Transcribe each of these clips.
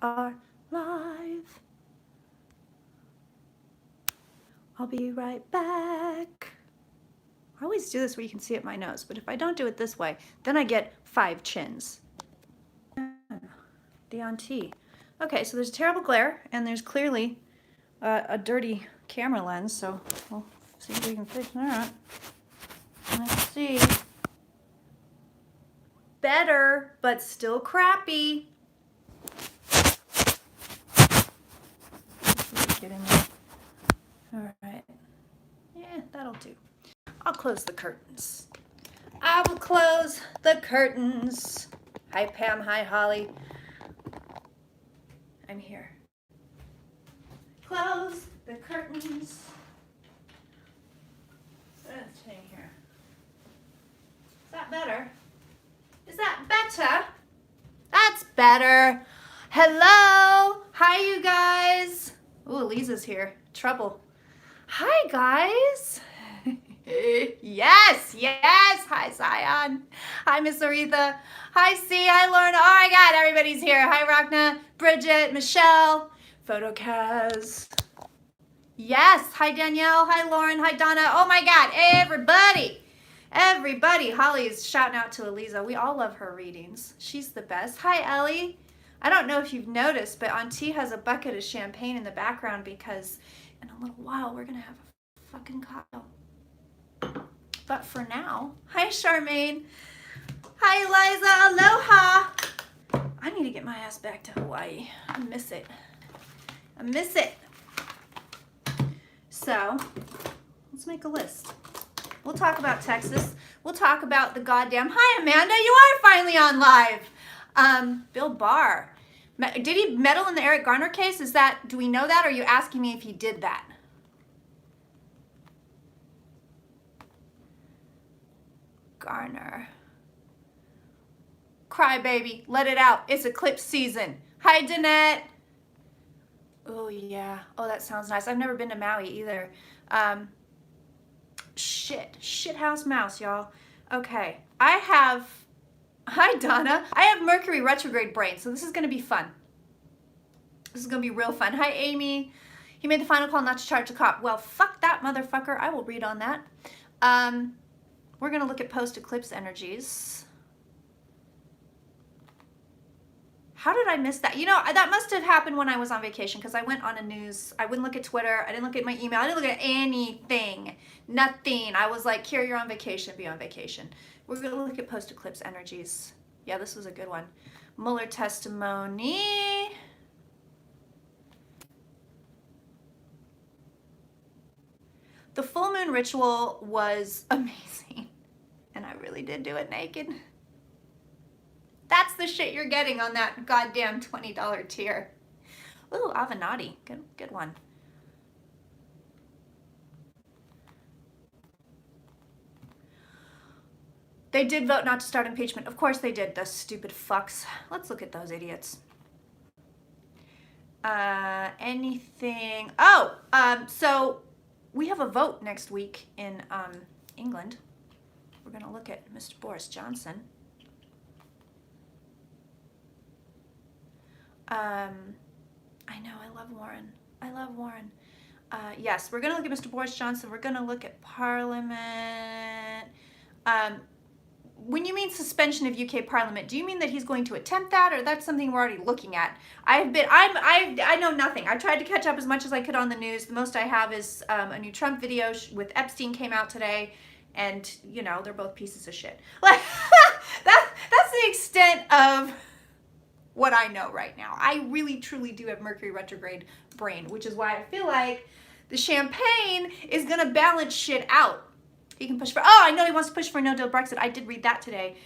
are live. I'll be right back. I always do this where you can see it my nose, but if I don't do it this way, then I get 5 chins. The auntie. Okay, so there's terrible glare, and there's clearly a dirty camera lens, so we'll see if we can fix that. Let's see. Better, but still crappy. Get in there. All right. Yeah, that'll do. I'll close the curtains. I will close the curtains. Hi, Pam. Hi, Holly. I'm here. Close the curtains. Let's see here. Is that better? Is that better? That's better. Hello. Hi, you guys. Ooh, Lisa's here. Trouble. Hi, guys. Yes, yes. Hi, Zion. Hi, Miss Aretha. Hi, C. Hi, Lauren. Oh my God, everybody's here. Hi, Rachna, Bridget, Michelle, Photocaz. Yes. Hi, Danielle. Hi, Lauren. Hi, Donna. Oh my God, everybody. Everybody. Holly's shouting out to Eliza. We all love her readings. She's the best. Hi, Ellie. I don't know if you've noticed, but Auntie has a bucket of champagne in the background because in a little while we're going to have a fucking cocktail. But for now, hi, Charmaine. Hi, Eliza. Aloha. I need to get my ass back to Hawaii. I miss it. I miss it. So, let's make a list. We'll talk about Texas. We'll talk about the goddamn... Hi, Amanda. You are finally on live. Bill Barr. Did he meddle in the Eric Garner case? Do we know that, or are you asking me if he did that? Garner. Cry, baby. Let it out. It's eclipse season. Hi, Danette. Oh, yeah. Oh, that sounds nice. I've never been to Maui either. Shithouse mouse, y'all. Okay. Hi, Donna. I have Mercury retrograde brain, so this is going to be fun. This is going to be real fun. Hi, Amy. He made the final call not to charge a cop. Well, fuck that motherfucker. I will read on that. We're going to look at post-eclipse energies. How did I miss that? You know, that must have happened when I was on vacation because I went on a news. I wouldn't look at Twitter. I didn't look at my email. I didn't look at anything. Nothing. I was like, here, you're on vacation. Be on vacation. We're going to look at post-eclipse energies. Yeah, this was a good one. Mueller testimony. The full moon ritual was amazing. And I really did do it naked. That's the shit you're getting on that goddamn $20 tier. Ooh, Avenatti. Good one. They did vote not to start impeachment. Of course they did, the stupid fucks. Let's look at those idiots. Anything? Oh, so we have a vote next week in England. We're going to look at Mr. Boris Johnson. I know, I love Warren. I love Warren. Yes, we're going to look at Mr. Boris Johnson. We're going to look at Parliament. When you mean suspension of UK Parliament, do you mean that he's going to attempt that, or that's something we're already looking at? I know nothing. I tried to catch up as much as I could on the news. The most I have is a new Trump video with Epstein came out today. And, you know, they're both pieces of shit. Like, that's the extent of what I know right now. I really, truly do have Mercury retrograde brain, which is why I feel like the champagne is going to balance shit out. He can push for, I know he wants to push for a no-deal Brexit. I did read that today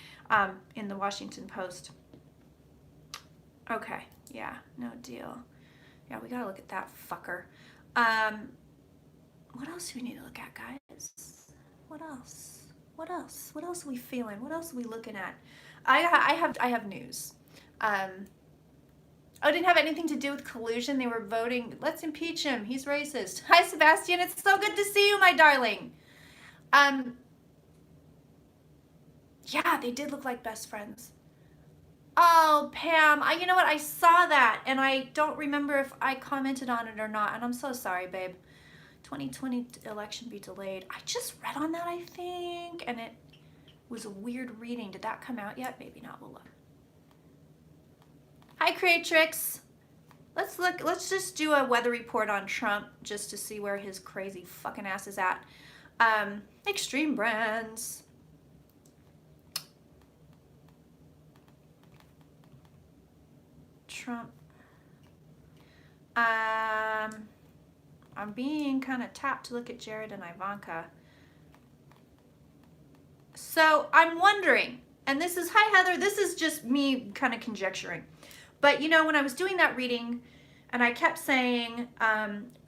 in the Washington Post. Okay, yeah, no deal. Yeah, we got to look at that fucker. What else do we need to look at, guys? What else? What else? What else are we feeling? What else are we looking at? I have news. It didn't have anything to do with collusion. They were voting, let's impeach him. He's racist. Hi, Sebastian. It's so good to see you, my darling. Yeah, they did look like best friends. Oh, Pam, you know what? I saw that, and I don't remember if I commented on it or not, and I'm so sorry, babe. 2020 election be delayed. I just read on that, I think, and it was a weird reading. Did that come out yet? Maybe not. We'll look. Hi, Creatrix. Let's look. Let's just do a weather report on Trump just to see where his crazy fucking ass is at. Extreme Brands. Trump. I'm being kind of tapped to look at Jared and Ivanka. So I'm wondering, and this is, hi Heather, this is just me kind of conjecturing. But you know, when I was doing that reading and I kept saying,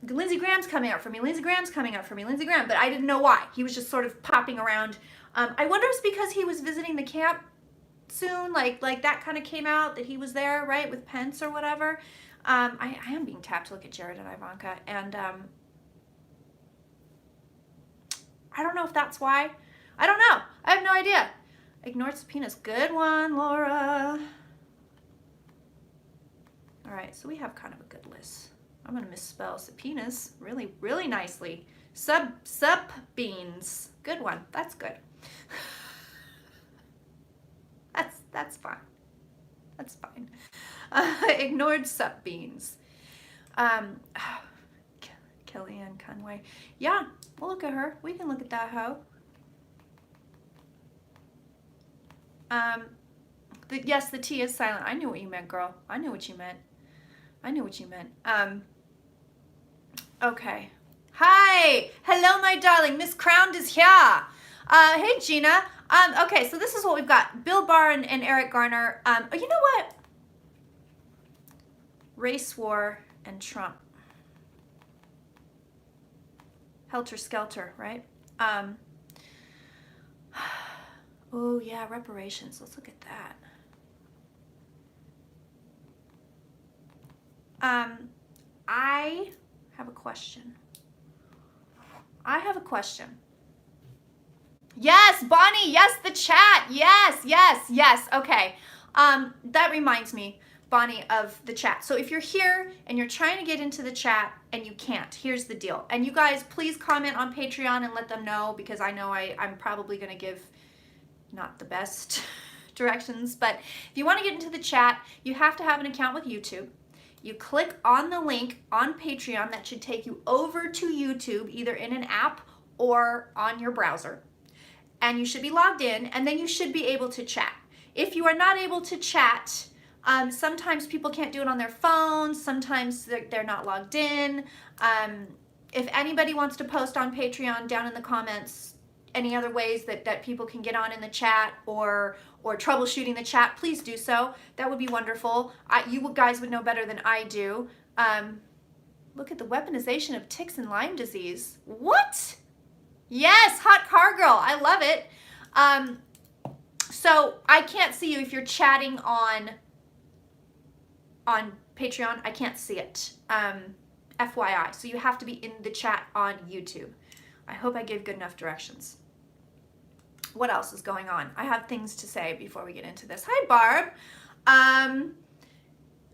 Lindsey Graham's coming up for me, Lindsey Graham's coming up for me, Lindsey Graham, but I didn't know why. He was just sort of popping around. I wonder if it's because he was visiting the camp soon, like that kind of came out that he was there, right, with Pence or whatever. I am being tapped to look at Jared and Ivanka, and I don't know if that's why. I don't know. I have no idea. Ignored subpoenas. Good one, Laura. All right, so we have kind of a good list. I'm going to misspell subpoenas really, really nicely. Sub-beans. Good one. That's good. That's fine. That's fine. Ignored sub-beans. Kellyanne Conway. Yeah, we'll look at her. We can look at that hoe. Yes, the T is silent. I knew what you meant, girl. I knew what you meant. I knew what you meant. Okay. Hi. Hello, my darling. Miss Crowned is here. Hey, Gina. Okay, so this is what we've got. Bill Barr and Eric Garner. You know what? Race war and Trump. Helter skelter, right? Oh, yeah, reparations. Let's look at that. I have a question. Yes, Bonnie, yes, the chat. Yes. Okay. That reminds me, Bonnie, of the chat. So if you're here and you're trying to get into the chat and you can't, here's the deal. And you guys, please comment on Patreon and let them know, because I know I'm probably going to give not the best directions. But if you want to get into the chat, you have to have an account with YouTube. You click on the link on Patreon that should take you over to YouTube, either in an app or on your browser. And you should be logged in, and then you should be able to chat. If you are not able to chat, sometimes people can't do it on their phones, sometimes they're not logged in. If anybody wants to post on Patreon down in the comments any other ways that people can get on in the chat or troubleshooting the chat, please do so. That would be wonderful. You guys would know better than I do. Look at the weaponization of ticks and Lyme disease. What? Yes, hot car girl. I love it. So I can't see you if you're chatting on Patreon. I can't see it. FYI. So you have to be in the chat on YouTube. I hope I gave good enough directions. What else is going on? I have things to say before we get into this. Hi, Barb.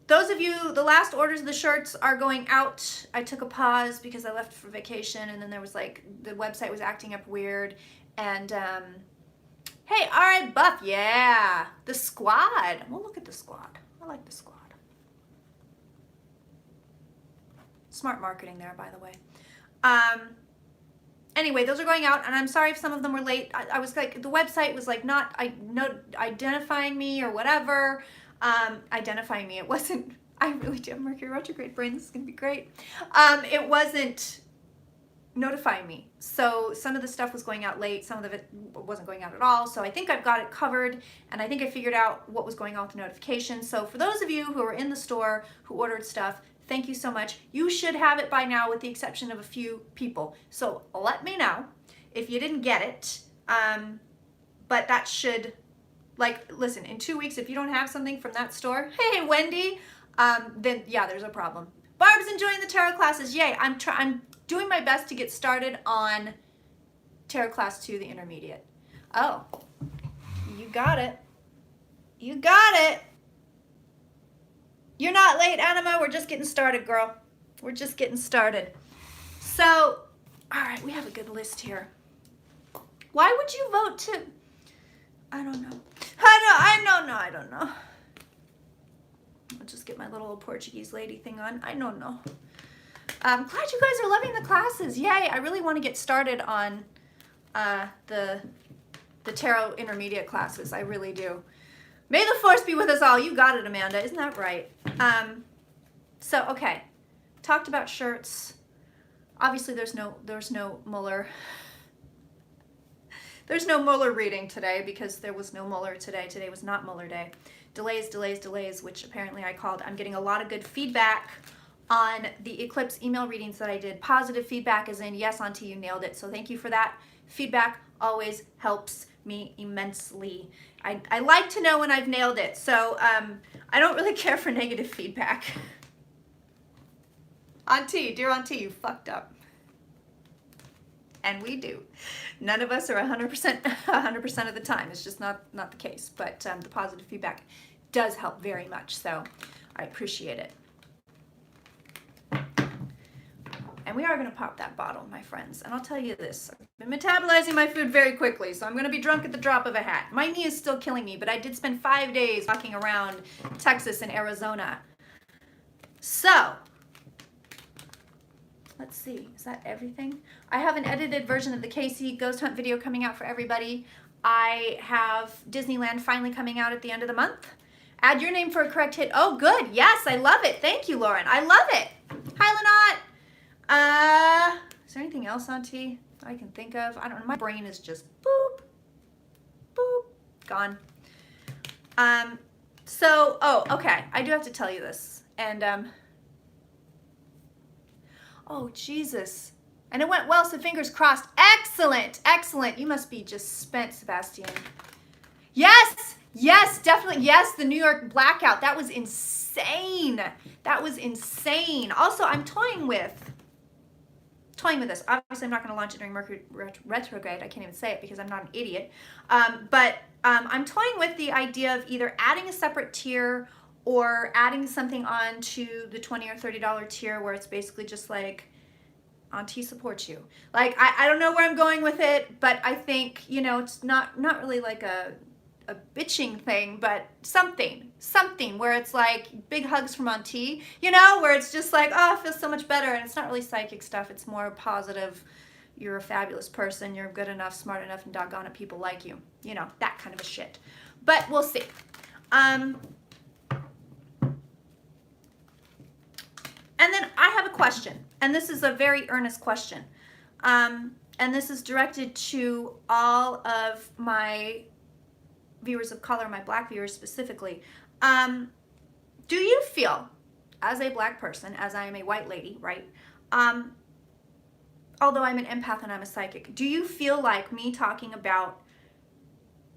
Those of you, the last orders of the shirts are going out. I took a pause because I left for vacation, and then there was like, the website was acting up weird. And, hey, all right, Buff, yeah. The squad. We'll look at the squad. I like the squad. Smart marketing there, by the way. Anyway, those are going out, and I'm sorry if some of them were late. I was like, the website was like not identifying me or whatever. Identifying me, it wasn't. I really do have Mercury retrograde brain. This is gonna be great. It wasn't notifying me. So some of the stuff was going out late. Some of it wasn't going out at all. So I think I've got it covered, and I think I figured out what was going on with the notifications. So for those of you who are in the store who ordered stuff, thank you so much. You should have it by now, with the exception of a few people. So let me know if you didn't get it. But that should, like, listen, in 2 weeks, if you don't have something from that store, hey, Wendy, then yeah, there's a problem. Barb's enjoying the tarot classes. Yay. I'm doing my best to get started on Tarot Class 2, the intermediate. Oh, you got it. You got it. You're not late, Anima. We're just getting started, girl. We're just getting started. So, all right, we have a good list here. Why would you vote to? I don't know. I don't know. I'll just get my little Portuguese lady thing on. I don't know. I'm glad you guys are loving the classes. Yay, I really want to get started on the tarot intermediate classes. I really do. May the force be with us all. You got it, Amanda. Isn't that right? So, okay. Talked about shirts. Obviously, there's no Mueller. There's no Mueller reading today because there was no Mueller today. Today was not Mueller day. Delays, which apparently I called. I'm getting a lot of good feedback on the eclipse email readings that I did. Positive feedback as in, yes, Auntie, you nailed it. So thank you for that. Feedback always helps me immensely. I like to know when I've nailed it. So I don't really care for negative feedback. Auntie, dear Auntie, you fucked up. And we do. None of us are 100% of the time. It's just not the case. But the positive feedback does help very much. So I appreciate it. And we are going to pop that bottle, my friends. And I'll tell you this. I've been metabolizing my food very quickly, so I'm going to be drunk at the drop of a hat. My knee is still killing me, but I did spend 5 days walking around Texas and Arizona. So, let's see. Is that everything? I have an edited version of the Casey Ghost Hunt video coming out for everybody. I have Disneyland finally coming out at the end of the month. Add your name for a correct hit. Oh, good. Yes, I love it. Thank you, Lauren. I love it. Hi, Lynette. Is there anything else, Auntie, I can think of? I don't know. My brain is just boop, boop, gone. Okay. I do have to tell you this. And, oh, Jesus. And it went well, so fingers crossed. Excellent. Excellent. You must be just spent, Sebastian. Yes. Yes, definitely. Yes, the New York blackout. That was insane. That was insane. Also, I'm toying with this. Obviously, I'm not going to launch it during Mercury retrograde. I can't even say it because I'm not an idiot. But I'm toying with the idea of either adding a separate tier or adding something on to the $20 or $30 tier where it's basically just like, Auntie supports you. Like, I don't know where I'm going with it, but I think, it's not really like a bitching thing, but something where it's like big hugs from Auntie, where it's just like, oh, I feel so much better. And it's not really psychic stuff. It's more positive. You're a fabulous person. You're good enough, smart enough, and doggone it, people like you. That kind of a shit. But we'll see. And then I have a question, and this is a very earnest question. And this is directed to all of my viewers of color, my black viewers specifically. Do you feel, as a black person, as I am a white lady, right? Although I'm an empath and I'm a psychic, do you feel like me talking about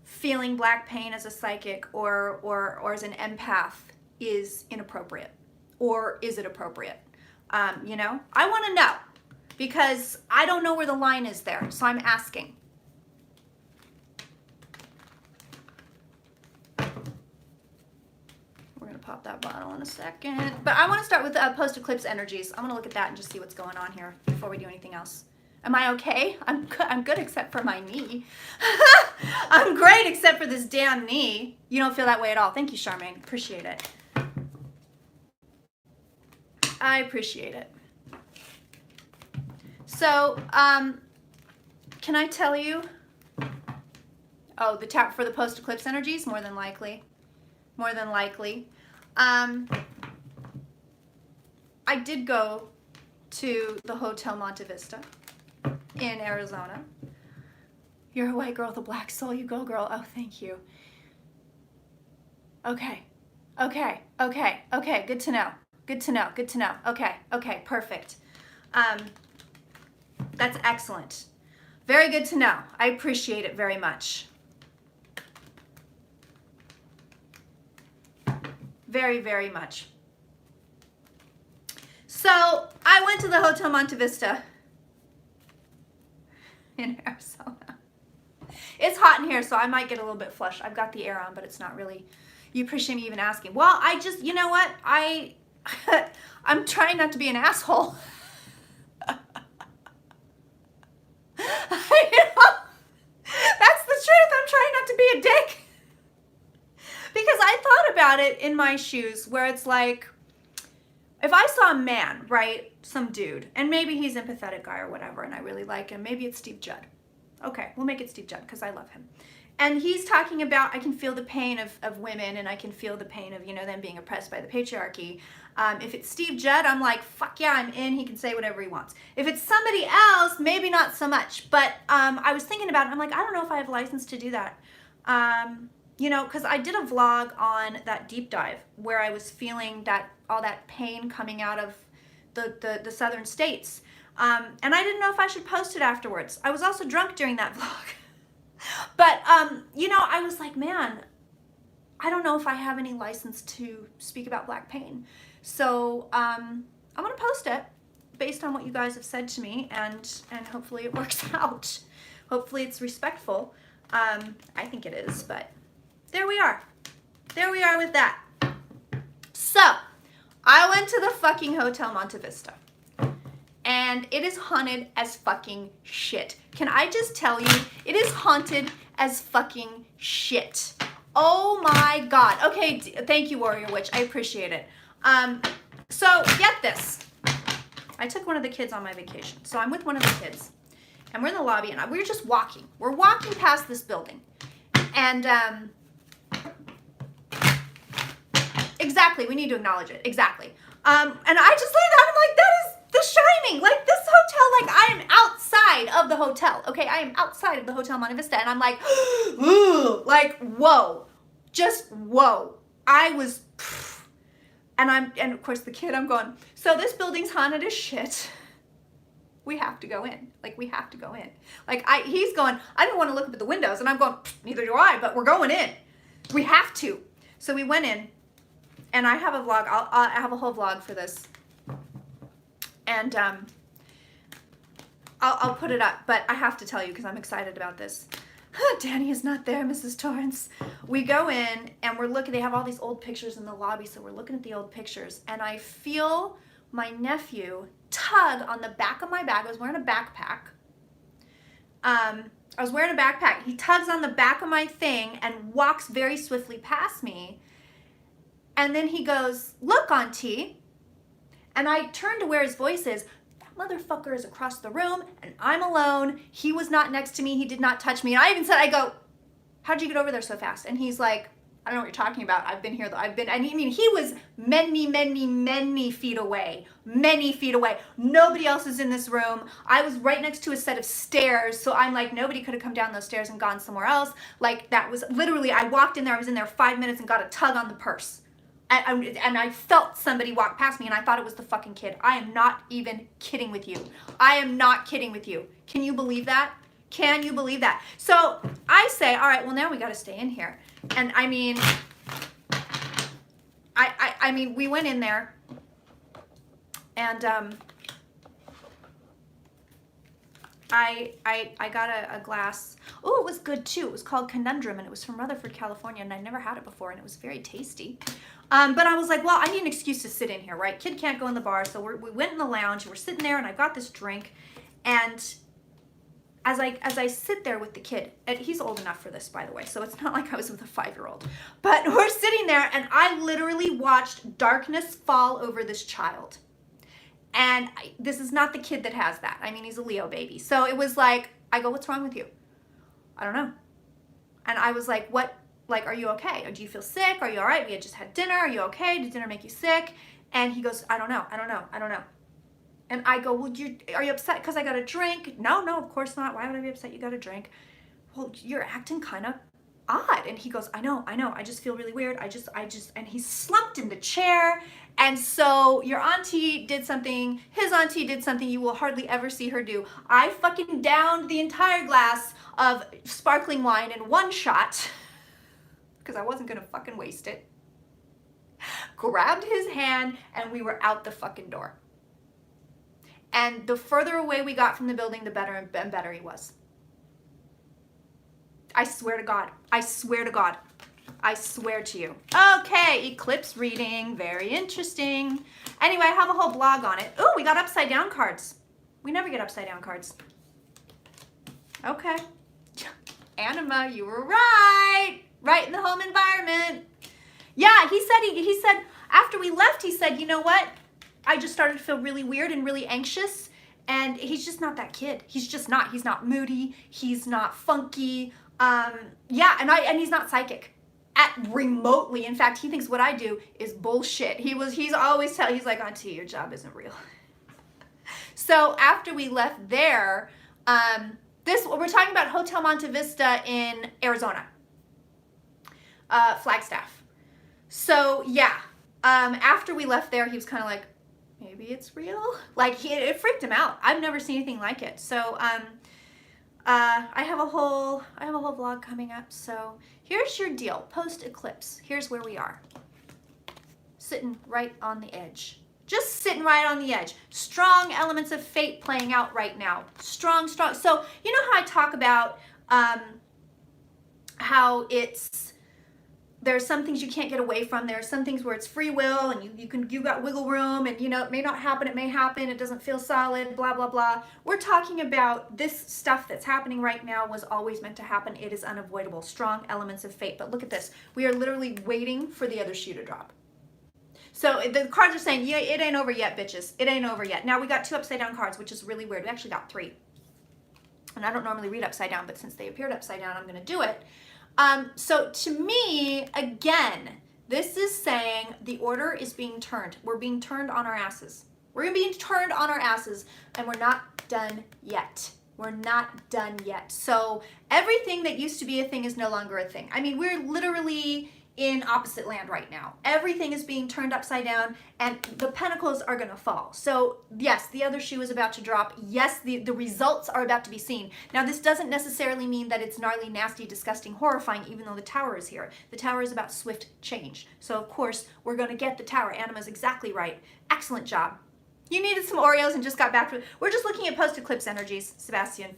feeling black pain as a psychic or as an empath is inappropriate? Or is it appropriate? I want to know because I don't know where the line is there. So I'm asking. Pop that bottle in a second. But I want to start with post-eclipse energies. I want to look at that and just see what's going on here before we do anything else. Am I okay? I'm good except for my knee. I'm great except for this damn knee. You don't feel that way at all. Thank you, Charmaine. Appreciate it. I appreciate it. So, can I tell you? Oh, the tap for the post-eclipse energies? More than likely. More than likely. I did go to the Hotel Monte Vista in Arizona. You're a white girl with a black soul. You go, girl. Oh, thank you. Okay. Good to know. Okay, perfect. That's excellent. Very good to know. I appreciate it very much. Very, very much. So I went to the Hotel Monte Vista in Arizona. It's hot in here, so I might get a little bit flushed. I've got the air on, but it's not really You appreciate me even asking. Well, I just, you know what? I'm trying not to be an asshole. That's the truth. I'm trying not to be a dick. Because I thought about it in my shoes where it's like, if I saw a man, right, some dude, and maybe he's an empathetic guy or whatever, and I really like him, maybe it's Steve Judd. Okay, we'll make it Steve Judd because I love him. And he's talking about, I can feel the pain of women, and I can feel the pain of, them being oppressed by the patriarchy. If it's Steve Judd, I'm like, fuck yeah, I'm in. He can say whatever he wants. If it's somebody else, maybe not so much. But I was thinking about it. I'm like, I don't know if I have license to do that. Because I did a vlog on that deep dive where I was feeling all that pain coming out of the southern states. And I didn't know if I should post it afterwards. I was also drunk during that vlog. But, I was like, man, I don't know if I have any license to speak about black pain. So I'm going to post it based on what you guys have said to me, and hopefully it works out. Hopefully it's respectful. I think it is, but there we are. There we are with that. So I went to the fucking Hotel Monte Vista. And it is haunted as fucking shit. Can I just tell you, it is haunted as fucking shit. Oh my God. Okay, thank you, Warrior Witch. I appreciate it. So get this. I took one of the kids on my vacation. So I'm with one of the kids. And we're in the lobby, and we're just walking. We're walking past this building. And, exactly, we need to acknowledge it. Exactly. And I just looked at that, I'm like, that is The Shining. Like, this hotel, like, I am outside of the hotel, okay? I am outside of the Hotel Monte Vista, and I'm like, ooh, like, whoa. Just, whoa. I was, and of course the kid, I'm going, so this building's haunted as shit. We have to go in. Like, we have to go in. Like, he's going, I don't want to look up at the windows, and I'm going, neither do I, but we're going in. We have to. So we went in, and I have a vlog. I have a whole vlog for this. And I'll put it up, but I have to tell you because I'm excited about this. Danny is not there, Mrs. Torrance. We go in, and we're looking. They have all these old pictures in the lobby, so we're looking at the old pictures, and I feel my nephew tug on the back of my bag. I was wearing a backpack. He tugs on the back of my thing and walks very swiftly past me. And then he goes, "Look, Auntie." And I turn to where his voice is. That motherfucker is across the room, and I'm alone. He was not next to me. He did not touch me. And I even said, I go, how'd you get over there so fast? And he's like, I don't know what you're talking about. I've been here. He was many feet away. Many feet away. Nobody else is in this room. I was right next to a set of stairs. So I'm like, nobody could have come down those stairs and gone somewhere else. Like, that was literally, I walked in there. I was in there 5 minutes and got a tug on the purse. And I felt somebody walk past me, and I thought it was the fucking kid. I am not even kidding with you. I am not kidding with you. Can you believe that? Can you believe that? So I say, all right, well, now we got to stay in here. And I mean, we went in there, and I got a glass. Oh, it was good too. It was called Conundrum, and it was from Rutherford, California, and I never had it before, and it was very tasty. But I was like, well, I need an excuse to sit in here, right? Kid can't go in the bar, so we went in the lounge, and we're sitting there, and I got this drink, and as I sit there with the kid, and he's old enough for this, by the way, so it's not like I was with a 5-year-old, but we're sitting there, and I literally watched darkness fall over this child. And this is not the kid that has that. I mean, he's a Leo baby. So it was like, I go, what's wrong with you? I don't know. And I was like, what? Like, are you okay? Or do you feel sick? Are you all right? We had just had dinner. Are you okay? Did dinner make you sick? And he goes, I don't know. And I go, well, are you upset because I got a drink? No, of course not. Why would I be upset you got a drink? Well, you're acting kind of odd. And he goes, I know. I just feel really weird. And he slumped in the chair. And so your auntie did something, his auntie did something you will hardly ever see her do. I fucking downed the entire glass of sparkling wine in one shot, because I wasn't gonna fucking waste it. Grabbed his hand, and we were out the fucking door. And the further away we got from the building, the better and better he was. I swear to God. I swear to you. Okay, eclipse reading. Very interesting. Anyway, I have a whole blog on it. Ooh, we got upside down cards. We never get upside down cards. Okay. Anima, you were right. Right in the home environment. Yeah, he said after we left, he said, you know what? I just started to feel really weird and really anxious. And he's just not that kid. He's just not. He's not moody. He's not funky. Yeah, and he's not psychic. At remotely. In fact, he thinks what I do is bullshit. He's always he's like, Auntie, your job isn't real. So after we left there, we're talking about Hotel Monte Vista in Arizona. Flagstaff. So yeah, after we left there, he was kind of like, maybe it's real. Like it freaked him out. I've never seen anything like it. So I have a whole vlog coming up. So here's your deal. Post eclipse. Here's where we are. Sitting right on the edge. Just sitting right on the edge. Strong elements of fate playing out right now. Strong. So you know how I talk about how there's some things you can't get away from. There are some things where it's free will and you got wiggle room, and you know, it may not happen, it may happen, it doesn't feel solid, blah, blah, blah. We're talking about this stuff that's happening right now was always meant to happen. It is unavoidable. Strong elements of fate. But look at this. We are literally waiting for the other shoe to drop. So the cards are saying, yeah, it ain't over yet, bitches. It ain't over yet. Now we got 2 upside down cards, which is really weird. We actually got 3. And I don't normally read upside down, but since they appeared upside down, I'm going to do it. So to me, again, this is saying the order is being turned. We're being turned on our asses. We're being turned on our asses, and we're not done yet. We're not done yet. So everything that used to be a thing is no longer a thing. I mean, we're literally in opposite land right now. Everything is being turned upside down, and the pentacles are going to fall. So yes, the other shoe is about to drop. Yes, the results are about to be seen. Now, this doesn't necessarily mean that it's gnarly, nasty, disgusting, horrifying, even though the tower is here. The tower is about swift change. So of course, we're going to get the tower. Anima's exactly right. Excellent job. You needed some Oreos and just got back to it. We're just looking at post-eclipse energies, Sebastian.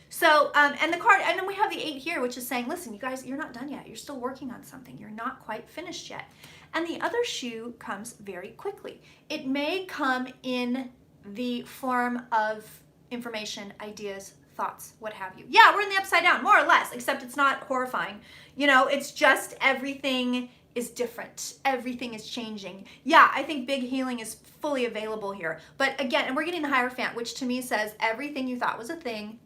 So, and the card, and then we have the 8 here, which is saying, listen, you guys, you're not done yet. You're still working on something. You're not quite finished yet. And the other shoe comes very quickly. It may come in the form of information, ideas, thoughts, what have you. Yeah, we're in the upside down, more or less, except it's not horrifying. You know, it's just everything is different. Everything is changing. Yeah, I think big healing is fully available here. But again, and we're getting the Hierophant, which to me says everything you thought was a thing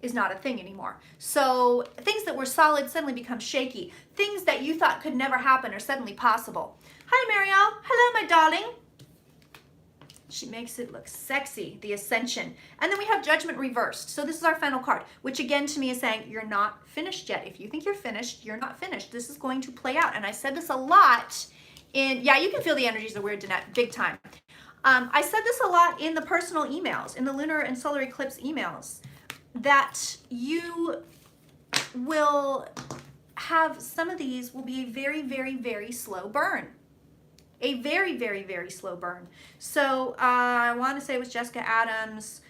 is not a thing anymore. So things that were solid suddenly become shaky. Things that you thought could never happen are suddenly possible. Hi, Marielle. Hello, my darling. She makes it look sexy, the Ascension. And then we have Judgment reversed. So this is our final card, which again to me is saying you're not finished yet. If you think you're finished, you're not finished. This is going to play out. And I said this a lot in, yeah, you can feel the energies of Weird Danette, big time. I said this a lot in the personal emails, in the lunar and solar eclipse emails, that you will have, some of these will be a very, very, very slow burn. A very, very, very slow burn. So I want to say it was Jessica Adams,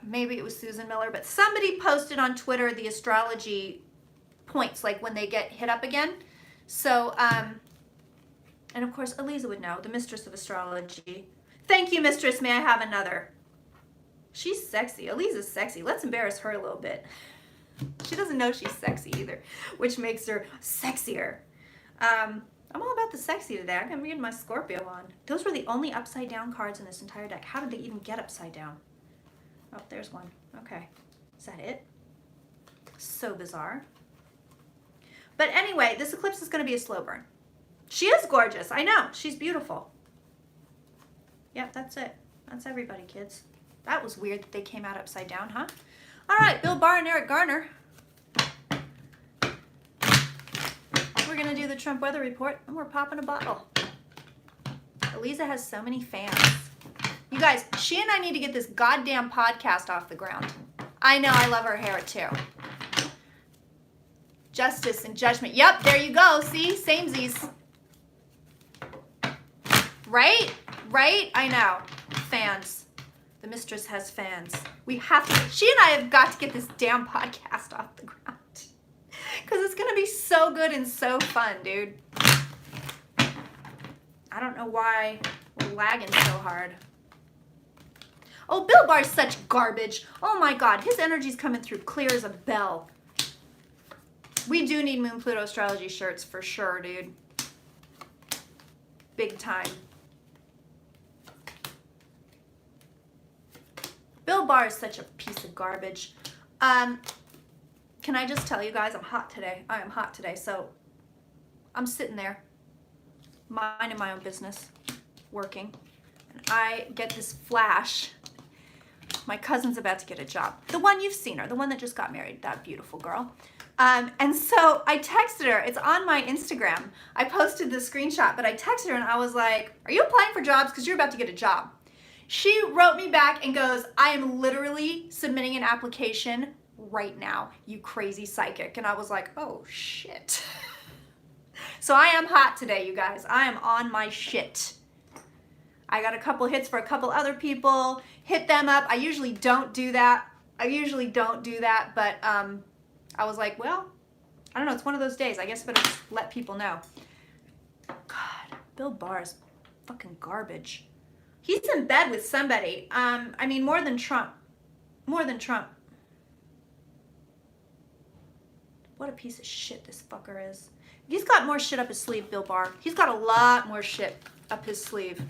maybe it was Susan Miller, but somebody posted on Twitter the astrology points, like when they get hit up again. So, and of course, Eliza would know, the mistress of astrology. Thank you, mistress. May I have another? She's sexy. Eliza's sexy. Let's embarrass her a little bit. She doesn't know she's sexy either, which makes her sexier. I'm all about the sexy today. I'm reading my Scorpio on. Those were the only upside down cards in this entire deck. How did they even get upside down? Oh, there's one. Okay. Is that it? So bizarre. But anyway, this eclipse is going to be a slow burn. She is gorgeous. I know. She's beautiful. Yep, that's it. That's everybody, kids. That was weird that they came out upside down, huh? All right, Bill Barr and Eric Garner. We're going to do the Trump weather report, and we're popping a bottle. Eliza has so many fans. You guys, she and I need to get this goddamn podcast off the ground. I know, I love her hair, too. Justice and judgment. Yep, there you go. See? Samesies. Right? Right? I know. Fans. The mistress has fans. We have to, she and I have got to get this damn podcast off the ground. Because it's going to be so good and so fun, dude. I don't know why we're lagging so hard. Oh, Bill Barr's such garbage. Oh my God, his energy's coming through clear as a bell. We do need Moon Pluto astrology shirts for sure, dude. Big time. Bill Barr is such a piece of garbage. Can I just tell you guys, I'm hot today. I am hot today, so I'm sitting there, minding my own business, working, and I get this flash. My cousin's about to get a job. The one you've seen her, the one that just got married, that beautiful girl. And so I texted her. It's on my Instagram. I posted the screenshot, but I texted her and I was like, are you applying for jobs? Because you're about to get a job. She wrote me back and goes, I am literally submitting an application right now, you crazy psychic. And I was like, oh shit. So I am hot today, you guys. I am on my shit. I got a couple hits for a couple other people. Hit them up. I usually don't do that. But I was like, well, I don't know. It's one of those days. I guess I better just let people know. God, Bill Barr's fucking garbage. He's in bed with somebody. I mean, more than Trump. More than Trump. What a piece of shit this fucker is. He's got more shit up his sleeve, Bill Barr. He's got a lot more shit up his sleeve.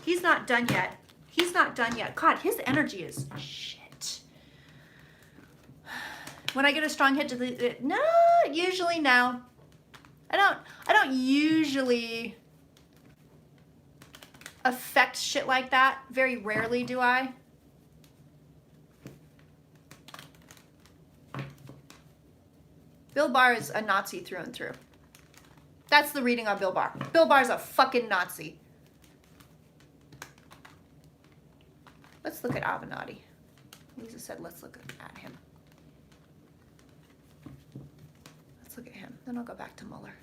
He's not done yet. He's not done yet. God, his energy is shit. When I get a strong hit to the... No, usually no. I don't usually affect shit like that. Very rarely do I. Bill Barr is a Nazi through and through. That's the reading on Bill Barr. Bill Barr's a fucking Nazi. Let's look at Avenatti. Lisa said, let's look at him. Let's look at him. Then I'll go back to Mueller.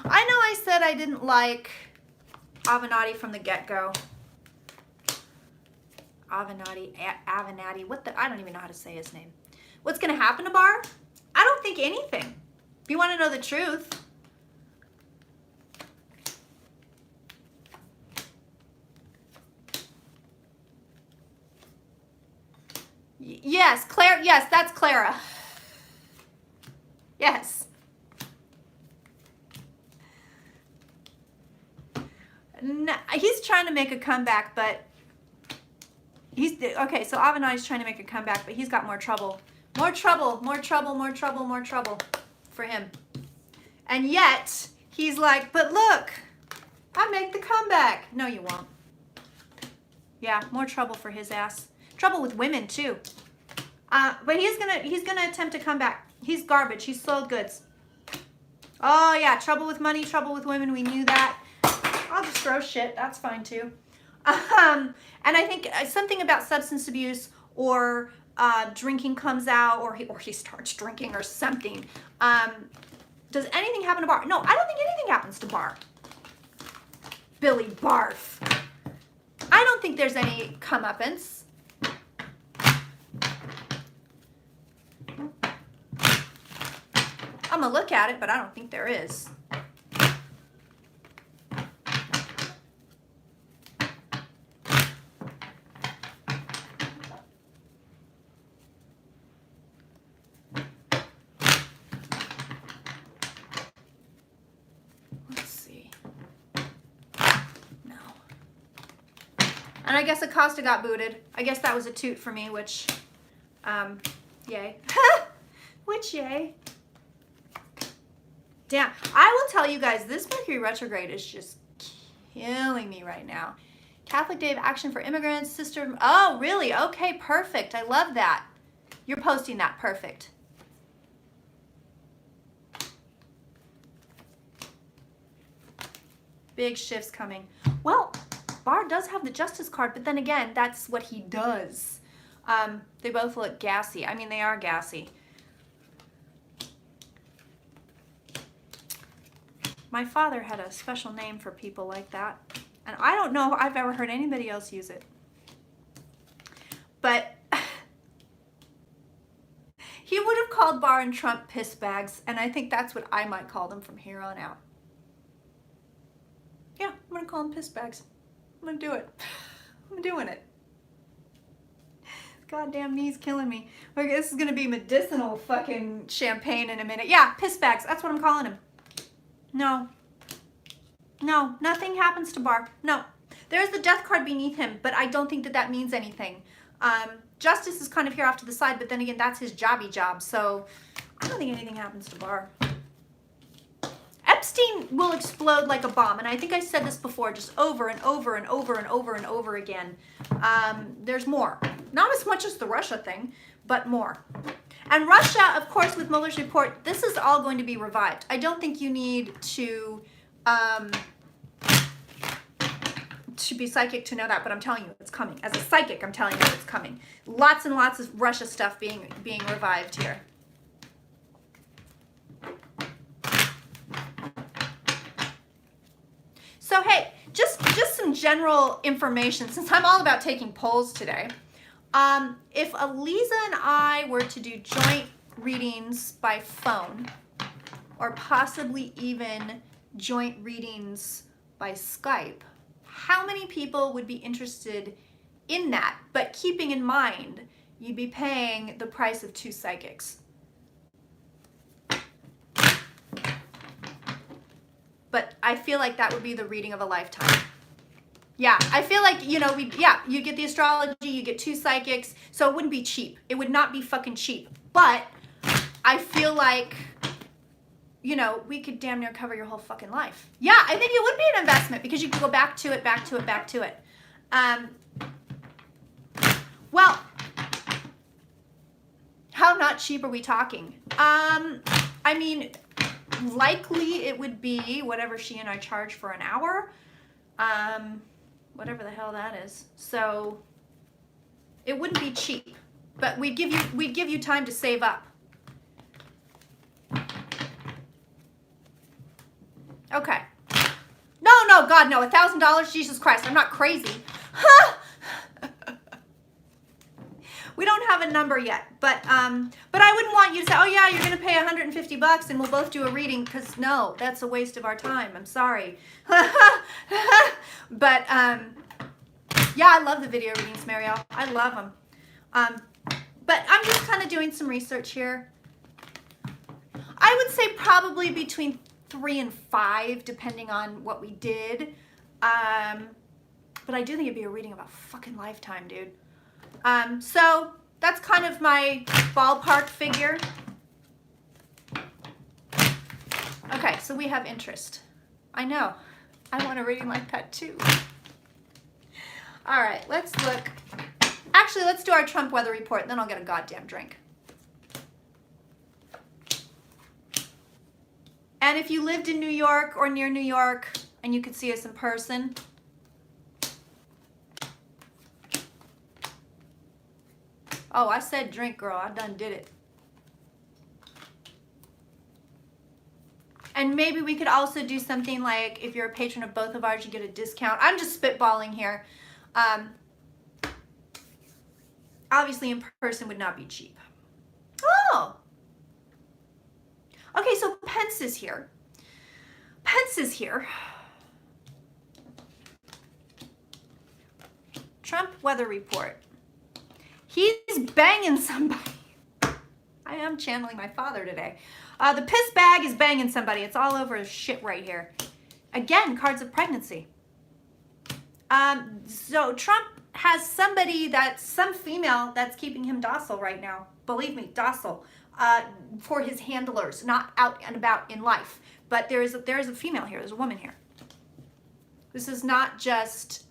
I know I said I didn't like Avenatti from the get-go. Avenatti, what the, I don't even know how to say his name. What's gonna happen to Barr? I don't think anything. If you want to know the truth. Yes, Claire, yes, that's Clara. Yes. No, he's trying to make a comeback, but he's okay. So Avenatti's trying to make a comeback, but he's got more trouble, more trouble for him. And yet he's like, but look, I make the comeback. No, you won't. Yeah, more trouble for his ass. Trouble with women too. But he's gonna attempt to come back. He's garbage. He's sold goods. Oh yeah, trouble with money, trouble with women. We knew that. I'll just throw shit. That's fine too. And I think something about substance abuse or drinking comes out, or he starts drinking or something. Does anything happen to Barr? No, I don't think anything happens to Barr. Billy Barf. I don't think there's any comeuppance. I'm gonna look at it, but I don't think there is. And I guess Acosta got booted. I guess that was a toot for me, which, yay. Which yay. Damn. I will tell you guys, this Mercury retrograde is just killing me right now. Catholic Day of Action for Immigrants, Sister... Oh, really? Okay, perfect. I love that. You're posting that. Perfect. Big shifts coming. Well... Barr does have the Justice card, but then again, that's what he does. They both look gassy. I mean, they are gassy. My father had a special name for people like that. And I don't know if I've ever heard anybody else use it. But he would have called Barr and Trump piss bags, and I think that's what I might call them from here on out. Yeah, I'm going to call them piss bags. I'm going to do it. I'm doing it. Goddamn knee's killing me. Okay, this is going to be medicinal fucking champagne in a minute. Yeah, piss bags. That's what I'm calling him. No. No, nothing happens to Barr. No. There's the death card beneath him, but I don't think that that means anything. Justice is kind of here off to the side, but then again, that's his jobby job. So I don't think anything happens to Barr. Epstein will explode like a bomb, and I think I said this before, just over and over and over and over and over again. There's more. Not as much as the Russia thing, but more. And Russia, of course, with Mueller's report, this is all going to be revived. I don't think you need to be psychic to know that, but I'm telling you it's coming. As a psychic, I'm telling you it's coming. Lots and lots of Russia stuff being revived here. So hey, just some general information, since I'm all about taking polls today. If Aliza and I were to do joint readings by phone, or possibly even joint readings by Skype, how many people would be interested in that? But keeping in mind, you'd be paying the price of 2 psychics. But I feel like that would be the reading of a lifetime. Yeah, I feel like, you know, you get the astrology, you get 2 psychics, so it wouldn't be cheap. It would not be fucking cheap. But I feel like, you know, we could damn near cover your whole fucking life. Yeah, I think it would be an investment because you can go back to it, back to it, back to it. Well, how not cheap are we talking? I mean, likely it would be whatever she and I charge for an hour. Whatever the hell that is. So it wouldn't be cheap, but we'd give you time to save up. Okay. No, God, no. $1,000, Jesus Christ. I'm not crazy. We don't have a number yet, but I wouldn't want you to say, oh yeah, you're going to pay $150 and we'll both do a reading, because no, that's a waste of our time. I'm sorry. But yeah, I love the video readings, Marielle. I love them. But I'm just kind of doing some research here. I would say probably between 3 and 5, depending on what we did. But I do think it'd be a reading of a fucking lifetime, dude. So that's kind of my ballpark figure. Okay, so we have interest. I know. I want a reading like that too. All right, let's look. Actually, let's do our Trump weather report, and then I'll get a goddamn drink. And if you lived in New York or near New York and you could see us in person, oh, I said drink, girl. I done did it. And maybe we could also do something like, if you're a patron of both of ours, you get a discount. I'm just spitballing here. Obviously, in person would not be cheap. Oh! Okay, so Pence is here. Pence is here. Trump weather report. He's banging somebody. I am channeling my father today. The piss bag is banging somebody. It's all over his shit right here. Again, cards of pregnancy. So Trump has somebody some female that's keeping him docile right now. Believe me, docile. For his handlers, not out and about in life. But there is a female here. There's a woman here. This is not just...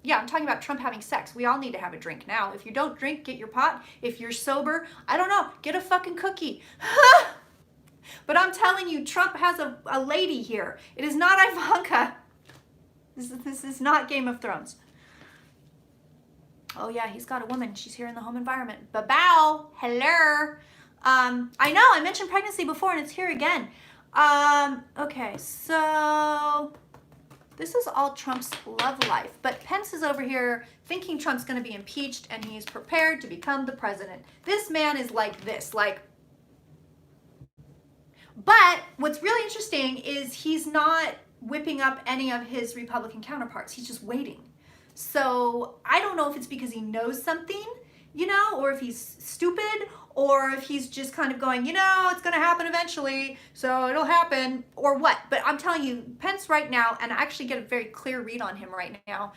yeah, I'm talking about Trump having sex. We all need to have a drink now. If you don't drink, get your pot. If you're sober, I don't know, get a fucking cookie. But I'm telling you, Trump has a lady here. It is not Ivanka. This is not Game of Thrones. Oh yeah, he's got a woman. She's here in the home environment. Ba-bow. Hello. I know, I mentioned pregnancy before and it's here again. Okay, so... This is all Trump's love life. But Pence is over here thinking Trump's going to be impeached and he's prepared to become the president. This man is like this, like. But what's really interesting is he's not whipping up any of his Republican counterparts. He's just waiting. So I don't know if it's because he knows something, you know, or if he's stupid, or if he's just kind of going, you know, it's going to happen eventually, so it'll happen, or what. But I'm telling you, Pence right now, and I actually get a very clear read on him right now,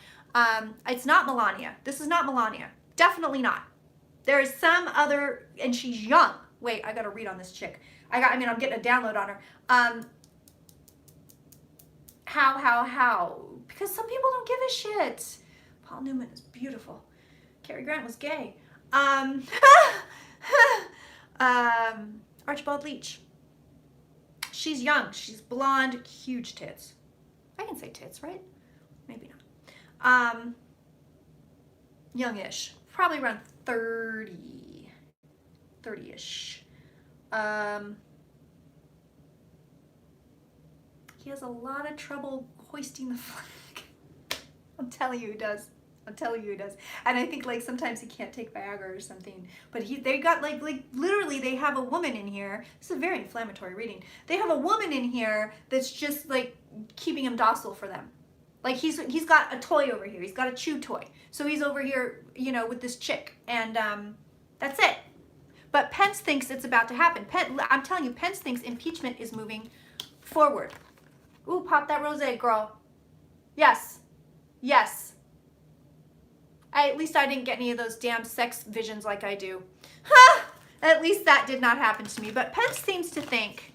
it's not Melania. This is not Melania. Definitely not. There is some other, and she's young. Wait, I got to read on this chick. I'm getting a download on her. How? Because some people don't give a shit. Paul Newman is beautiful. Cary Grant was gay. Archibald Leach. She's young. She's blonde, huge tits. I can say tits, right? Maybe not. Youngish. Probably around 30. 30-ish. He has a lot of trouble hoisting the flag. I'm telling you he does. I'm telling you he does. And I think like sometimes he can't take Viagra or something. But they got like literally they have a woman in here. This is a very inflammatory reading. They have a woman in here that's just like keeping him docile for them. Like he's got a toy over here. He's got a chew toy. So he's over here, you know, with this chick. And that's it. But Pence thinks it's about to happen. I'm telling you, Pence thinks impeachment is moving forward. Ooh, pop that rosé, girl. Yes. Yes. At least I didn't get any of those damn sex visions like I do. Ha! At least that did not happen to me. But Pence seems to think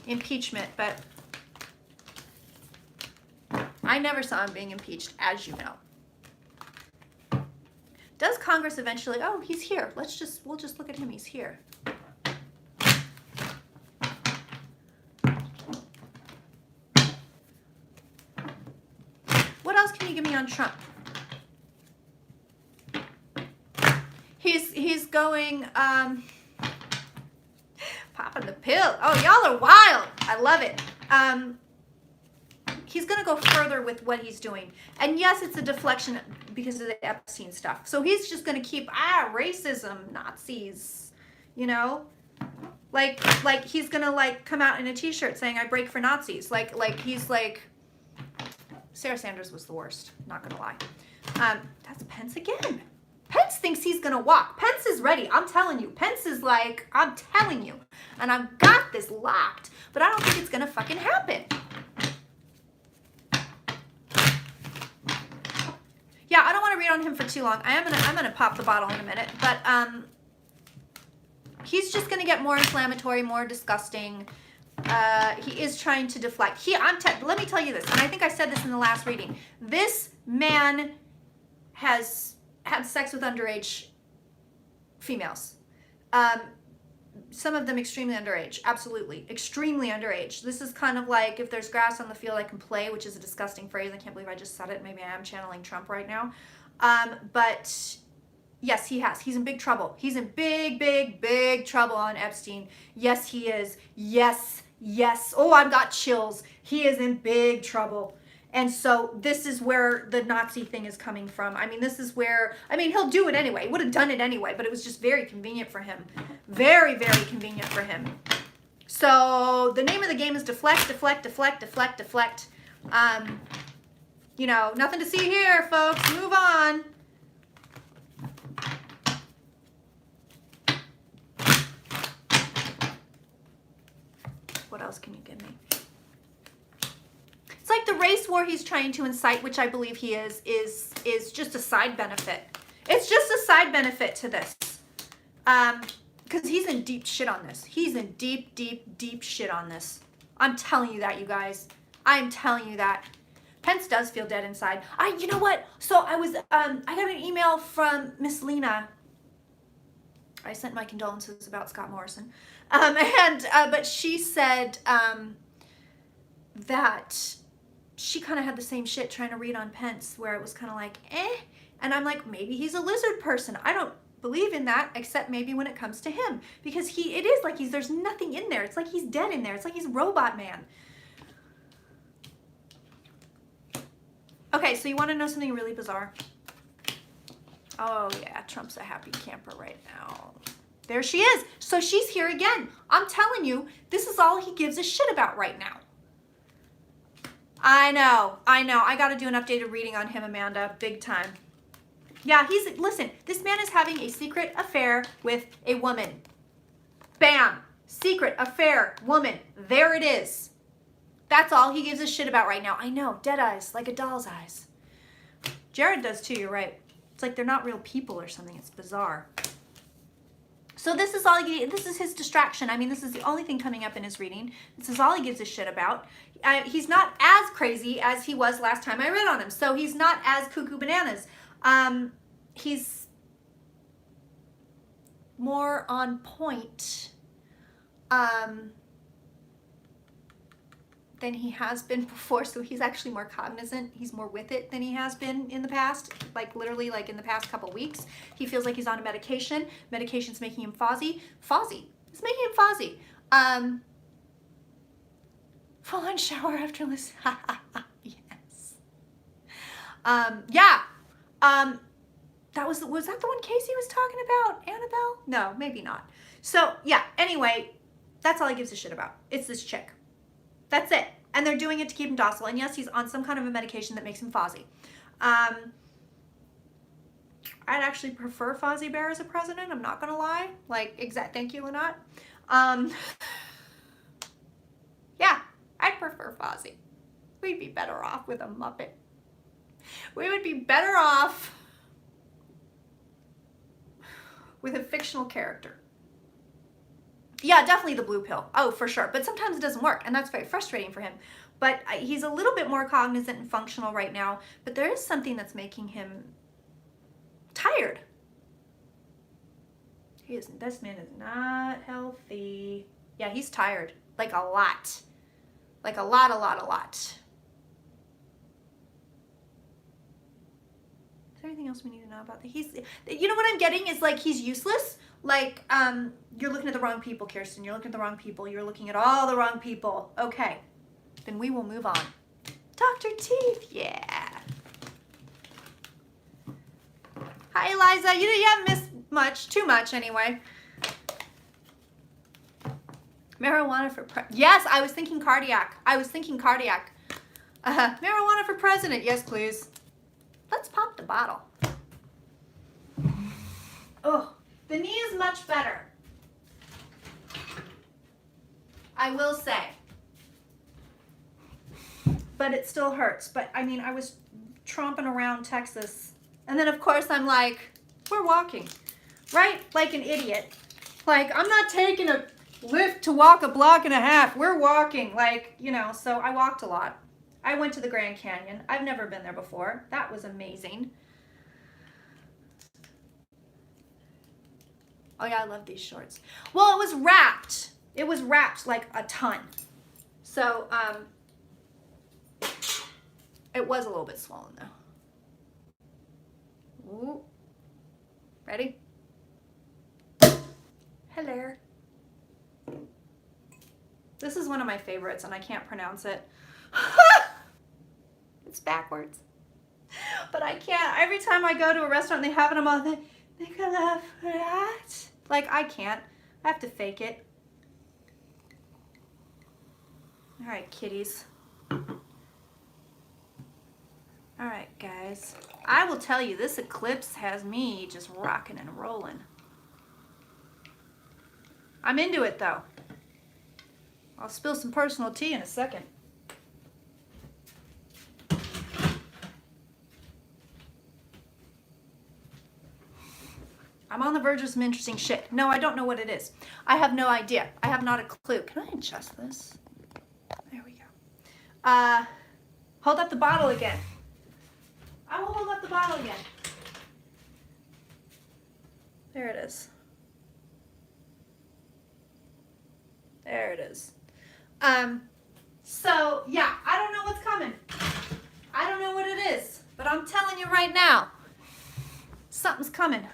impeachment, but I never saw him being impeached, as you know. Does Congress eventually, oh, he's here. We'll just look at him, he's here. What else can you give me on Trump? He's going, popping the pill. Oh, y'all are wild. I love it. He's going to go further with what he's doing. And yes, it's a deflection because of the Epstein stuff. So he's just going to keep, racism, Nazis, you know? Like he's going to like come out in a t-shirt saying, I break for Nazis. Like he's like, Sarah Sanders was the worst, not going to lie. That's Pence again. Pence thinks he's going to walk. Pence is ready. I'm telling you. Pence is like, I'm telling you. And I've got this locked. But I don't think it's going to fucking happen. Yeah, I don't want to read on him for too long. I'm gonna pop the bottle in a minute. But he's just going to get more inflammatory, more disgusting. He is trying to deflect. Let me tell you this. And I think I said this in the last reading. This man has had sex with underage females. Some of them extremely underage. Absolutely. Extremely underage. This is kind of like, if there's grass on the field, I can play, which is a disgusting phrase. I can't believe I just said it. Maybe I am channeling Trump right now. But yes, he has. He's in big trouble. He's in big trouble on Epstein. Yes, he is. Yes. Oh, I've got chills. He is in big trouble. And so this is where the Nazi thing is coming from. I mean, this is where, he'll do it anyway. He would have done it anyway, but it was just very convenient for him. Very convenient for him. So the name of the game is deflect. You know, nothing to see here, folks. Move on. What else can you give me? It's like the race war he's trying to incite, which I believe he is just a side benefit. It's just a side benefit to this. Because he's in deep shit on this. He's in deep shit on this. I'm telling you that, you guys. I'm telling you that. Pence does feel dead inside. You know what? So I got an email from Miss Lena. I sent my condolences about Scott Morrison. But she said that she kind of had the same shit trying to read on Pence, where it was kind of like, and I'm like, maybe he's a lizard person. I don't believe in that, except maybe when it comes to him, because it is like there's nothing in there. It's like he's dead in there. It's like he's Robot Man. Okay, so you want to know something really bizarre? Oh yeah, Trump's a happy camper right now. There she is. So she's here again. I'm telling you, this is all he gives a shit about right now. I know. I got to do an updated reading on him, Amanda. Big time. Yeah, listen, this man is having a secret affair with a woman. Bam. Secret affair, woman. There it is. That's all he gives a shit about right now. I know. Dead eyes, like a doll's eyes. Jared does too, you're right. It's like they're not real people or something. It's bizarre. So this is his distraction. I mean, this is the only thing coming up in his reading. This is all he gives a shit about. He's not as crazy as he was last time I read on him. So he's not as cuckoo bananas. He's more on point than he has been before. So he's actually more cognizant. He's more with it than he has been in the past. Like literally like in the past couple weeks. He feels like he's on a medication. Medication's making him fuzzy. It's making him fuzzy. Full on shower after this. Yes. Yeah. Was that the one Casey was talking about? Annabelle? No, maybe not. So yeah, anyway, that's all he gives a shit about. It's this chick. That's it. And they're doing it to keep him docile. And yes, he's on some kind of a medication that makes him Fozzie. I'd actually prefer Fozzie Bear as a president. I'm not going to lie. Like, thank you, Lynette. Yeah, I'd prefer Fozzie. We'd be better off with a Muppet. We would be better off with a fictional character. Yeah, definitely the blue pill. Oh, for sure. But sometimes it doesn't work, and that's very frustrating for him. But he's a little bit more cognizant and functional right now, but there is something that's making him tired. This man is not healthy. Yeah, he's tired. Like a lot. Like a lot. Is there anything else we need to know about that? You know what I'm getting is like he's useless. Like, you're looking at the wrong people, Kirsten. You're looking at the wrong people. You're looking at all the wrong people. Okay, then we will move on. Dr. Teeth, yeah. Hi, Eliza. You haven't missed much. Too much, anyway. Marijuana for yes, I was thinking cardiac. Marijuana for president. Yes, please. Let's pop the bottle. Oh, the knee is much better. I will say. But it still hurts. But I mean, I was tromping around Texas. And then of course I'm like, we're walking. Right? Like an idiot. Like, I'm not taking a lift to walk a block and a half. We're walking. Like, you know, so I walked a lot. I went to the Grand Canyon. I've never been there before. That was amazing. Oh yeah, I love these shorts. Well, it was wrapped. It was wrapped like a ton. So, it was a little bit swollen though. Ooh. Ready? Hello. This is one of my favorites and I can't pronounce it. It's backwards. But I can't. Every time I go to a restaurant and they have it, I'm all like, like, I can't. I have to fake it. All right, kitties. All right, guys. I will tell you, this eclipse has me just rocking and rolling. I'm into it, though. I'll spill some personal tea in a second. I'm on the verge of some interesting shit. No, I don't know what it is. I have no idea. I have not a clue. Can I adjust this? There we go. Hold up the bottle again. I will hold up the bottle again. There it is. There it is. So, yeah, I don't know what's coming. I don't know what it is. But I'm telling you right now, something's coming.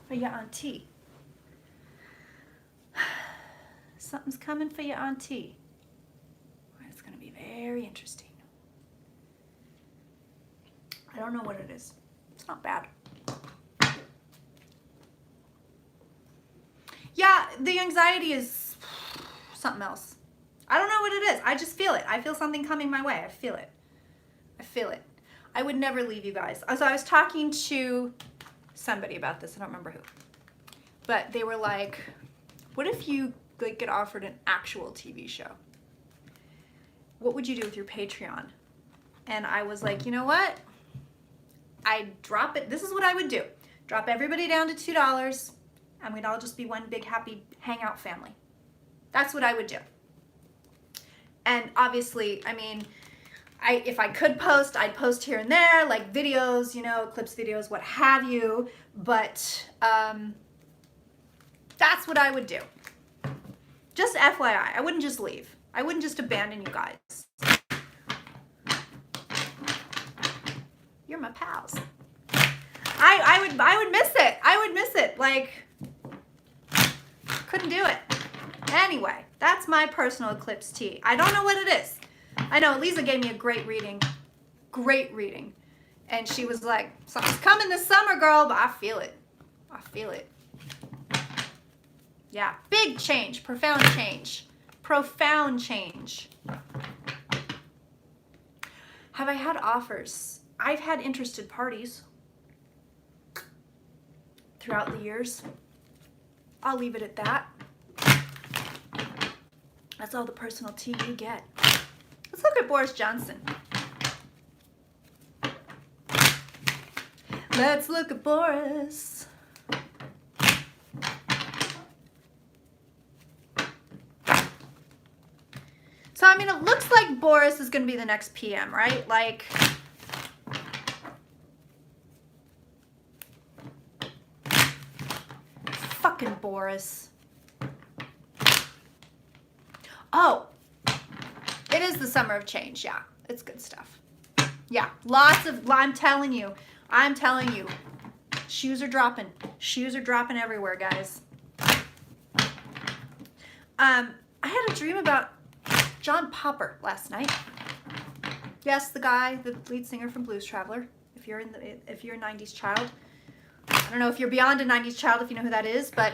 For your auntie. Something's coming for your auntie. It's going to be very interesting. I don't know what it is. It's not bad. Yeah, the anxiety is something else. I don't know what it is. I just feel it. I feel something coming my way. I feel it. I feel it. I would never leave you guys. So I was talking to somebody about this. I don't remember who. But they were like, what if you like get offered an actual TV show? What would you do with your Patreon? And I was like, you know what? I'd drop it. This is what I would do. Drop everybody down to $2 and we'd all just be one big happy hangout family. That's what I would do. And obviously, I mean, if I could post, I'd post here and there, like videos, you know, clips, videos, what have you. But that's what I would do. Just FYI, I wouldn't just leave. I wouldn't just abandon you guys. You're my pals. I would miss it. I would miss it. Like, couldn't do it. Anyway, that's my personal eclipse tea. I don't know what it is. I know Lisa gave me a great reading. Great reading. And she was like, something's coming this summer, girl, but I feel it. I feel it. Yeah, big change, profound change. Profound change. Have I had offers? I've had interested parties throughout the years. I'll leave it at that. That's all the personal tea you get. Let's look at Boris Johnson. Let's look at Boris. So, I mean, it looks like Boris is going to be the next PM, right? Like, fucking Boris. Oh, it is the summer of change. Yeah, it's good stuff. Yeah, lots of, I'm telling you, shoes are dropping. Shoes are dropping everywhere, guys. I had a dream about John Popper last night. Yes, the guy, the lead singer from Blues Traveler. If you're a 90s child, I don't know if you're beyond a 90s child, if you know who that is, but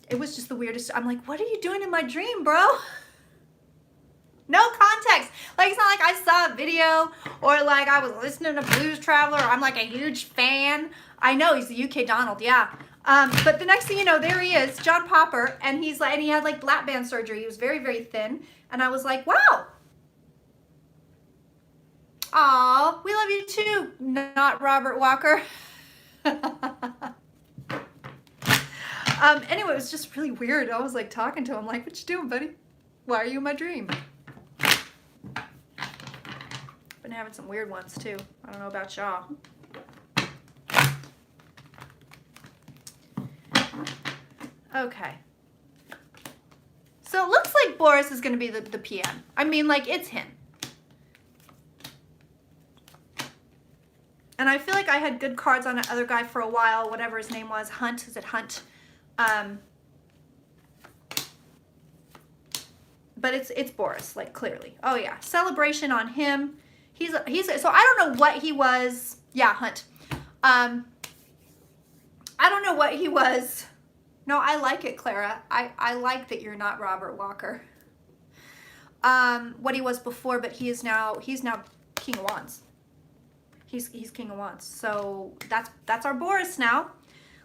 it was just the weirdest. I'm like, what are you doing in my dream, bro? No context. Like, it's not like I saw a video or like I was listening to Blues Traveler or I'm like a huge fan. I know he's the UK Donald, yeah. But the next thing you know, there he is, John Popper, and he's like, and he had like lap band surgery. He was very, very thin, and I was like, wow. Aw, we love you too, not Robert Walker. Anyway, it was just really weird. I was like talking to him, like, what you doing, buddy? Why are you in my dream? Been having some weird ones too. I don't know about y'all. Okay. So it looks like Boris is going to be the PM. I mean, like, it's him. And I feel like I had good cards on that other guy for a while, whatever his name was. Hunt. Is it Hunt? But it's Boris, like, clearly. Oh, yeah. Celebration on him. He's so I don't know what he was. Yeah, Hunt. I don't know what he was. No, I like it, Clara. I like that you're not Robert Walker. What he was before, but he's now King of Wands. He's King of Wands. So that's our Boris now.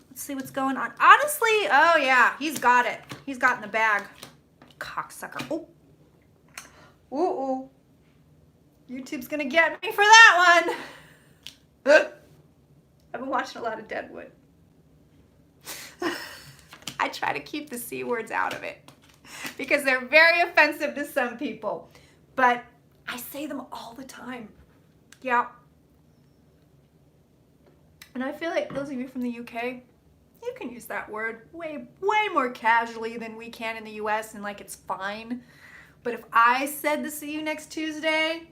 Let's see what's going on. Honestly, oh yeah, he's got it. He's got in the bag. Cocksucker. Oh. Ooh. YouTube's gonna get me for that one. I've been watching a lot of Deadwood. I try to keep the C words out of it because they're very offensive to some people, but I say them all the time. Yeah. And I feel like those of you from the UK, you can use that word way more casually than we can in the US, and like it's fine. But if I said to see you next Tuesday,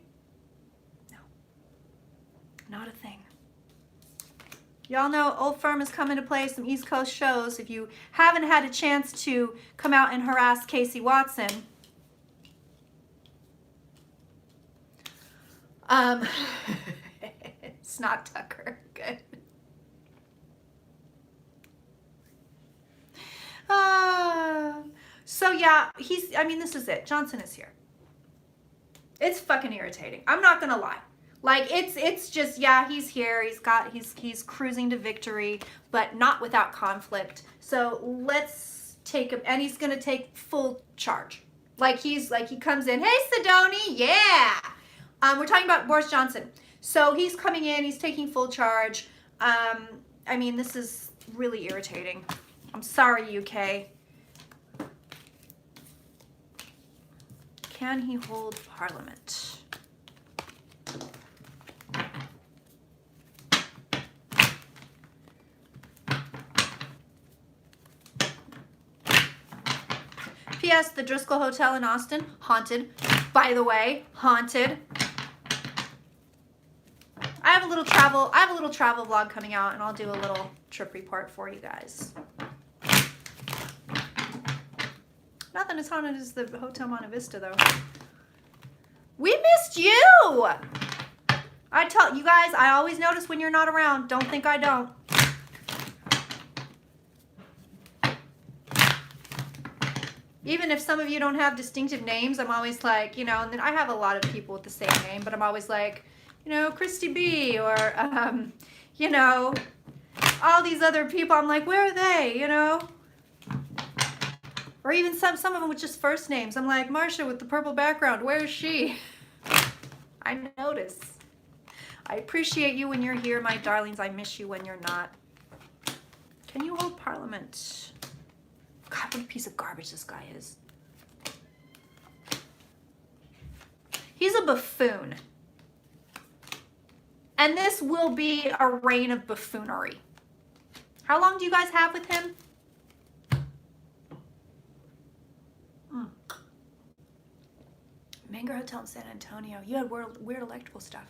no, not a thing. Y'all know Old Firm is coming to play some East Coast shows. If you haven't had a chance to come out and harass Casey Watson, Snot Tucker. Good. So yeah, this is it. Johnson is here. It's fucking irritating. I'm not gonna lie. Like it's just, yeah, he's here. He's cruising to victory, but not without conflict. So let's take him, and he's gonna take full charge. He comes in, hey Sidoni, yeah. We're talking about Boris Johnson. So he's coming in, he's taking full charge. This is really irritating. I'm sorry, UK. Can he hold parliament? P.S. The Driscoll Hotel in Austin, haunted. By the way, haunted. I have a little travel vlog coming out, and I'll do a little trip report for you guys. Nothing as haunted as the Hotel Monte Vista, though. We missed you! I tell you guys, I always notice when you're not around. Don't think I don't. Even if some of you don't have distinctive names, I'm always like, and then I have a lot of people with the same name, but I'm always like, Christy B, or, all these other people. I'm like, where are they, Or even some of them with just first names. I'm like, Marsha with the purple background, where is she? I notice. I appreciate you when you're here, my darlings. I miss you when you're not. Can you hold parliament? God, what a piece of garbage this guy is. He's a buffoon. And this will be a reign of buffoonery. How long do you guys have with him? Menger Hotel in San Antonio. You had weird electrical stuff.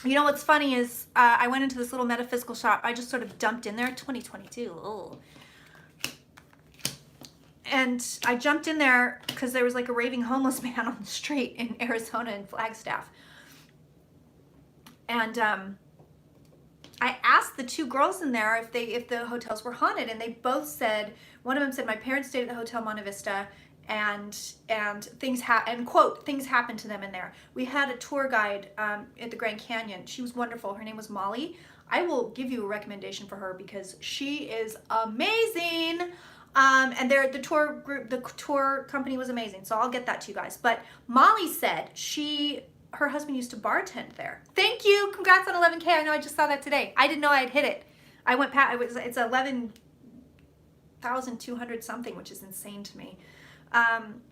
You know what's funny is I went into this little metaphysical shop. I just sort of dumped in there. 2022. Oh. And I jumped in there because there was like a raving homeless man on the street in Arizona in Flagstaff. And I asked the two girls in there if the hotels were haunted, and they both said, one of them said, my parents stayed at the Hotel Monte Vista, and things happened to them in there. We had a tour guide at the Grand Canyon. She was wonderful. Her name was Molly. I will give you a recommendation for her because she is amazing. And the tour company was amazing. So I'll get that to you guys. But Molly said her husband used to bartend there. Thank you. Congrats on 11K. I know I just saw that today. I didn't know I had hit it. I went past, it's 11,200 something, which is insane to me.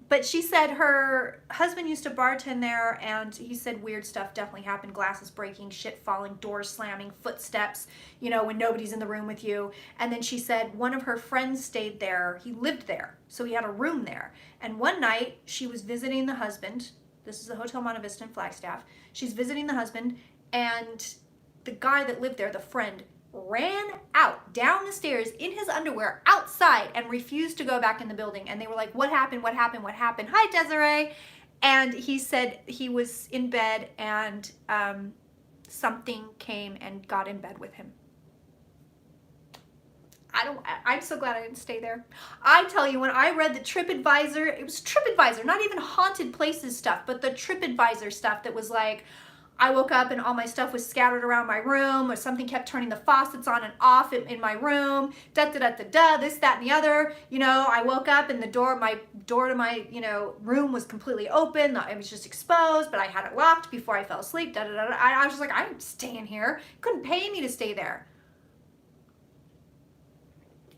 But she said her husband used to bartend there, and he said weird stuff definitely happened. Glasses breaking, shit falling, doors slamming, footsteps, when nobody's in the room with you. And then she said one of her friends stayed there. He lived there, so he had a room there. And one night she was visiting the husband. This is the Hotel Monte Vista in Flagstaff. She's visiting the husband, and the guy that lived there, the friend, ran out down the stairs in his underwear outside and refused to go back in the building. And they were like, what happened? What happened? What happened? Hi, Desiree. And he said he was in bed, and something came and got in bed with him. I'm so glad I didn't stay there. I tell you, when I read the TripAdvisor, it was TripAdvisor, not even haunted places stuff, but the TripAdvisor stuff that was like, I woke up and all my stuff was scattered around my room, or something kept turning the faucets on and off in my room, this, that, and the other. I woke up and my door to my, room was completely open. It was just exposed, but I had it locked before I fell asleep. I was just like, I'm staying here. Couldn't pay me to stay there.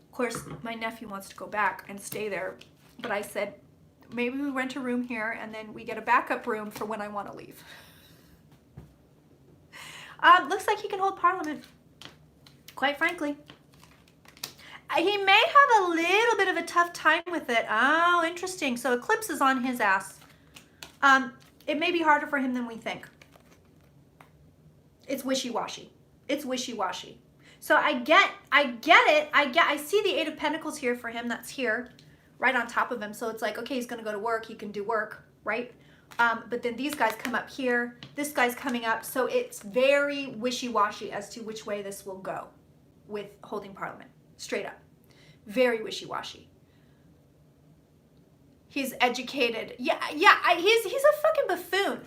Of course, my nephew wants to go back and stay there, but I said, maybe we rent a room here and then we get a backup room for when I want to leave. Looks like he can hold parliament, quite frankly. He may have a little bit of a tough time with it. Oh, interesting. So eclipse is on his ass. It may be harder for him than we think. It's wishy-washy. It's wishy-washy. So I get it. I see the Eight of Pentacles here for him. That's here, right on top of him. So it's like, okay, he's going to go to work. He can do work, right? But then these guys come up here. This guy's coming up. So it's very wishy-washy as to which way this will go with holding Parliament. Straight up. Very wishy-washy. He's educated. Yeah, he's a fucking buffoon.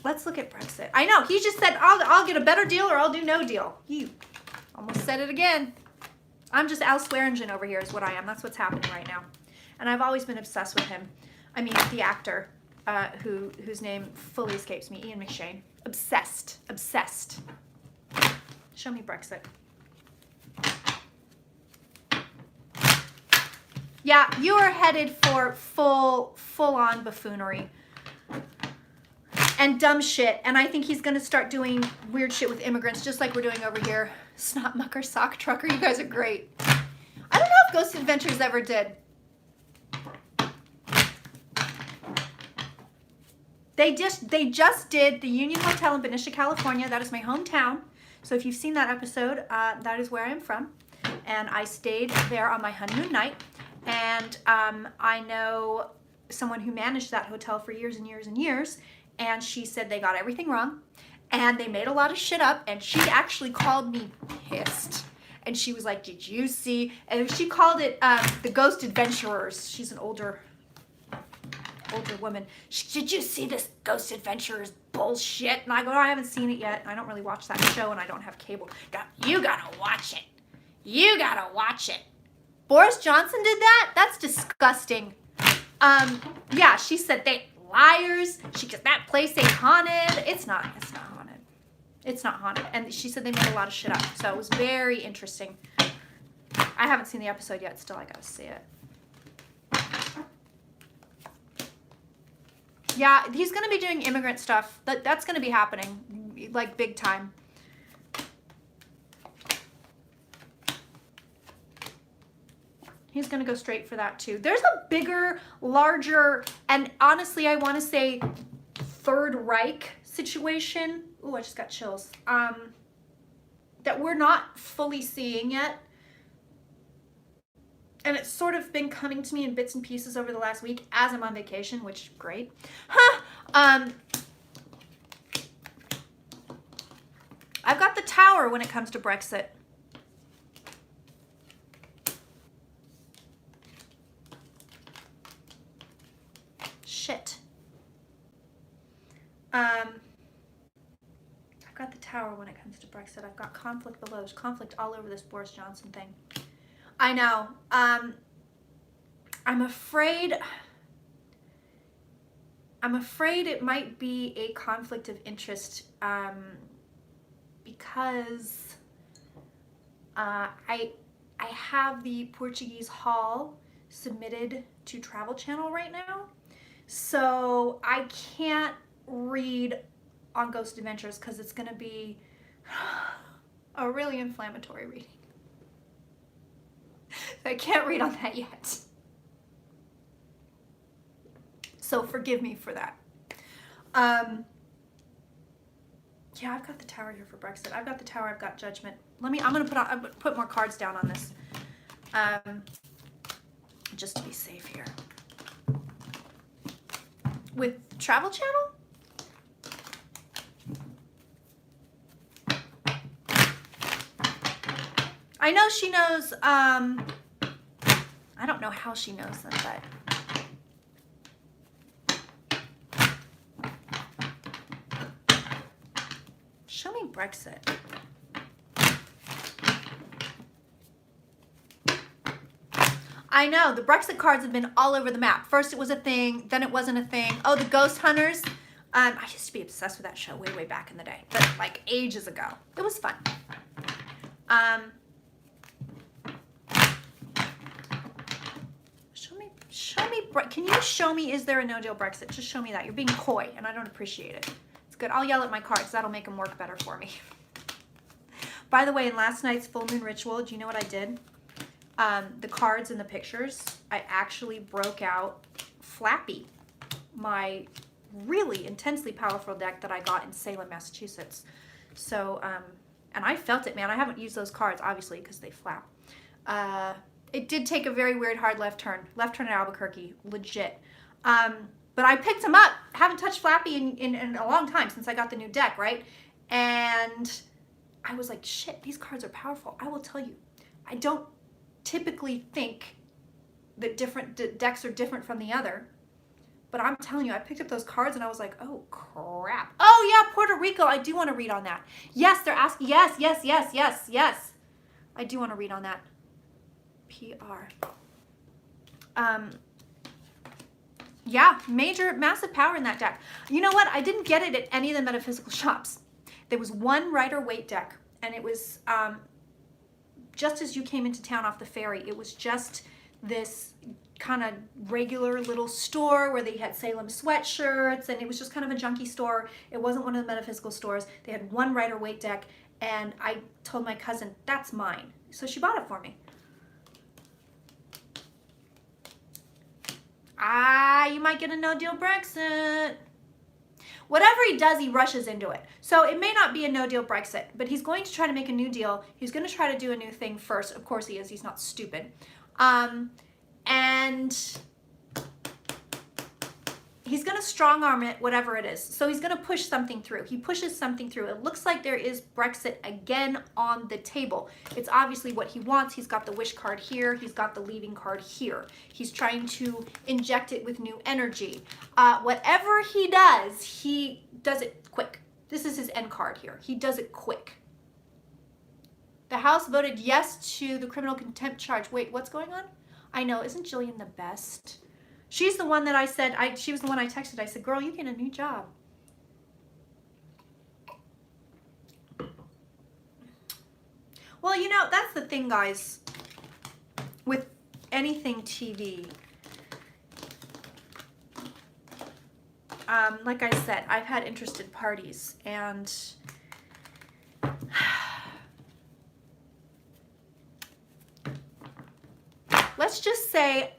Let's look at Brexit. I know, he just said, I'll get a better deal or I'll do no deal. You almost said it again. I'm just Al Swearingen over here is what I am. That's what's happening right now. And I've always been obsessed with him. I mean, the actor whose name fully escapes me, Ian McShane. Obsessed. Obsessed. Show me Brexit. Yeah, you are headed for full-on buffoonery and dumb shit. And I think he's going to start doing weird shit with immigrants, just like we're doing over here. Snot mucker, sock trucker, you guys are great. I don't know if Ghost Adventures ever did. They just did the Union Hotel in Benicia, California. That is my hometown. So if you've seen that episode, that is where I'm from. And I stayed there on my honeymoon night. And I know someone who managed that hotel for years and years and years. And she said they got everything wrong. And they made a lot of shit up. And she actually called me pissed. And she was like, did you see? And she called it the Ghost Adventurers. She's an older woman. Did you see this Ghost Adventurers bullshit? And I go, oh, I haven't seen it yet. I don't really watch that show and I don't have cable. You gotta watch it. You gotta watch it. Boris Johnson did that? That's disgusting. Yeah, she said they liars. She said that place ain't haunted. It's not haunted. It's not haunted. And she said they made a lot of shit up. So it was very interesting. I haven't seen the episode yet. Still, I gotta see it. Yeah, he's going to be doing immigrant stuff. That's going to be happening, like, big time. He's going to go straight for that, too. There's a bigger, larger, and honestly, I want to say Third Reich situation. Ooh, I just got chills. That we're not fully seeing yet. And it's sort of been coming to me in bits and pieces over the last week as I'm on vacation, which is great. I've got the Tower when it comes to Brexit. Shit. I've got the Tower when it comes to Brexit. I've got conflict below. There's conflict all over this Boris Johnson thing. I know. I'm afraid it might be a conflict of interest because I have the Portuguese Hall submitted to Travel Channel right now, so I can't read on Ghost Adventures because it's going to be a really inflammatory reading. I can't read on that yet. So forgive me for that. Yeah, I've got the Tower here for Brexit. I've got the Tower, I've got Judgment. I'm gonna put more cards down on this. Just to be safe here. With Travel Channel? I know she knows, I don't know how she knows them, but. Show me Brexit. I know, the Brexit cards have been all over the map. First it was a thing, then it wasn't a thing. Oh, the Ghost Hunters. I used to be obsessed with that show way, way back in the day, but like ages ago. It was fun. Show me, can you show me, is there a no-deal Brexit? Just show me that. You're being coy, and I don't appreciate it. It's good. I'll yell at my cards. That'll make them work better for me. By the way, in last night's full moon ritual, do you know what I did? The cards and the pictures, I actually broke out Flappy, my really intensely powerful deck that I got in Salem, Massachusetts. So, and I felt it, man. I haven't used those cards, obviously, because they flap. It did take a very weird hard left turn at Albuquerque, legit. But I picked them up. Haven't touched Flappy in a long time since I got the new deck, right? And I was like, shit, these cards are powerful. I will tell you, I don't typically think that different decks are different from the other. But I'm telling you, I picked up those cards and I was like, oh, crap. Oh, yeah, Puerto Rico. I do want to read on that. Yes, they're asking. Yes, yes, yes, yes, yes. I do want to read on that. PR. Yeah, massive power in that deck. You know what? I didn't get it at any of the metaphysical shops. There was one Rider-Waite deck, and it was just as you came into town off the ferry. It was just this kind of regular little store where they had Salem sweatshirts, and it was just kind of a junky store. It wasn't one of the metaphysical stores. They had one Rider-Waite deck, and I told my cousin, that's mine. So she bought it for me. You might get a no-deal Brexit. Whatever he does, he rushes into it. So it may not be a no-deal Brexit, but he's going to try to make a new deal. He's going to try to do a new thing first. Of course he is. He's not stupid. And he's going to strong arm it, whatever it is. So he's going to push something through. He pushes something through. It looks like there is Brexit again on the table. It's obviously what he wants. He's got the wish card here. He's got the leaving card here. He's trying to inject it with new energy. Whatever he does it quick. This is his end card here. He does it quick. The House voted yes to the criminal contempt charge. Wait, what's going on? I know, isn't Jillian the best? She's the one that I said, she was the one I texted. I said, girl, you get a new job. Well, you know, that's the thing, guys, with anything TV. Like I said, I've had interested parties, and let's just say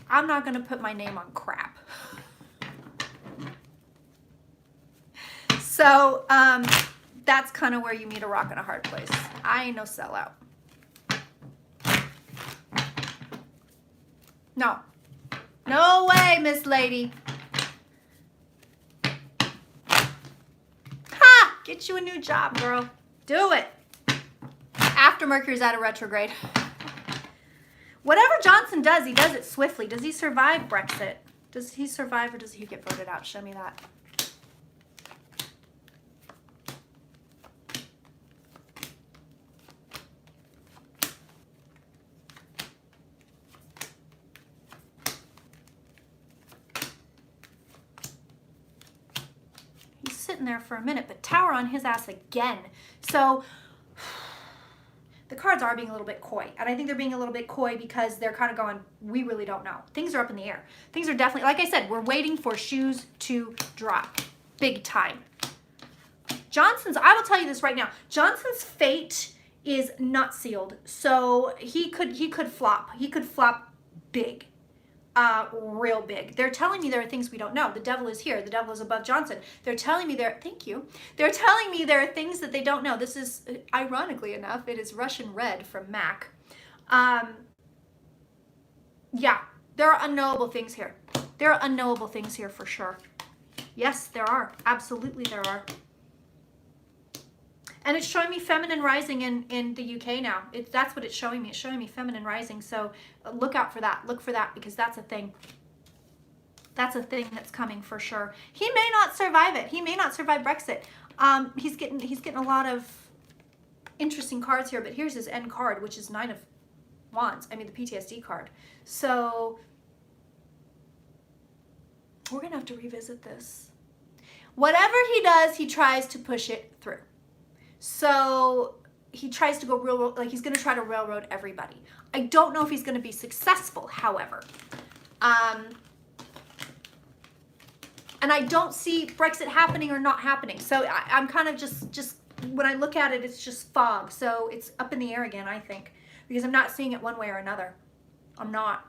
I'm not going to put my name on crap. So that's kind of where you meet a rock and a hard place. I ain't no sellout. No. No way, Miss Lady. Ha! Get you a new job, girl. Do it. After Mercury's out of retrograde. Whatever Johnson does, he does it swiftly. Does he survive Brexit? Does he survive or does he get voted out? Show me that. He's sitting there for a minute, but Tower on his ass again. So the cards are being a little bit coy, and I think they're being a little bit coy because they're kind of going, we really don't know. Things are up in the air. Things are definitely, like I said, we're waiting for shoes to drop. Big time. Johnson's, I will tell you this right now, Johnson's fate is not sealed. So he could flop. He could flop big. Real big. They're telling me there are things we don't know. The devil is here. The devil is above Johnson. They're telling me thank you. They're telling me there are things that they don't know. This is, ironically enough, it is Russian red from Mac. Yeah, there are unknowable things here. There are unknowable things here for sure. Yes, there are. Absolutely there are. And it's showing me feminine rising in the UK now. That's what it's showing me. It's showing me feminine rising. So look out for that. Look for that because that's a thing. That's a thing that's coming for sure. He may not survive it. He may not survive Brexit. He's getting a lot of interesting cards here. But here's his end card, which is 9 of Wands. I mean the PTSD card. So we're gonna have to revisit this. Whatever he does, he tries to push it through. So he tries to go real, like he's going to try to railroad everybody. I don't know if he's going to be successful, however. And I don't see Brexit happening or not happening. So I'm kind of just when I look at it, it's just fog. So it's up in the air again, I think, because I'm not seeing it one way or another. I'm not.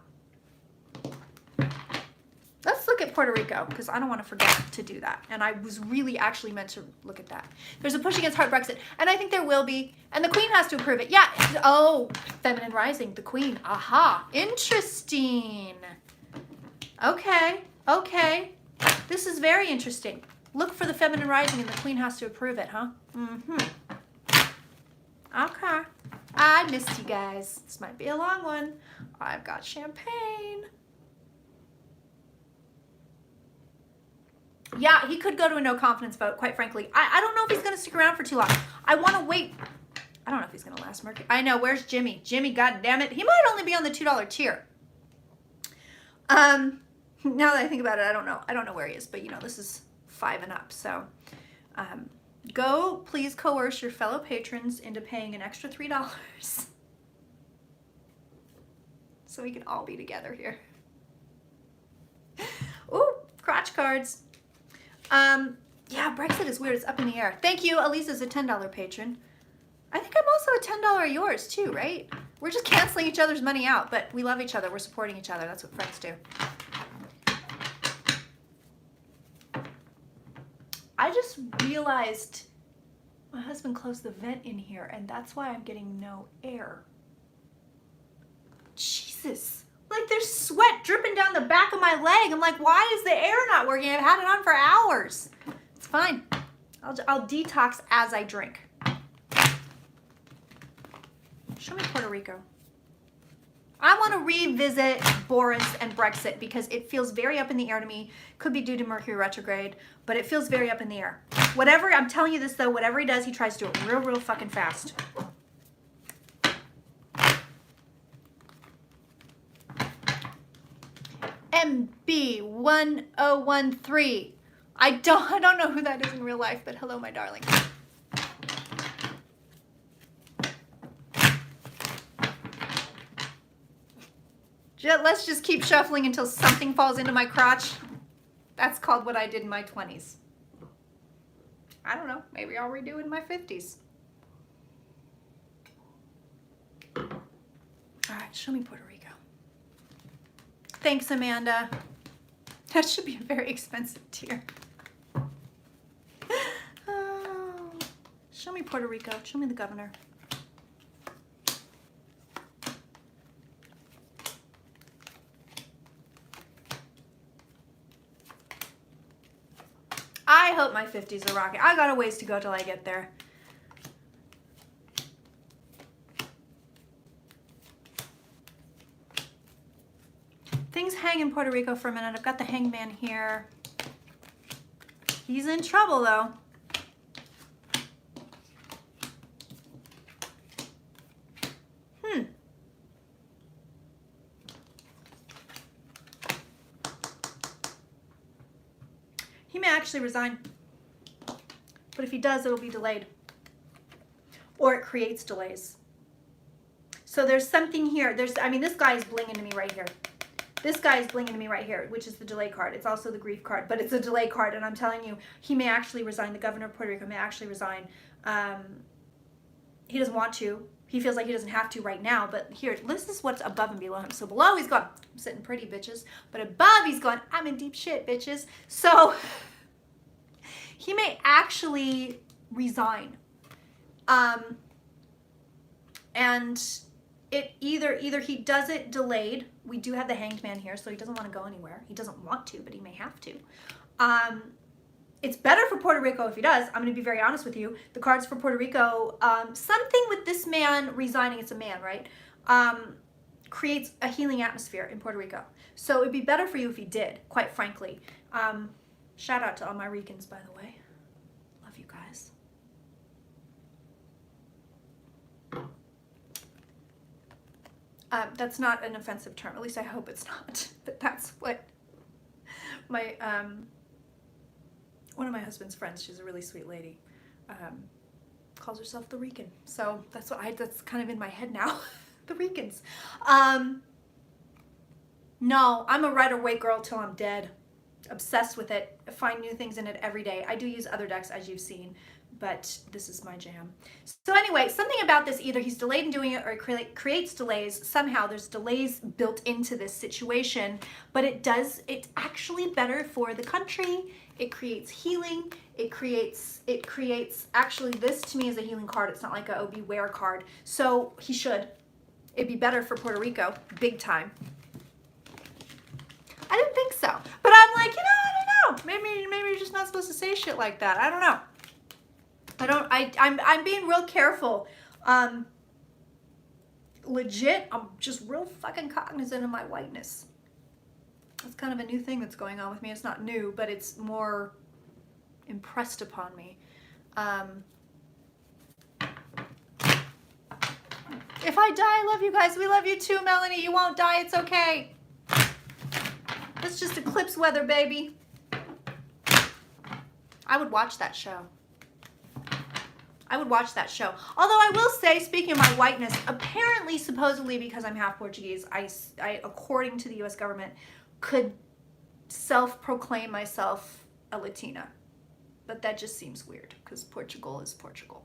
Let's look at Puerto Rico, because I don't want to forget to do that. And I was really actually meant to look at that. There's a push against hard Brexit, and I think there will be. And the Queen has to approve it. Yeah. Oh, feminine rising, the Queen. Aha. Interesting. Okay. Okay. This is very interesting. Look for the feminine rising and the queen has to approve it, huh? Mm-hmm. Okay. I missed you guys. This might be a long one. I've got champagne. Yeah, he could go to a no confidence vote, quite frankly. I don't know if he's going to stick around for too long. I want to wait. I don't know if he's going to last Mercury. I know. Where's Jimmy? Jimmy, goddammit. He might only be on the $2 tier. Now that I think about it, I don't know. I don't know where he is, but you know, this is 5 and up. So, go please coerce your fellow patrons into paying an extra $3 so we can all be together here. Ooh, crotch cards. Yeah, Brexit is weird. It's up in the air. Thank you. Elisa's a $10 patron. I think I'm also a $10 of yours too, right? We're just canceling each other's money out, but we love each other. We're supporting each other. That's what friends do. I just realized my husband closed the vent in here, and that's why I'm getting no air. Jesus. Like there's sweat dripping down the back of my leg. I'm like, why is the air not working? I've had it on for hours. It's fine. I'll detox as I drink. Show me Puerto Rico. I want to revisit Boris and Brexit because it feels very up in the air to me. Could be due to Mercury retrograde, but it feels very up in the air. Whatever, I'm telling you this though, whatever he does, he tries to do it real fucking fast. MB1013. I don't know who that is in real life, but hello, my darling. Let's just keep shuffling until something falls into my crotch. That's called what I did in my 20s. I don't know. Maybe I'll redo it in my 50s. All right, show me Puerto Rico. Thanks, Amanda. That should be a very expensive tier. Oh. Show me Puerto Rico. Show me the governor. I hope my 50s are rocking. I got a ways to go till I get there. Things hang in Puerto Rico for a minute. I've got the hangman here. He's in trouble though. He may actually resign, but if he does, it'll be delayed, or it creates delays. So there's something here. I mean, this guy is blinging to me right here. This guy is blinging to me right here, which is the delay card. It's also the grief card, but it's a delay card, and I'm telling you, he may actually resign. The governor of Puerto Rico may actually resign. He doesn't want to. He feels like he doesn't have to right now, but here, this is what's above and below him. So below, he's going, I'm sitting pretty, bitches. But above, he's going, I'm in deep shit, bitches. So he may actually resign. And it either he does it delayed. We do have the hanged man here, so he doesn't want to go anywhere. He doesn't want to, but he may have to. It's better for Puerto Rico if he does. I'm going to be very honest with you. The cards for Puerto Rico, something with this man resigning, it's a man, right? Creates a healing atmosphere in Puerto Rico. So it'd be better for you if he did, quite frankly. Shout out to all my Ricans, by the way. Love you guys. That's not an offensive term. At least I hope it's not. But that's what my... one of my husband's friends, she's a really sweet lady, calls herself the Rican. So that's that's kind of in my head now. The Ricans. No, I'm a red or white girl till I'm dead. Obsessed with it. I find new things in it every day. I do use other decks, as you've seen, but this is my jam. So anyway, something about this, either he's delayed in doing it or it creates delays. Somehow there's delays built into this situation, but it's actually better for the country. It creates healing. It creates, actually this to me is a healing card. It's not like a oh beware card. So it'd be better for Puerto Rico, big time. I didn't think so, but But I'm like, I don't know. Maybe you're just not supposed to say shit like that. I don't know. I'm being real careful. Legit, I'm just real fucking cognizant of my whiteness. That's kind of a new thing that's going on with me. It's not new, but it's more impressed upon me. If I die, I love you guys. We love you too, Melanie. You won't die. It's okay. It's just eclipse weather, baby. I would watch that show. I would watch that show. Although I will say, speaking of my whiteness, apparently, supposedly, because I'm half Portuguese, I according to the U.S. government, could self-proclaim myself a Latina. But that just seems weird, because Portugal is Portugal.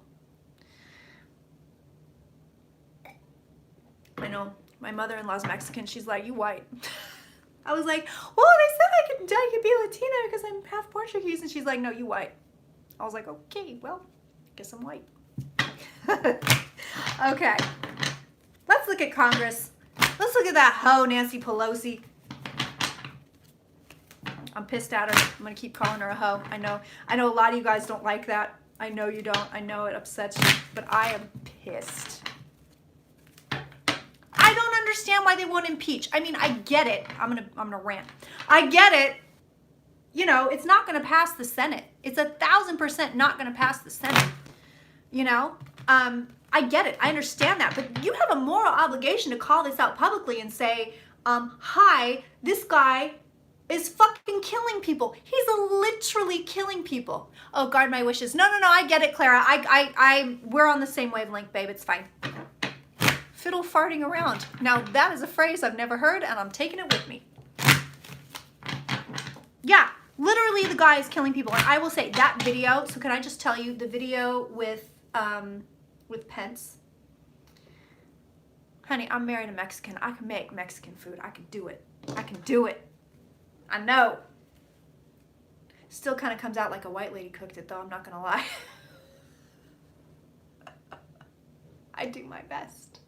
I know. My mother-in-law's Mexican. She's like, you white. I was like, well, they said I could be Latina because I'm half Portuguese. And she's like, no, you white. I was like, okay, well, guess I'm white. Okay. Let's look at Congress. Let's look at that hoe, Nancy Pelosi. I'm pissed at her. I'm going to keep calling her a hoe. I know a lot of you guys don't like that. I know you don't. I know it upsets you. But I am pissed. I don't understand why they won't impeach. I mean, I get it. I'm gonna rant. I get it. You know, it's not gonna pass the Senate. It's 1,000% not gonna pass the Senate. You know, I get it. I understand that. But you have a moral obligation to call this out publicly and say, hi, this guy is fucking killing people. He's literally killing people. Oh, guard my wishes. No, I get it, Clara. We're on the same wavelength, babe. It's fine. Fiddle farting around. Now that is a phrase I've never heard, and I'm taking it with me. Yeah, literally the guy is killing people. And I will say that video, so can I just tell you the video with Pence? Honey, I'm married a Mexican. I can make Mexican food. I can do it. I can do it. I know. Still kind of comes out like a white lady cooked it though, I'm not gonna lie. I do my best.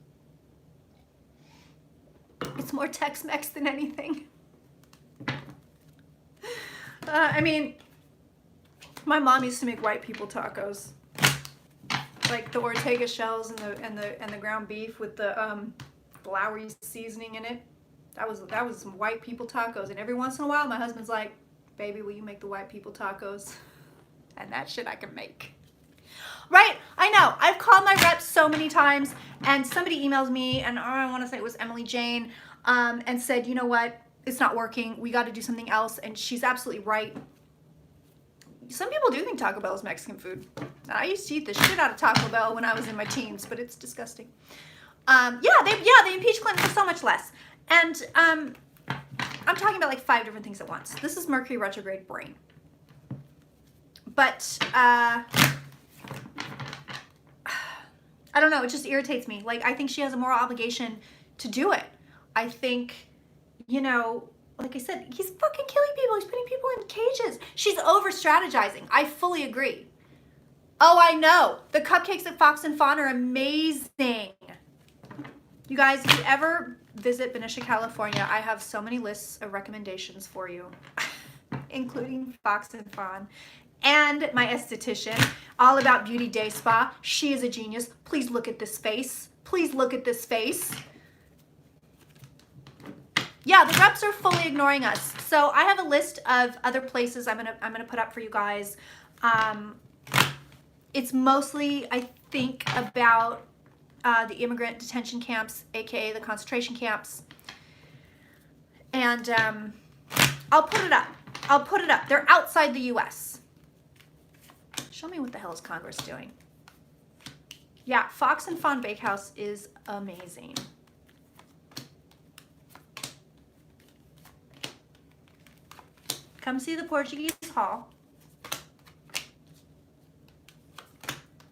It's more Tex-Mex than anything. I mean, my mom used to make white people tacos, like the Ortega shells and the ground beef with the Lowry seasoning in it. That was some white people tacos. And every once in a while, my husband's like, "Baby, will you make the white people tacos?" And that shit I can make. Right? I know. I've called my reps so many times, and somebody emails me, and I want to say it was Emily Jane, and said, you know what? It's not working. We got to do something else. And she's absolutely right. Some people do think Taco Bell is Mexican food. I used to eat the shit out of Taco Bell when I was in my teens, but it's disgusting. They impeached Clinton for so much less. And I'm talking about like 5 different things at once. This is Mercury retrograde brain. But I don't know, it just irritates me. Like, I think she has a moral obligation to do it. I think, you know, like I said, he's fucking killing people. He's putting people in cages. She's over-strategizing. I fully agree. Oh, I know. The cupcakes at Fox and Fawn are amazing. You guys, if you ever visit Benicia, California, I have so many lists of recommendations for you, including Fox and Fawn. And my esthetician, all about Beauty Day Spa. She is a genius. Please look at this face. Please look at this face. Yeah, the reps are fully ignoring us. So I have a list of other places I'm gonna put up for you guys. It's mostly, I think, about the immigrant detention camps, aka the concentration camps. And I'll put it up. I'll put it up. They're outside the U.S. Show me what the hell is Congress doing. Yeah, Fox and Fawn Bakehouse is amazing. Come see the Portuguese Hall.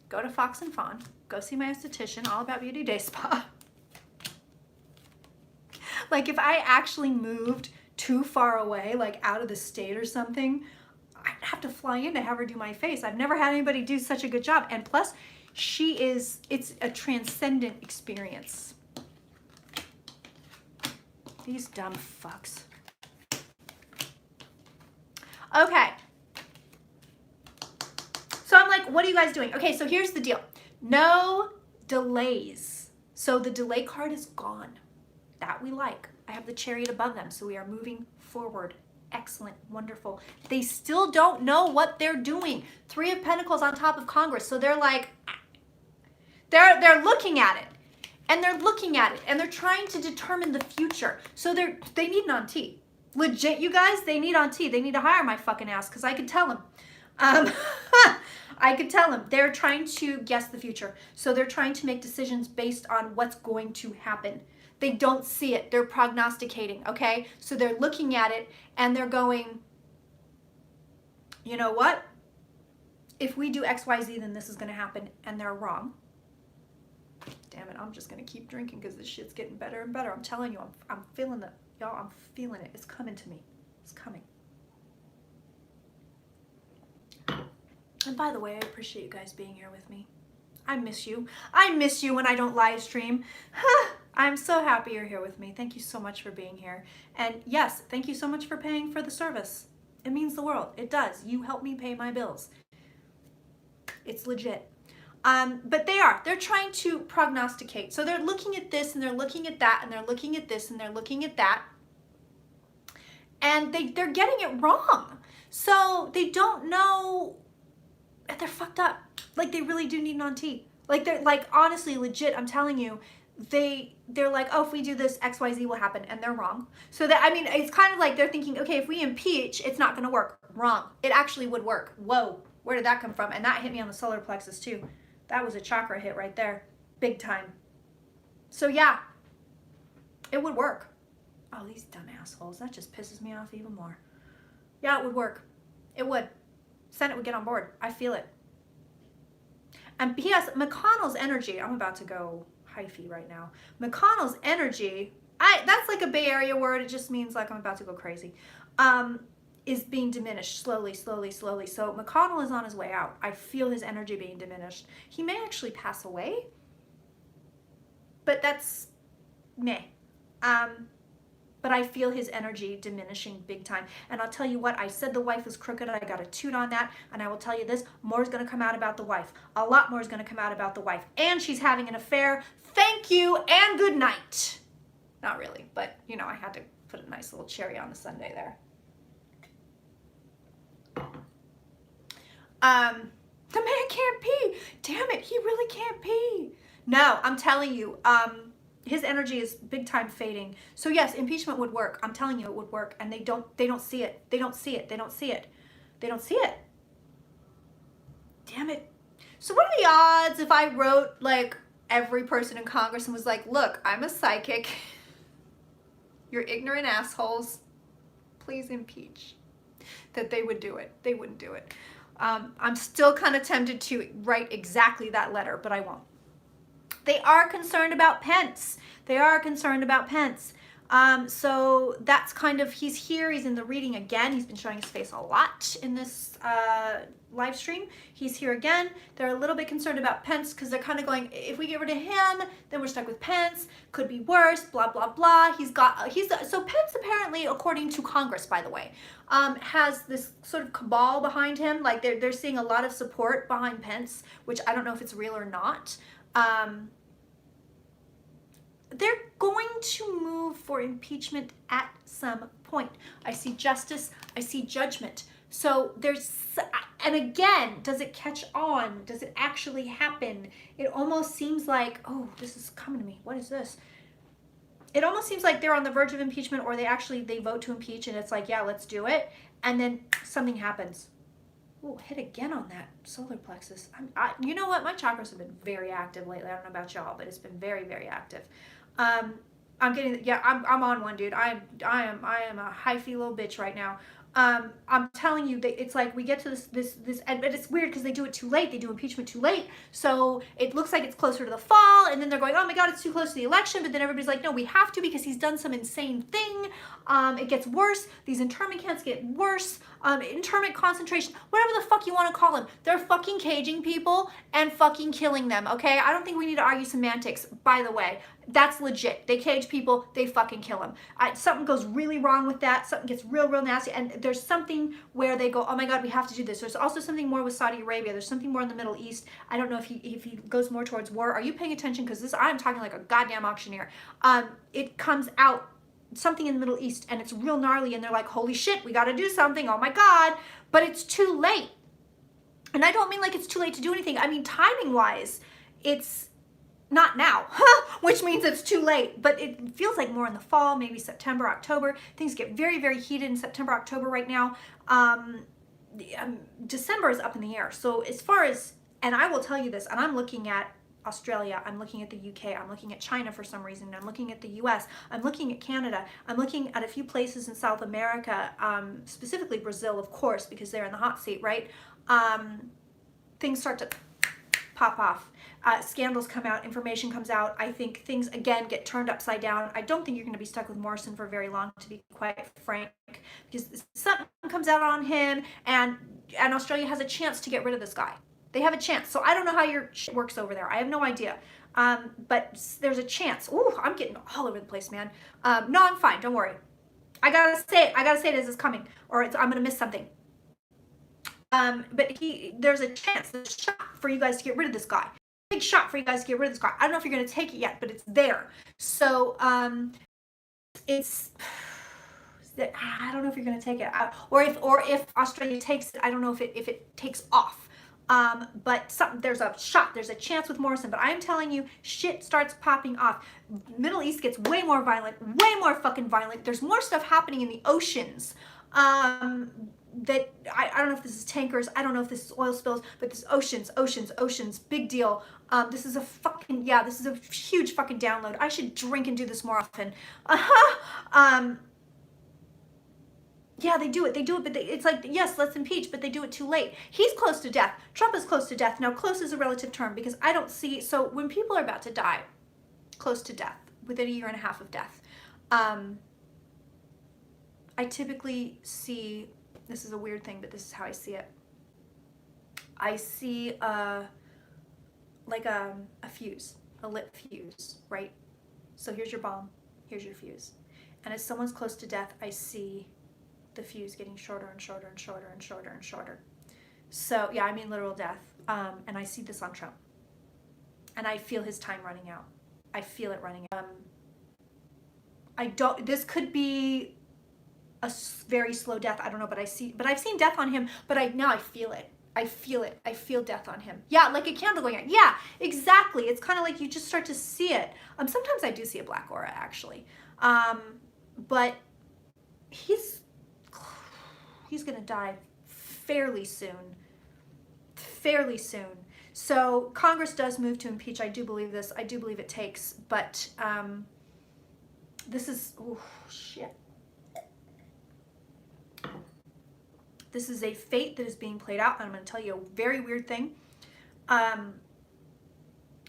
Go to Fox and Fawn. Go see my esthetician, all about Beauty Day Spa. Like, if I actually moved too far away, like out of the state or something, I'd have to fly in to have her do my face. I've never had anybody do such a good job. And plus, it's a transcendent experience. These dumb fucks. Okay. So I'm like, what are you guys doing? Okay, so here's the deal. No delays. So the delay card is gone. That we like. I have the chariot above them, so we are moving forward. Excellent, wonderful. They still don't know what they're doing. 3 of Pentacles on top of Congress. So they're like, they're looking at it. And they're looking at it. And they're trying to determine the future. So they need an auntie. Legit, you guys, they need auntie. They need to hire my fucking ass because I could tell them. I could tell them. They're trying to guess the future. So they're trying to make decisions based on what's going to happen. They don't see it. They're prognosticating, okay? So they're looking at it and they're going, you know what? If we do X, Y, Z, then this is going to happen. And they're wrong. Damn it, I'm just going to keep drinking because this shit's getting better and better. I'm telling you, I'm feeling it. Y'all, I'm feeling it. It's coming to me. It's coming. And by the way, I appreciate you guys being here with me. I miss you. I miss you when I don't live stream. I'm so happy you're here with me. Thank you so much for being here. And yes, thank you so much for paying for the service. It means the world. It does. You help me pay my bills. It's legit. But they're trying to prognosticate. So they're looking at this and they're looking at that and they're looking at this and they're looking at that. And they're getting it wrong. So they don't know, they're fucked up. Like they really do need an auntie. Like they're like, honestly, legit, I'm telling you, they're like, oh, if we do this, X, Y, Z will happen. And they're wrong. So that, I mean, it's kind of like they're thinking, okay, if we impeach, it's not going to work. Wrong. It actually would work. Whoa, where did that come from? And that hit me on the solar plexus too. That was a chakra hit right there. Big time. So yeah, it would work. Oh, these dumb assholes. That just pisses me off even more. Yeah, it would work. It would. Senate would get on board. I feel it. And P.S. McConnell's energy, I'm about to go hyphy right now. McConnell's energy, that's like a Bay Area word. It just means like I'm about to go crazy. Is being diminished slowly, slowly, slowly. So McConnell is on his way out. I feel his energy being diminished. He may actually pass away, but that's meh. But I feel his energy diminishing big time. And I'll tell you what, I said the wife was crooked. I got a toot on that. And I will tell you this, more is going to come out about the wife. A lot more is going to come out about the wife. And she's having an affair. Thank you and good night. Not really, but you know, I had to put a nice little cherry on the sundae there. The man can't pee. Damn it, he really can't pee. No, I'm telling you, his energy is big time fading. So yes, impeachment would work. I'm telling you it would work. And they don't see it. They don't see it. They don't see it. They don't see it. Damn it. So what are the odds if I wrote like every person in Congress and was like, look, I'm a psychic. You're ignorant assholes. Please impeach. That they would do it. They wouldn't do it. I'm still kind of tempted to write exactly that letter, but I won't. They are concerned about Pence. They are concerned about Pence. So that's kind of, he's here, he's in the reading again. He's been showing his face a lot in this live stream. He's here again. They're a little bit concerned about Pence because they're kind of going, if we get rid of him, then we're stuck with Pence. Could be worse, blah, blah, blah. So Pence apparently, according to Congress, by the way, has this sort of cabal behind him. Like they're seeing a lot of support behind Pence, which I don't know if it's real or not. They're going to move for impeachment at some point. I see justice, I see judgment. So and again, does it catch on? Does it actually happen? It almost seems like, oh, this is coming to me. What is this? It almost seems like they're on the verge of impeachment, or they vote to impeach and it's like, yeah, let's do it. And then something happens. Oh, hit again on that solar plexus. You know what? My chakras have been very active lately. I don't know about y'all, but it's been very, very active. I'm getting, yeah, I'm on one, dude. I am a hyphy little bitch right now. I'm telling you that it's like we get to this, but it's weird because they do it too late. They do impeachment too late. So it looks like it's closer to the fall, and then they're going, oh my God, it's too close to the election. But then everybody's like, no, we have to because he's done some insane thing. It gets worse. These internment camps get worse. internment concentration, whatever the fuck you want to call them. They're fucking caging people and fucking killing them, okay? I don't think we need to argue semantics, by the way. That's legit. They cage people, they fucking kill them. Something goes really wrong with that. Something gets real nasty. And there's something where they go, oh my God, we have to do this. There's also something more with Saudi Arabia. There's something more in the Middle East. I don't know if he goes more towards war. Are you paying attention? Because I'm talking like a goddamn auctioneer. It comes out something in the Middle East and it's real gnarly and they're like, holy shit, we got to do something. Oh my God. But it's too late. And I don't mean like it's too late to do anything. I mean, timing wise, it's not now, which means it's too late, but it feels like more in the fall, maybe September, October. Things get very heated in September, October right now. December is up in the air. So as far as, and I will tell you this, and I'm looking at Australia, I'm looking at the UK, I'm looking at China for some reason, I'm looking at the US, I'm looking at Canada, I'm looking at a few places in South America, specifically Brazil, of course, because they're in the hot seat, right? Things start to pop off. Scandals come out, information comes out. I think things, again, get turned upside down. I don't think you're going to be stuck with Morrison for very long, to be quite frank, because something comes out on him, and Australia has a chance to get rid of this guy. They have a chance. So I don't know how your shit works over there. I have no idea. But there's a chance. Ooh, I'm getting all over the place, man. No, I'm fine. Don't worry. I gotta say it. I gotta say it as it's coming, or I'm gonna miss something. But there's a chance, there's a shot for you guys to get rid of this guy. Big shot for you guys to get rid of this guy. I don't know if you're gonna take it yet, but it's there. So it's. I don't know if you're gonna take it, or if Australia takes it. I don't know if it takes off. But there's a shot, there's a chance with Morrison, but I'm telling you, shit starts popping off. Middle East gets way more violent, way more fucking violent. There's more stuff happening in the oceans. That I don't know if this is tankers, I don't know if this is oil spills, but this oceans, big deal. This is a huge fucking download. I should drink and do this more often. Yeah, they do it, but it's like, yes, let's impeach, but they do it too late. He's close to death. Trump is close to death. Now, close is a relative term because I don't see, so when people are about to die, close to death, within a year and a half of death, I typically see, this is a weird thing, but this is how I see it. I see like a fuse, a lit fuse, right? So here's your bomb, here's your fuse. And as someone's close to death, I see the fuse getting shorter and shorter and shorter and shorter and shorter. So yeah, I mean literal death. And I see this on Trump. And I feel his time running out. I feel it running out. This could be a very slow death. I don't know, but I've seen death on him, but now I feel it. I feel it. I feel death on him. Yeah, like a candle going out. Yeah, exactly. It's kind of like you just start to see it. Sometimes I do see a black aura actually. But he's going to die fairly soon. So Congress does move to impeach. I do believe this. I do believe it takes. But this is, oh, shit. This is a fate that is being played out. And I'm going to tell you a very weird thing.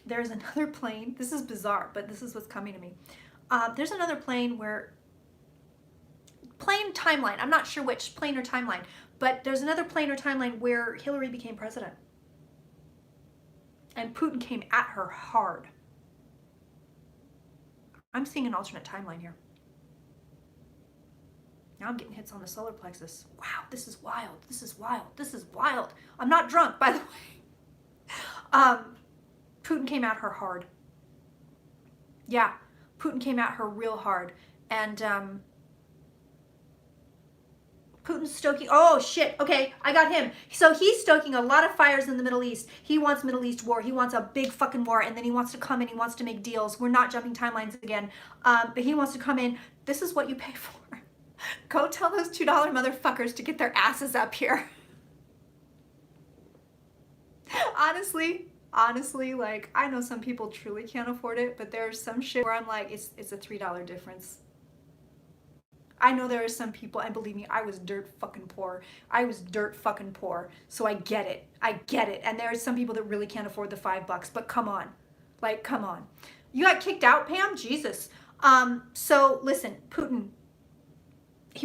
There's another plane. This is bizarre, but this is what's coming to me. There's another plane plane timeline. I'm not sure which plane or timeline, but there's another plane or timeline where Hillary became president. And Putin came at her hard. I'm seeing an alternate timeline here. Now I'm getting hits on the solar plexus. Wow, this is wild. This is wild. This is wild. I'm not drunk, by the way. Putin came at her hard. Yeah, Putin came at her real hard. And Putin's stoking, oh shit, okay, I got him. So he's stoking a lot of fires in the Middle East. He wants Middle East war. He wants a big fucking war, and then he wants to come in, he wants to make deals. We're not jumping timelines again. But he wants to come in. This is what you pay for. Go tell those $2 motherfuckers to get their asses up here. Honestly, like, I know some people truly can't afford it, but there's some shit where I'm like, it's a $3 difference. I know there are some people, and believe me, I was dirt fucking poor. So I get it. And there are some people that really can't afford the $5, but come on. Like, come on. You got kicked out, Pam? Jesus. So listen, Putin,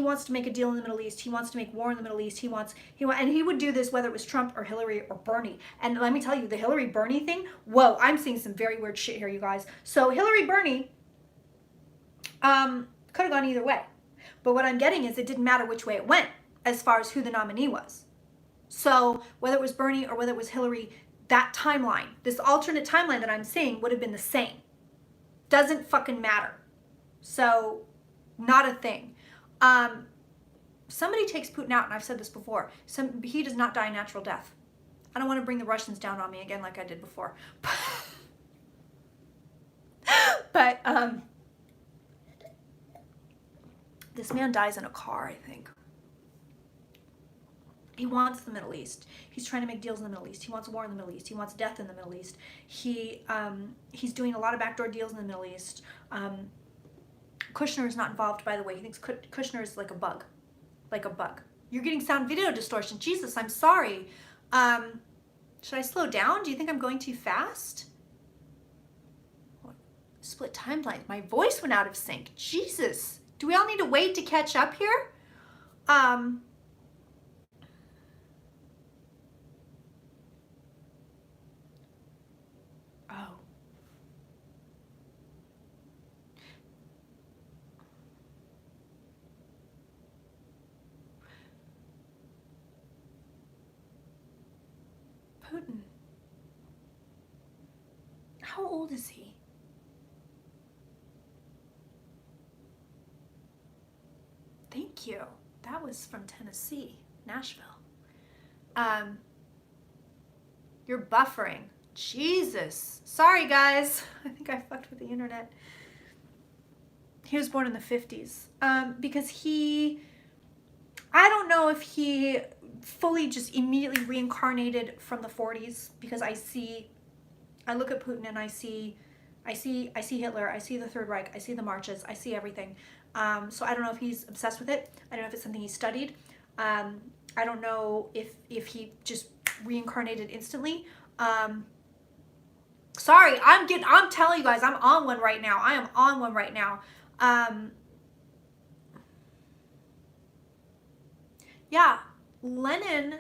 wants to make a deal in the Middle East. He wants to make war in the Middle East. And he would do this whether it was Trump or Hillary or Bernie. And let me tell you, the Hillary Bernie thing, whoa, I'm seeing some very weird shit here, you guys. So Hillary Bernie could have gone either way. But what I'm getting is it didn't matter which way it went as far as who the nominee was. So whether it was Bernie or whether it was Hillary, that timeline, this alternate timeline that I'm seeing would have been the same. Doesn't fucking matter. So not a thing. Somebody takes Putin out, and I've said this before, he does not die a natural death. I don't want to bring the Russians down on me again like I did before. But this man dies in a car, I think. He wants the Middle East. He's trying to make deals in the Middle East. He wants war in the Middle East. He wants death in the Middle East. He's doing a lot of backdoor deals in the Middle East. Kushner is not involved, by the way. He thinks Kushner is like a bug. Like a bug. You're getting sound video distortion. Jesus, I'm sorry. Should I slow down? Do you think I'm going too fast? What? Split timeline. My voice went out of sync. Jesus. Do we all need to wait to catch up here? Oh. Putin. How old is he? Thank you. That was from Tennessee, Nashville. You're buffering. Jesus. Sorry, guys. I think I fucked with the internet. He was born in the 50s. Because I don't know if he fully just immediately reincarnated from the 40s, because I look at Putin and I see Hitler, I see the Third Reich, I see the marches, I see everything. So I don't know if he's obsessed with it. I don't know if it's something he studied. I don't know if he just reincarnated instantly. Sorry, I'm telling you guys, I'm on one right now. I am on one right now. Yeah, Lenin's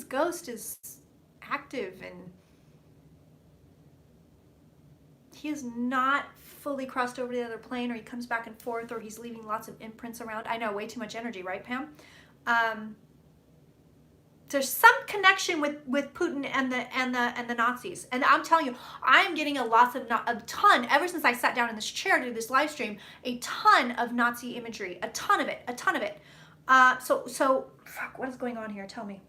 ghost is active, and he has not fully crossed over to the other plane, or he comes back and forth, or he's leaving lots of imprints around. I know, way too much energy, right, Pam? There's some connection with Putin and the Nazis, and I'm telling you, I'm getting a ton ever since I sat down in this chair to do this live stream. A ton of Nazi imagery, a ton of it. So fuck, what is going on here? Tell me.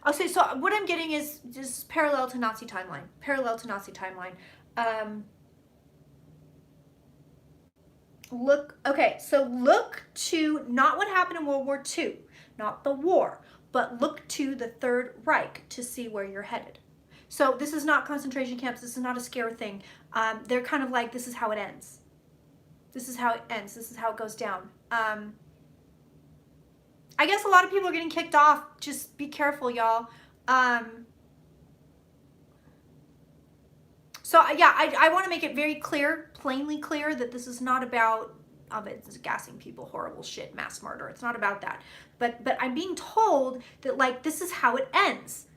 Okay, so what I'm getting is just parallel to Nazi timeline. Look to not what happened in World War II, not the war, but look to the Third Reich to see where you're headed. So this is not concentration camps. This is not a scare thing. They're kind of like, this is how it ends. This is how it ends. This is how it goes down. I guess a lot of people are getting kicked off. Just be careful, y'all. So yeah, I want to make it very clear, plainly clear, that this is not about it's gassing people, horrible shit, mass murder. It's not about that. But I'm being told that, like, this is how it ends,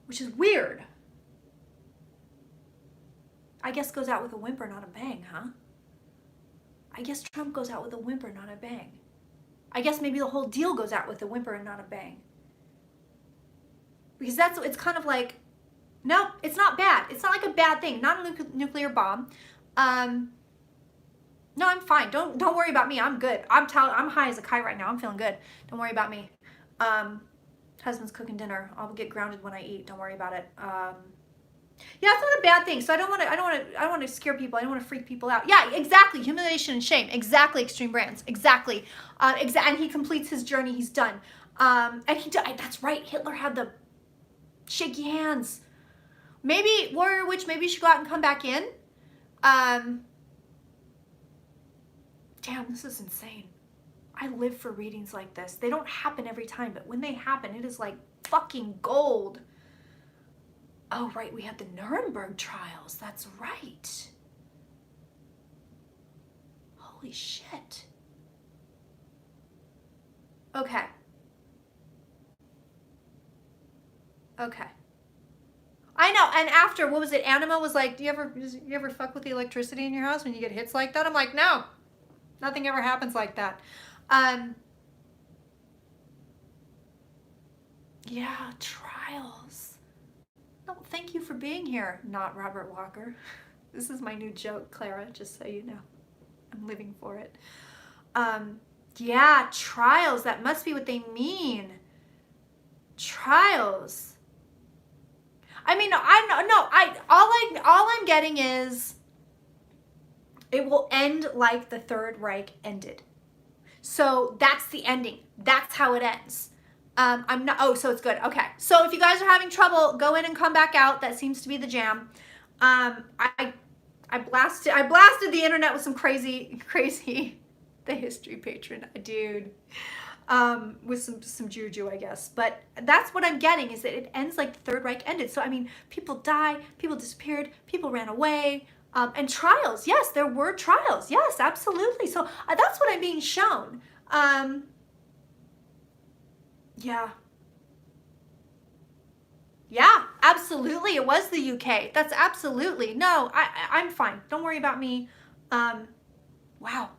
which is weird. I guess goes out with a whimper, not a bang, huh? I guess Trump goes out with a whimper, not a bang. I guess maybe the whole deal goes out with a whimper and not a bang. Because it's kind of like, no, it's not bad. It's not like a bad thing. Not a nuclear bomb. No, I'm fine. Don't worry about me. I'm good. I'm high as a kite right now. I'm feeling good. Don't worry about me. Husband's cooking dinner. I'll get grounded when I eat. Don't worry about it. Yeah, it's not a bad thing. So I don't want to scare people. I don't want to freak people out. Yeah, exactly. Humiliation and shame. Exactly. Extreme Brands. Exactly. And he completes his journey. He's done. And he died. That's right. Hitler had the shaky hands. Maybe Warrior Witch. Maybe you should go out and come back in. Damn, this is insane. I live for readings like this. They don't happen every time, but when they happen, it is like fucking gold. Oh, right, we had the Nuremberg trials. That's right. Holy shit. Okay. Okay. I know. And after, what was it? Anima was like, do you ever fuck with the electricity in your house when you get hits like that? I'm like, no. Nothing ever happens like that. Yeah, trials. No, thank you for being here, not Robert Walker. This is my new joke, Clara, just so you know. I'm living for it. Yeah, trials. That must be what they mean. Trials. I mean, all I'm getting is it will end like the Third Reich ended. So that's the ending. That's how it ends. I'm not, oh, so it's good. Okay. So if you guys are having trouble, go in and come back out. That seems to be the jam. I blasted the internet with some crazy, the history patron, dude, with some juju, I guess. But that's what I'm getting, is that it ends like the Third Reich ended. So, I mean, people died, people disappeared, people ran away, and trials. Yes, there were trials. Yes, absolutely. So that's what I'm being shown. Yeah. Yeah, absolutely. It was the UK. That's absolutely. No, I'm fine. Don't worry about me. Wow.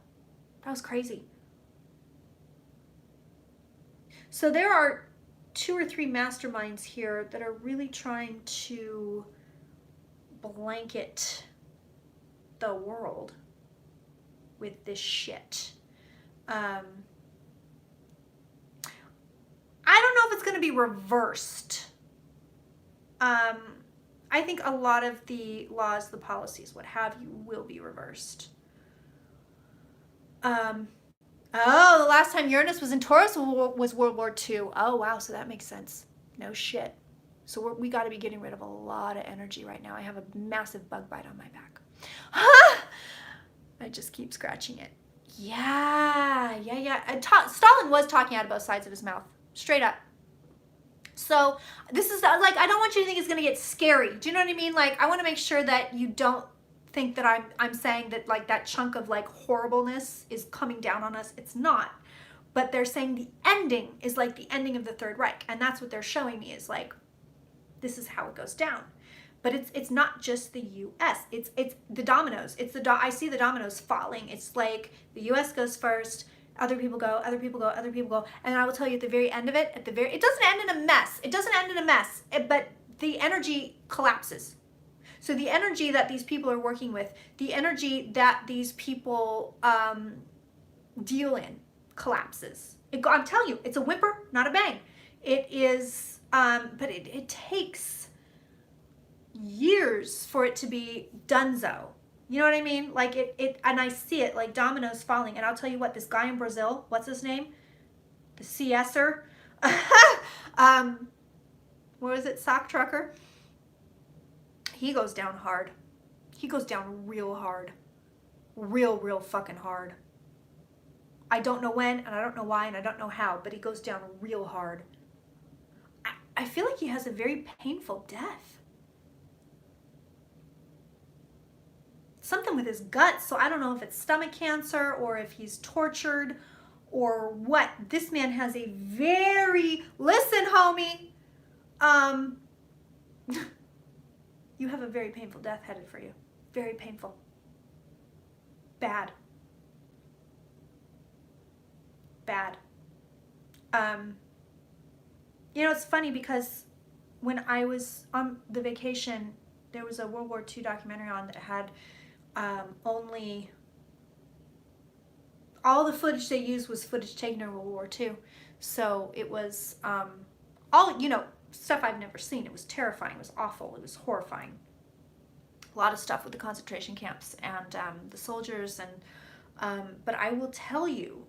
That was crazy. So there are 2 or 3 masterminds here that are really trying to blanket the world with this shit. I don't know if it's going to be reversed. I think a lot of the laws, the policies, what have you, will be reversed. Oh, the last time Uranus was in Taurus was World War II. Oh, wow, so that makes sense. No shit. So we got to be getting rid of a lot of energy right now. I have a massive bug bite on my back. I just keep scratching it. Yeah. Stalin was talking out of both sides of his mouth. Straight up. So this is like, I don't want you to think it's going to get scary. Do you know what I mean? Like, I want to make sure that you don't think that I'm saying that like that chunk of like horribleness is coming down on us. It's not. But they're saying the ending is like the ending of the Third Reich. And that's what they're showing me, is like, this is how it goes down. But it's not just the US. It's the dominoes. I see the dominoes falling. It's like the US goes first, other people go, other people go, other people go. And I will tell you at the very end of it, it doesn't end in a mess. It doesn't end in a mess, but the energy collapses. So the energy that these people are working with, the energy that these people deal in, collapses. I'm telling you, it's a whimper, not a bang. It is, but it takes years for it to be donezo. You know what I mean? Like and I see it like dominoes falling. And I'll tell you what, this guy in Brazil, what's his name? The CSer. What was it? Sock trucker. He goes down hard. He goes down real hard. Real fucking hard. I don't know when, and I don't know why, and I don't know how, but he goes down real hard. I feel like he has a very painful death. Something with his guts, so I don't know if it's stomach cancer or if he's tortured or what. This man has a very, listen homie, you have a very painful death headed for you. Very painful. Bad. You know, it's funny because when I was on the vacation, there was a World War II documentary on that had only, all the footage they used was footage taken in World War II. So it was all, you know, stuff I've never seen. It was terrifying. It was awful. It was horrifying. A lot of stuff with the concentration camps and the soldiers. And but I will tell you,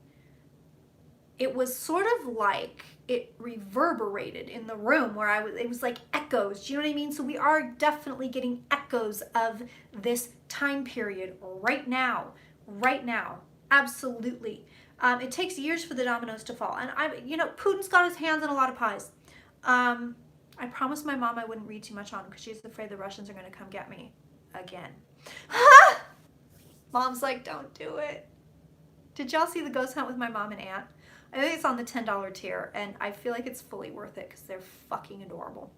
it was sort of like it reverberated in the room where I was. It was like echoes. Do you know what I mean? So we are definitely getting echoes of this time period right now. Right now. Absolutely. It takes years for the dominoes to fall. And you know, Putin's got his hands in a lot of pies. I promised my mom I wouldn't read too much on him because she's afraid the Russians are going to come get me again. Mom's like, don't do it. Did y'all see the ghost hunt with my mom and aunt? I think it's on the $10 tier, and I feel like it's fully worth it because they're fucking adorable.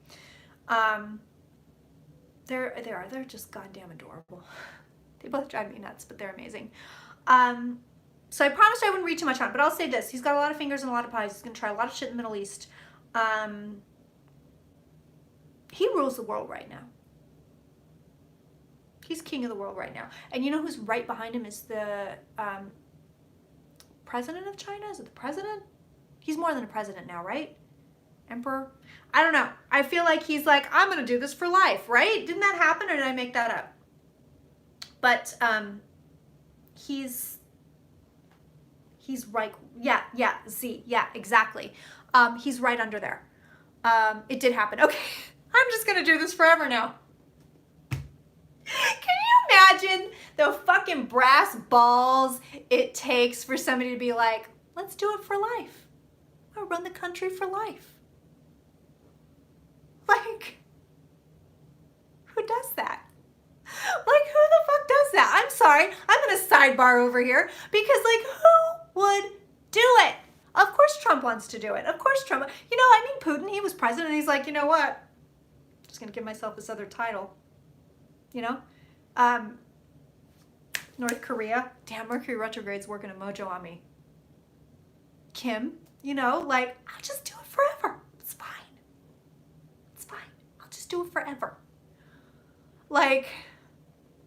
They're just goddamn adorable. They both drive me nuts, but they're amazing. So I promised I wouldn't read too much on it, but I'll say this. He's got a lot of fingers and a lot of pies. He's going to try a lot of shit in the Middle East. He rules the world right now. He's king of the world right now. And you know who's right behind him is the president of China? Is it the president? He's more than a president now, right? Emperor? I don't know. I feel like he's like, I'm going to do this for life, right? Didn't that happen, or did I make that up? But he's right. Yeah, exactly. He's right under there. It did happen. Okay, I'm just going to do this forever now. Can you imagine the fucking brass balls it takes for somebody to be like, let's do it for life. I'll run the country for life. Like, who does that? Like, who the fuck does that? I'm sorry. I'm going to sidebar over here because, like, who would do it? Of course Trump wants to do it. Of course Trump. You know, I mean, Putin, he was president, and he's like, you know what? I'm just going to give myself this other title. You know? North Korea. Damn, Mercury retrograde's working a mojo on me. Kim, you know, like, I'll just do it forever. It's fine. It's fine. I'll just do it forever. Like,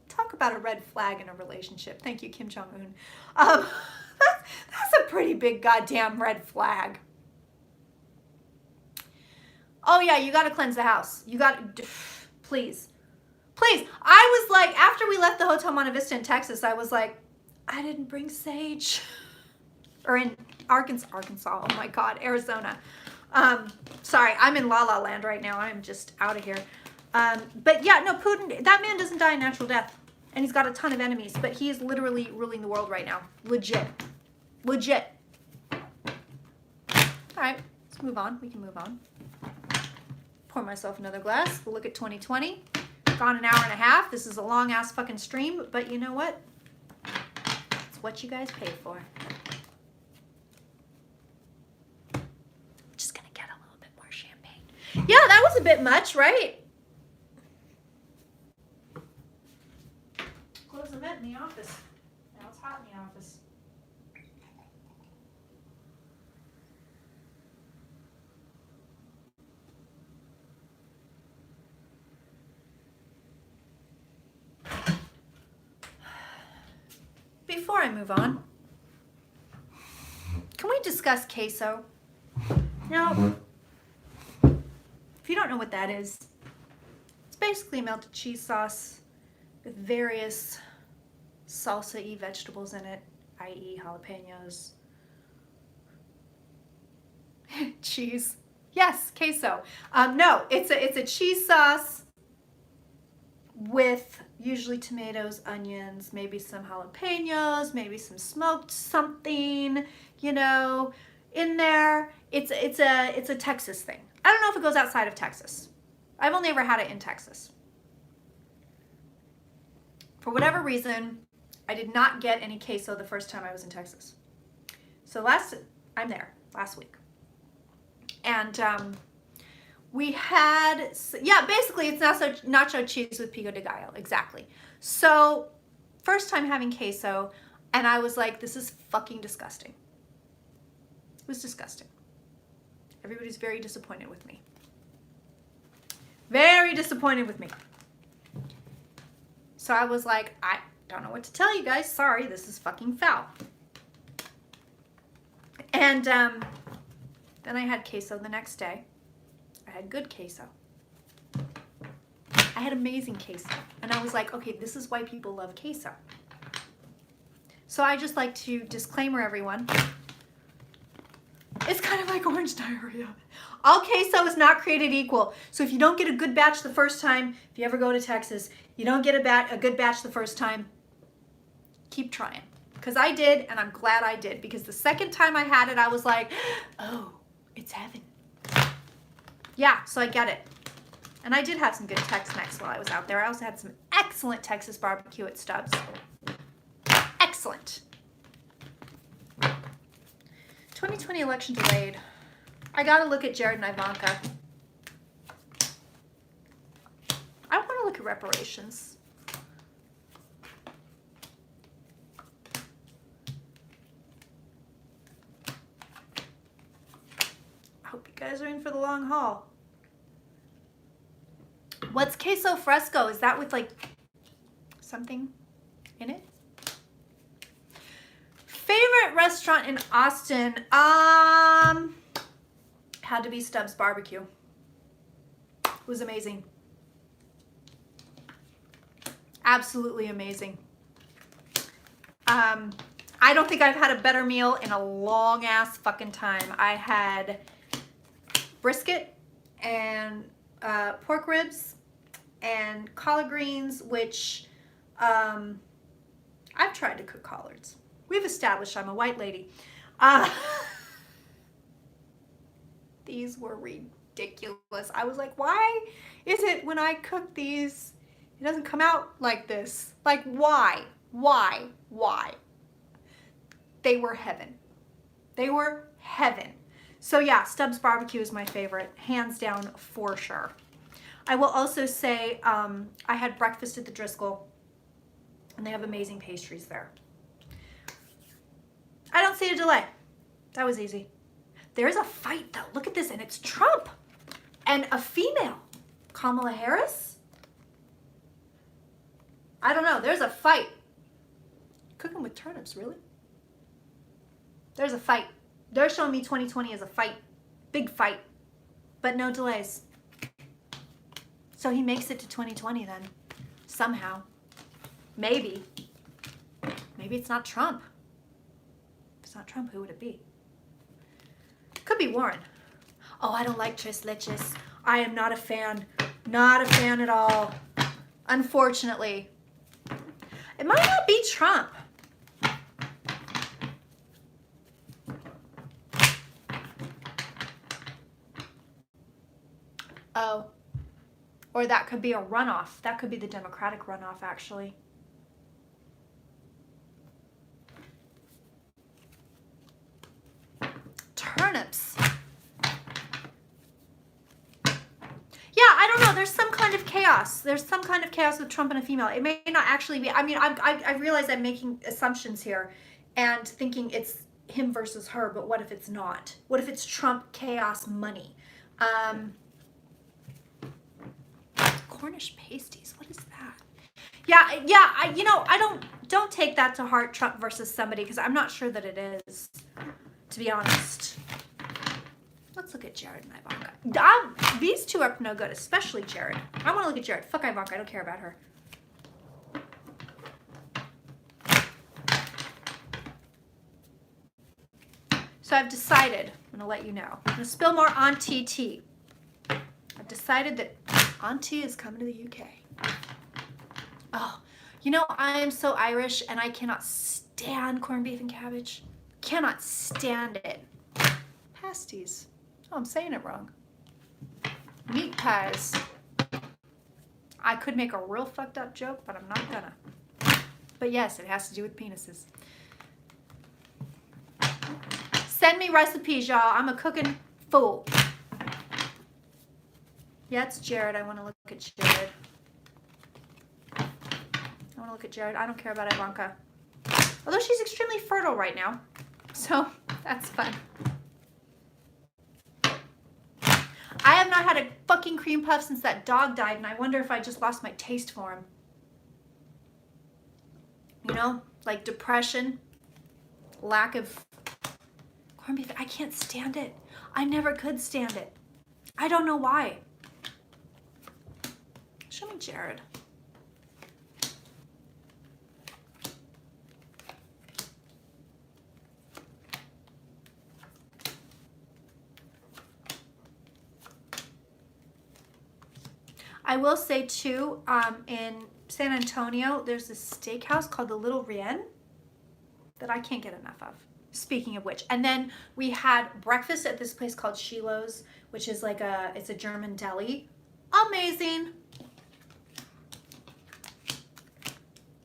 talk about a red flag in a relationship. Thank you, Kim Jong-un. That's a pretty big goddamn red flag. Oh yeah, you got to cleanse the house. You got to, please. Please. I was like, after we left the Hotel Monte Vista in Texas, I was like, I didn't bring sage. Or in Arkansas, oh my God, Arizona. Sorry, I'm in La La Land right now. I'm just out of here. But yeah, no, Putin, that man doesn't die a natural death. And he's got a ton of enemies, but he is literally ruling the world right now. Legit. Legit. All right, let's move on. We can move on. Pour myself another glass. We'll look at 2020. Gone an hour and a half. This is a long ass fucking stream, but you know what? It's what you guys pay for. Just gonna get a little bit more champagne. Yeah, that was a bit much, right? Close the vent in the office. Now it's hot in the office. Before I move on, can we discuss queso? Now, if you don't know what that is, it's basically a melted cheese sauce with various salsa-y vegetables in it, i.e. jalapenos, cheese. Yes, queso. No, it's a cheese sauce with usually tomatoes, onions, maybe some jalapenos, maybe some smoked something, you know, in there. It's a Texas thing. I don't know if it goes outside of Texas. I've only ever had it in Texas. For whatever reason, I did not get any queso the first time I was in Texas. So I'm there last week. And we had, yeah, basically it's nacho cheese with pico de gallo, exactly. So first time having queso, and I was like, this is fucking disgusting. It was disgusting. Everybody's very disappointed with me. Very disappointed with me. So I was like, I don't know what to tell you guys. Sorry, this is fucking foul. And then I had queso the next day. I had good queso. I had amazing queso. And I was like, okay, this is why people love queso. So I just like to disclaimer everyone. It's kind of like orange diarrhea. All queso is not created equal. So if you don't get a good batch the first time, if you ever go to Texas, you don't get a good batch the first time, keep trying. Because I did, and I'm glad I did. Because the second time I had it, I was like, oh, it's heaven. Yeah, so I get it. And I did have some good Tex-Mex while I was out there. I also had some excellent Texas barbecue at Stubbs. Excellent. 2020 election delayed. I gotta look at Jared and Ivanka. I want to look at reparations. I hope you guys are in for the long haul. What's queso fresco? Is that with like something in it? Favorite restaurant in Austin? Had to be Stubbs Barbecue. It was amazing. Absolutely amazing. I don't think I've had a better meal in a long ass fucking time. I had brisket and pork ribs and collard greens, which I've tried to cook collards. We've established I'm a white lady. These were ridiculous. I was like, why is it when I cook these, it doesn't come out like this? Like, why? Why? Why? They were heaven. They were heaven. So yeah, Stubbs Barbecue is my favorite, hands down for sure. I will also say I had breakfast at the Driscoll, and they have amazing pastries there. I don't see a delay. That was easy. There's a fight though. Look at this, and it's Trump and a female, Kamala Harris. I don't know. There's a fight. Cooking with turnips, really? There's a fight. They're showing me 2020 as a fight. Big fight. But no delays. So he makes it to 2020 then. Somehow. Maybe. Maybe it's not Trump. If it's not Trump, who would it be? Could be Warren. Oh, I don't like tres leches. I am not a fan. Not a fan at all. Unfortunately. It might not be Trump. Oh. Or that could be a runoff. That could be the Democratic runoff, actually. Turnips. Yeah, I don't know. There's some kind of chaos. There's some kind of chaos with Trump and a female. It may not actually be. I mean, I realize I'm making assumptions here and thinking it's him versus her, but what if it's not? What if it's Trump chaos money? Cornish pasties. What is that? Yeah. I don't take that to heart, Trump versus somebody, because I'm not sure that it is, to be honest. Let's look at Jared and Ivanka. These two are no good, especially Jared. I want to look at Jared. Fuck Ivanka. I don't care about her. So I've decided, I'm going to let you know. I'm going to spill more Auntie tea. I've decided that Auntie is coming to the UK. Oh, you know, I am so Irish and I cannot stand corned beef and cabbage. Cannot stand it. Pasties. Oh, I'm saying it wrong. Meat pies. I could make a real fucked up joke, but I'm not gonna. But yes, it has to do with penises. Send me recipes, y'all. I'm a cooking fool. Yeah, it's Jared. I want to look at Jared. I want to look at Jared. I don't care about Ivanka. Although she's extremely fertile right now. So that's fun. I have not had a fucking cream puff since that dog died, and I wonder if I just lost my taste for him. You know, like depression, lack of corned beef. I can't stand it. I never could stand it. I don't know why. Show me Jared. I will say too, in San Antonio, there's a steakhouse called the Little Rien that I can't get enough of. Speaking of which, and then we had breakfast at this place called Shiloh's, which is like it's a German deli. Amazing.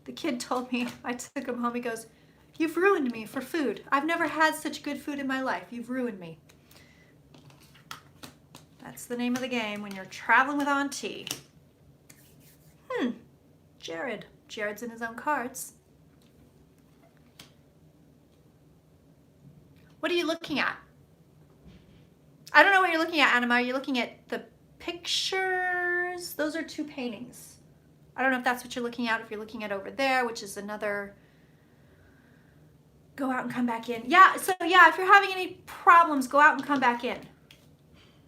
The kid told me, I took him home, he goes, You've ruined me for food. I've never had such good food in my life. You've ruined me. That's the name of the game when you're traveling with Auntie. Jared. Jared's in his own cards. What are you looking at? I don't know what you're looking at, Anima. Are you looking at the pictures? Those are two paintings. I don't know if that's what you're looking at, if you're looking at over there, which is another go out and come back in. Yeah, so yeah, if you're having any problems, go out and come back in.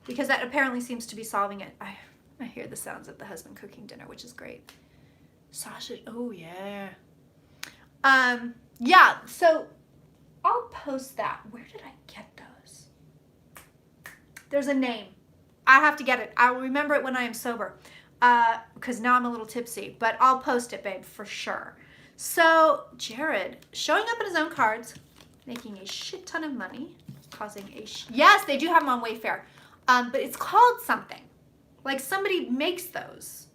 Because that apparently seems to be solving it. I hear the sounds of the husband cooking dinner, which is great. Sausage, oh yeah. Yeah, so I'll post that. Where did I get those? There's a name. I have to get it. I will remember it when I am sober. Because now I'm a little tipsy. But I'll post it, babe, for sure. So, Jared, showing up in his own cards, making a shit ton of money, causing a... Yes, they do have them on Wayfair. But it's called something. Like somebody makes those.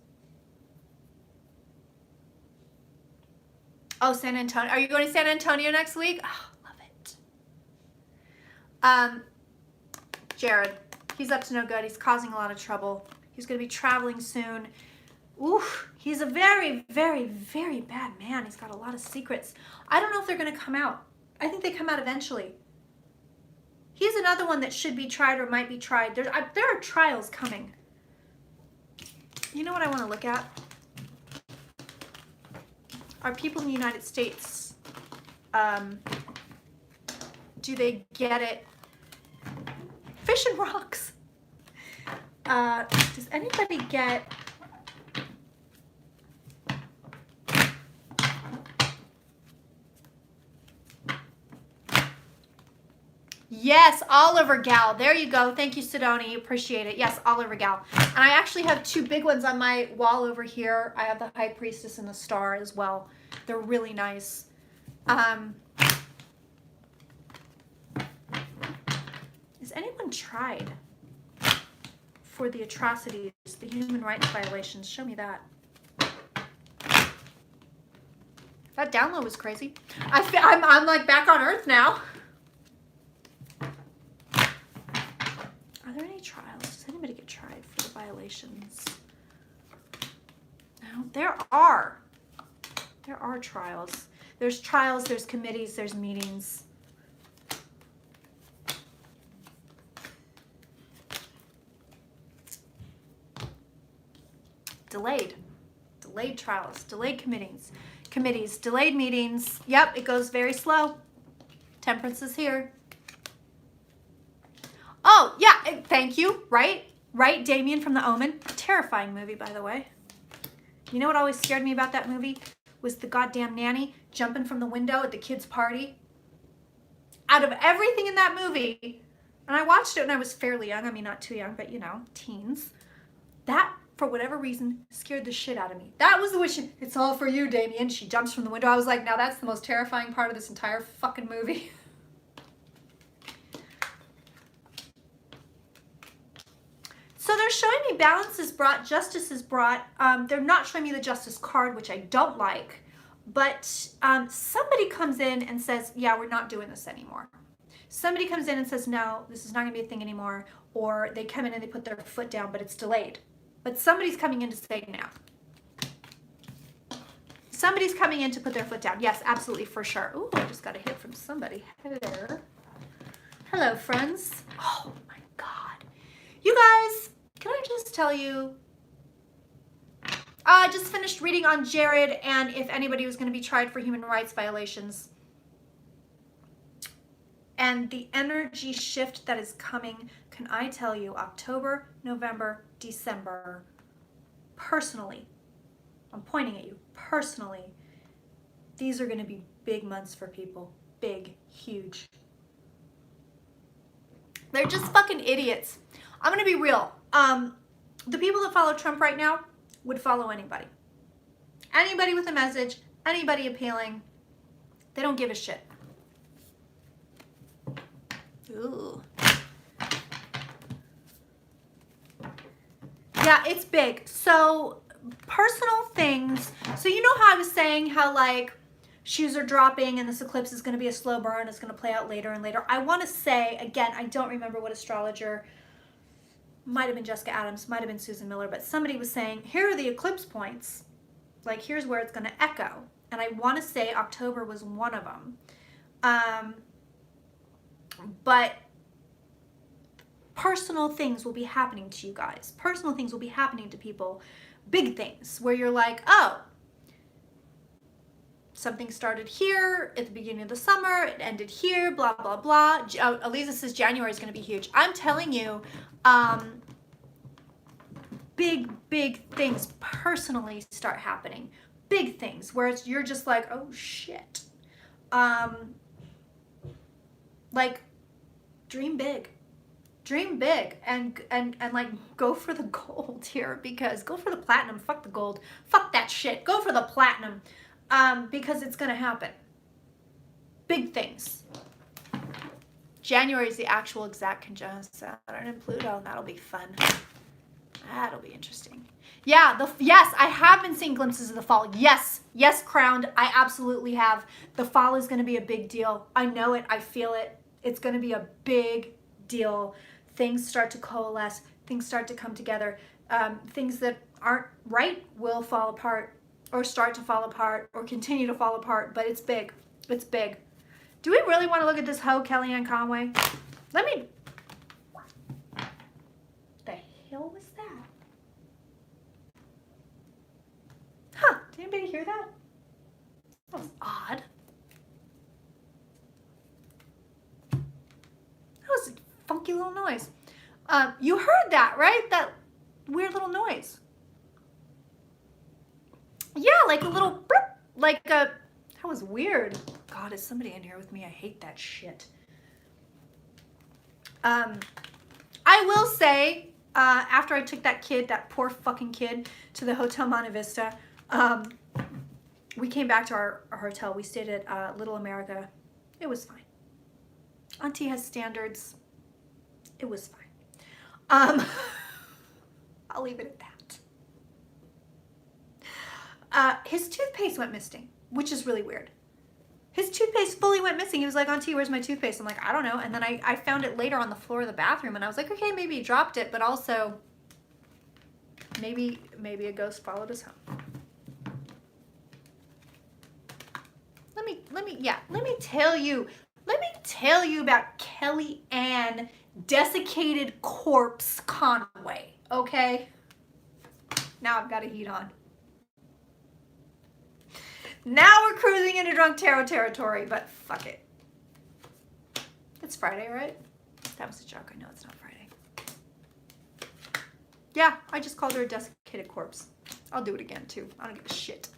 Oh, San Antonio. Are you going to San Antonio next week? Oh, love it. Jared, he's up to no good. He's causing a lot of trouble. He's going to be traveling soon. Oof, he's a very, very, very bad man. He's got a lot of secrets. I don't know if they're going to come out. I think they come out eventually. He's another one that should be tried or might be tried. There are trials coming. You know what I want to look at? Are people in the United States, do they get it? Fish and rocks. Does anybody get... Yes, Oliver Gal. There you go. Thank you, Sidoni. Appreciate it. Yes, Oliver Gal. And I actually have two big ones on my wall over here. I have the High Priestess and the Star as well. They're really nice. Is anyone tried for the atrocities, the human rights violations? Show me that. That download was crazy. I'm like back on Earth now. Are there any trials? Does anybody get tried for the violations? No, there are. There are trials. There's trials, there's committees, there's meetings. Delayed. Delayed trials, delayed committees, delayed meetings. Yep, it goes very slow. Temperance is here. Oh, yeah, thank you, right? Right, Damien from The Omen. Terrifying movie, by the way. You know what always scared me about that movie? Was the goddamn nanny jumping from the window at the kids' party. Out of everything in that movie, and I watched it when I was fairly young, I mean, not too young, but you know, teens. That, for whatever reason, scared the shit out of me. That was the wish. It's all for you, Damien. She jumps from the window. I was like, now that's the most terrifying part of this entire fucking movie. So they're showing me balance is brought, justice is brought. They're not showing me the justice card, which I don't like. But somebody comes in and says, yeah, we're not doing this anymore. Somebody comes in and says, no, this is not going to be a thing anymore. Or they come in and they put their foot down, but it's delayed. But somebody's coming in to say now. Somebody's coming in to put their foot down. Yes, absolutely, for sure. Ooh, I just got a hit from somebody. Hello. Hello, friends. Oh, my God. You guys, can I just tell you, I just finished reading on Jared and if anybody was going to be tried for human rights violations. And the energy shift that is coming, can I tell you, October, November, December, personally, I'm pointing at you, personally, these are going to be big months for people. Big, huge. They're just fucking idiots. I'm going to be real. The people that follow Trump right now would follow anybody. Anybody with a message, anybody appealing. They don't give a shit. Ooh. Yeah, it's big. So, personal things. So, you know how I was saying how, like, shoes are dropping and this eclipse is going to be a slow burn. It's going to play out later and later. I want to say, again, I don't remember what astrologer, might have been Jessica Adams, might have been Susan Miller, but somebody was saying, here are the eclipse points. Like, here's where it's going to echo. And I want to say October was one of them. But personal things will be happening to you guys. Personal things will be happening to people. Big things where you're like, oh, something started here at the beginning of the summer, it ended here, blah, blah, blah. Eliza says January is going to be huge. I'm telling you, big things personally start happening. Big things where you're just like, oh shit. Like, dream big. Dream big and like go for the gold here, because go for the platinum, fuck the gold, fuck that shit, go for the platinum. Because it's going to happen. Big things. January is the actual exact conjunction Saturn and Pluto, and that'll be fun. That'll be interesting. Yeah, yes, I have been seeing glimpses of the fall. Yes, Crowned, I absolutely have. The fall is going to be a big deal. I know it. I feel it. It's going to be a big deal. Things start to coalesce. Things start to come together. Things that aren't right will fall apart, or start to fall apart, or continue to fall apart, but it's big. It's big. Do we really want to look at this hoe, Kellyanne Conway? Let me... The hell was that? Huh, did anybody hear that? That was odd. That was a funky little noise. You heard that, right? That weird little noise. Yeah, like a little, like a, that was weird. God, is somebody in here with me? I hate that shit. I will say, after I took that poor fucking kid, to the Hotel Monte Vista, we came back to our hotel. We stayed at Little America. It was fine. Auntie has standards. It was fine. I'll leave it at that. His toothpaste went missing, which is really weird. His toothpaste fully went missing. He was like, Auntie, where's my toothpaste? I'm like, I don't know. And then I found it later on the floor of the bathroom, and I was like, okay, maybe he dropped it, but also maybe a ghost followed us home. Let me tell you about Kellyanne Desiccated Corpse Conway, okay? Now I've got a heat on. Now we're cruising into drunk tarot territory, but fuck it. It's Friday, right? That was a joke. I know it's not Friday. Yeah, I just called her a desiccated corpse. I'll do it again, too. I don't give a shit.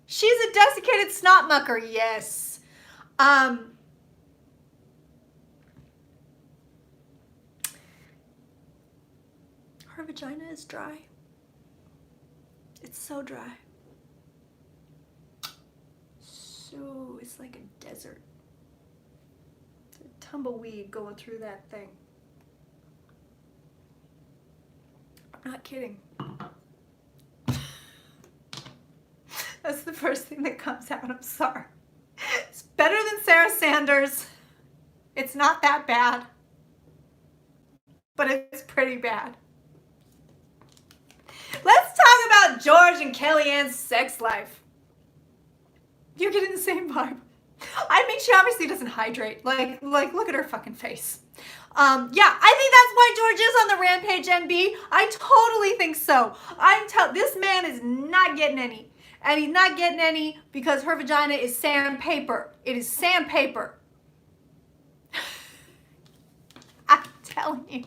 She's a desiccated snot mucker, yes. Her vagina is dry. It's so dry. So, it's like a desert. It's a tumbleweed going through that thing. I'm not kidding. That's the first thing that comes out. I'm sorry. It's better than Sarah Sanders. It's not that bad. But it's pretty bad. Let's talk about George and Kellyanne's sex life. You're getting the same vibe. I mean, she obviously doesn't hydrate. Like, look at her fucking face. Yeah, I think that's why George is on the rampage, MB. I totally think so. This man is not getting any. And he's not getting any because her vagina is sandpaper. It is sandpaper. I'm telling you.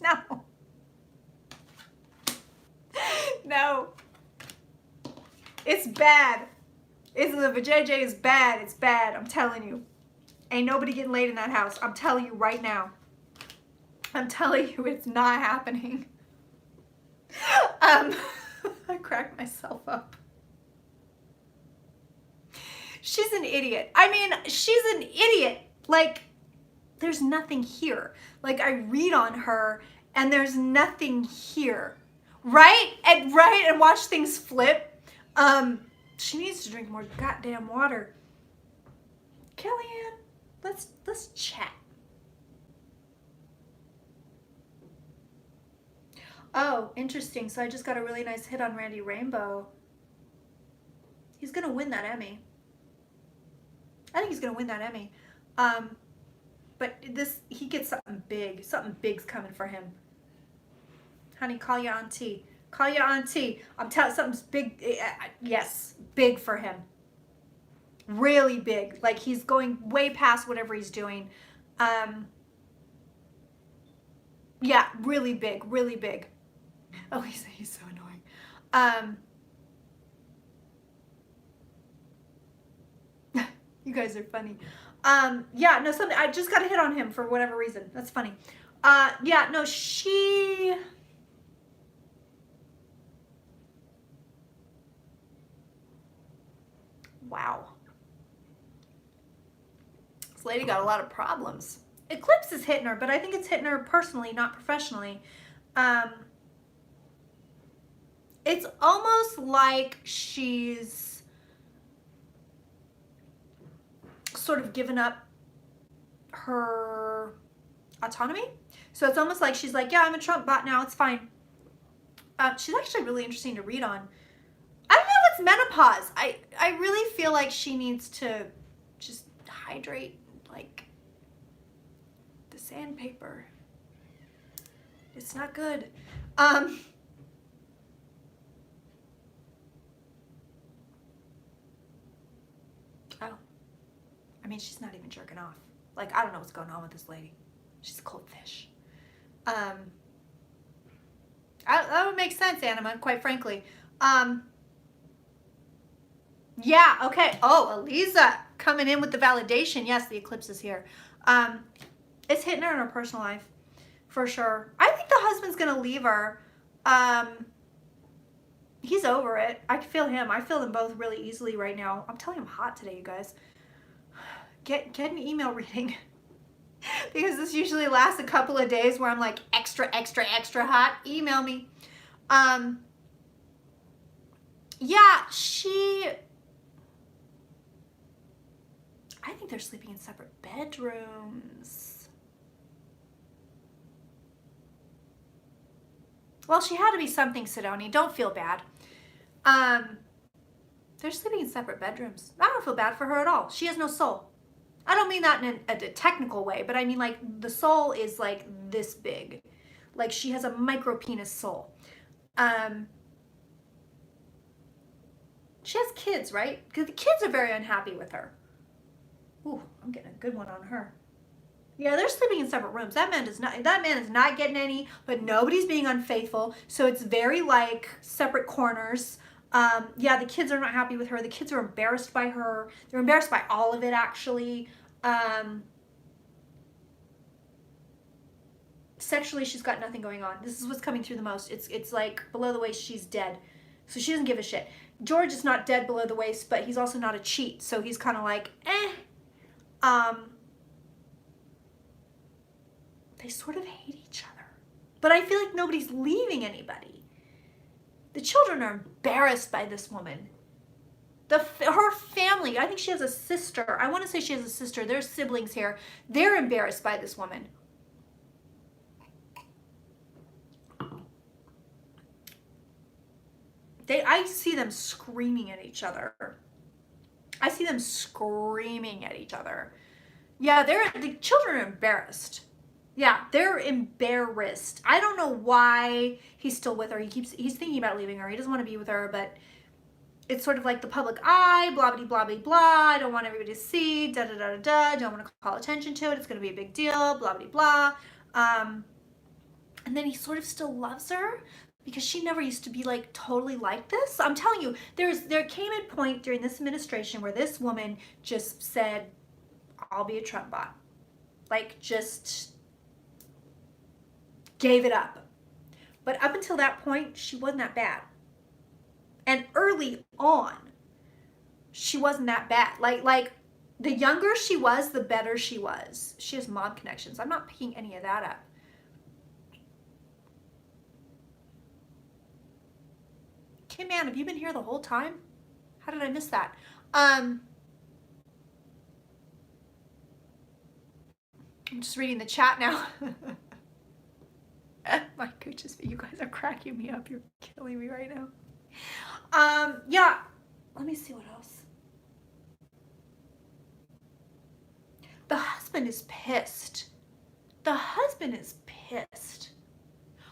No. No. It's bad. The vajayjay is bad. It's bad. I'm telling you. Ain't nobody getting laid in that house. I'm telling you right now. I'm telling you, it's not happening. I cracked myself up. She's an idiot. I mean, she's an idiot. Like, there's nothing here. Like, I read on her and there's nothing here. Right? And watch things flip. She needs to drink more goddamn water. Kellyanne, let's chat. Oh, interesting. So I just got a really nice hit on Randy Rainbow. He's gonna win that Emmy. I think he's gonna win that Emmy. But he gets something big. Something big's coming for him. Honey, call your auntie. Call your auntie. I'm telling something's big. Yes, big for him. Really big. Like he's going way past whatever he's doing. Yeah, really big, really big. Oh, he's so annoying. You guys are funny. Yeah, no, something I just got a hit on him for whatever reason. That's funny. Yeah, no, she. Wow. This lady got a lot of problems. Eclipse is hitting her, but I think it's hitting her personally, not professionally. It's almost like she's sort of given up her autonomy. So it's almost like she's like, yeah, I'm a Trump bot now, it's fine. She's actually really interesting to read on. I don't know if it's menopause. I really feel like she needs to just hydrate like the sandpaper. It's not good. Oh, I mean, she's not even jerking off. Like, I don't know what's going on with this lady. She's a cold fish. That would make sense, Anima, quite frankly. Yeah, okay. Oh, Aliza coming in with the validation. Yes, the eclipse is here. It's hitting her in her personal life, for sure. I think the husband's going to leave her. He's over it. I can feel him. I feel them both really easily right now. I'm telling you, I'm hot today, you guys. Get an email reading. Because this usually lasts a couple of days where I'm like extra hot. Email me. Yeah, I think they're sleeping in separate bedrooms. Well, she had to be something, Sidoni. Don't feel bad. They're sleeping in separate bedrooms. I don't feel bad for her at all. She has no soul. I don't mean that in a technical way, but I mean like the soul is like this big. Like she has a micro penis soul. She has kids, right? Because the kids are very unhappy with her. Ooh, I'm getting a good one on her. Yeah, they're sleeping in separate rooms. That man is not getting any, but nobody's being unfaithful. So it's very like separate corners. Yeah, the kids are not happy with her. The kids are embarrassed by her. They're embarrassed by all of it, actually. Sexually, she's got nothing going on. This is what's coming through the most. It's like below the waist, she's dead. So she doesn't give a shit. George is not dead below the waist, but he's also not a cheat. So he's kind of like, eh. They sort of hate each other. But I feel like nobody's leaving anybody. The children are embarrassed by this woman. Her family, I think she has a sister. I want to say she has a sister. There's siblings here. They're embarrassed by this woman. I see them screaming at each other. I see them screaming at each other. Yeah, the children are embarrassed. Yeah, they're embarrassed. I don't know why he's still with her. He's thinking about leaving her. He doesn't want to be with her, but it's sort of like the public eye, blah, blah, blah, blah, blah. I don't want everybody to see, da, da, da, da, da. Don't want to call attention to it. It's going to be a big deal, blah, blah, blah. And then he sort of still loves her because she never used to be like totally like this. I'm telling you, there came a point during this administration where this woman just said, I'll be a Trump bot. Like just gave it up. But up until that point, she wasn't that bad. And early on, she wasn't that bad. Like the younger she was, the better she was. She has mom connections. I'm not picking any of that up. Kim Ann, have you been here the whole time? How did I miss that? I'm just reading the chat now. My goodness, you guys are cracking me up. You're killing me right now. Yeah, let me see what else. The husband is pissed. The husband is pissed.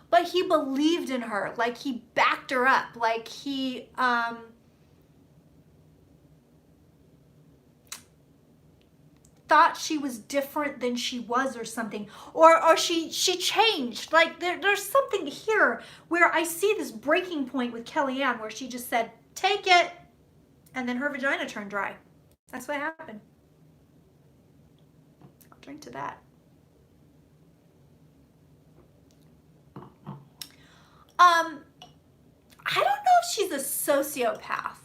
But he believed in her. Like, he backed her up. Like, he, thought she was different than she was or something, or she changed. Like there's something here where I see this breaking point with Kellyanne where she just said, take it, and then her vagina turned dry. That's what happened. I'll drink to that. I don't know if she's a sociopath.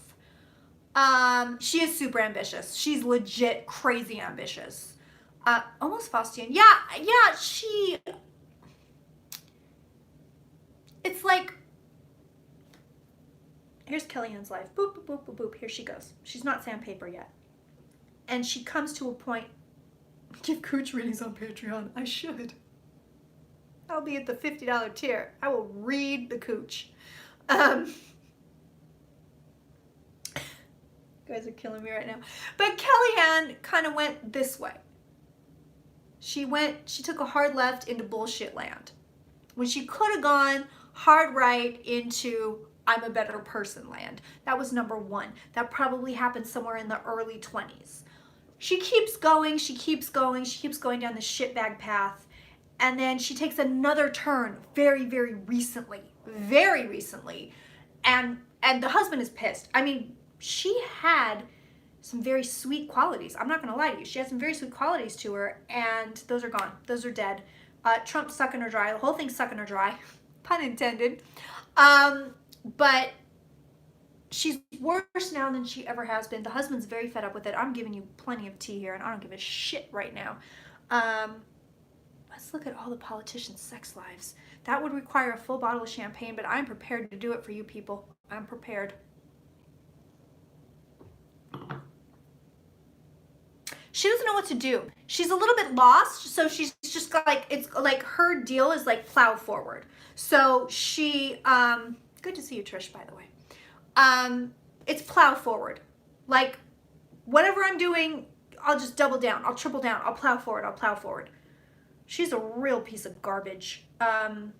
She is super ambitious. She's legit crazy ambitious. Almost Faustian. Yeah, it's like, here's Kellyanne's life. Boop, boop, boop, boop, boop. Here she goes. She's not sandpaper yet. And she comes to a point, give cooch readings on Patreon. I should. I'll be at the $50 tier. I will read the cooch. You guys are killing me right now. But Kellyanne kind of went this way. She took a hard left into bullshit land, when she could have gone hard right into I'm a better person land. That was number one. That probably happened somewhere in the early 20s. She keeps going, she keeps going down the shitbag path. And then she takes another turn very, very recently. And the husband is pissed. I mean, she had some very sweet qualities. I'm not gonna lie to you. She had some very sweet qualities to her, and those are gone. Those are dead. Trump's sucking her dry. The whole thing's sucking her dry. Pun intended. But she's worse now than she ever has been. The husband's very fed up with it. I'm giving you plenty of tea here, and I don't give a shit right now. Let's look at all the politicians' sex lives. That would require a full bottle of champagne, but I'm prepared to do it for you people. I'm prepared. She doesn't know what to do. She's a little bit lost, so she's just got like, it's like her deal is like plow forward. So she, good to see you, Trish, by the way. It's plow forward. Like, whatever I'm doing, I'll just double down. I'll triple down. I'll plow forward. I'll plow forward. She's a real piece of garbage. God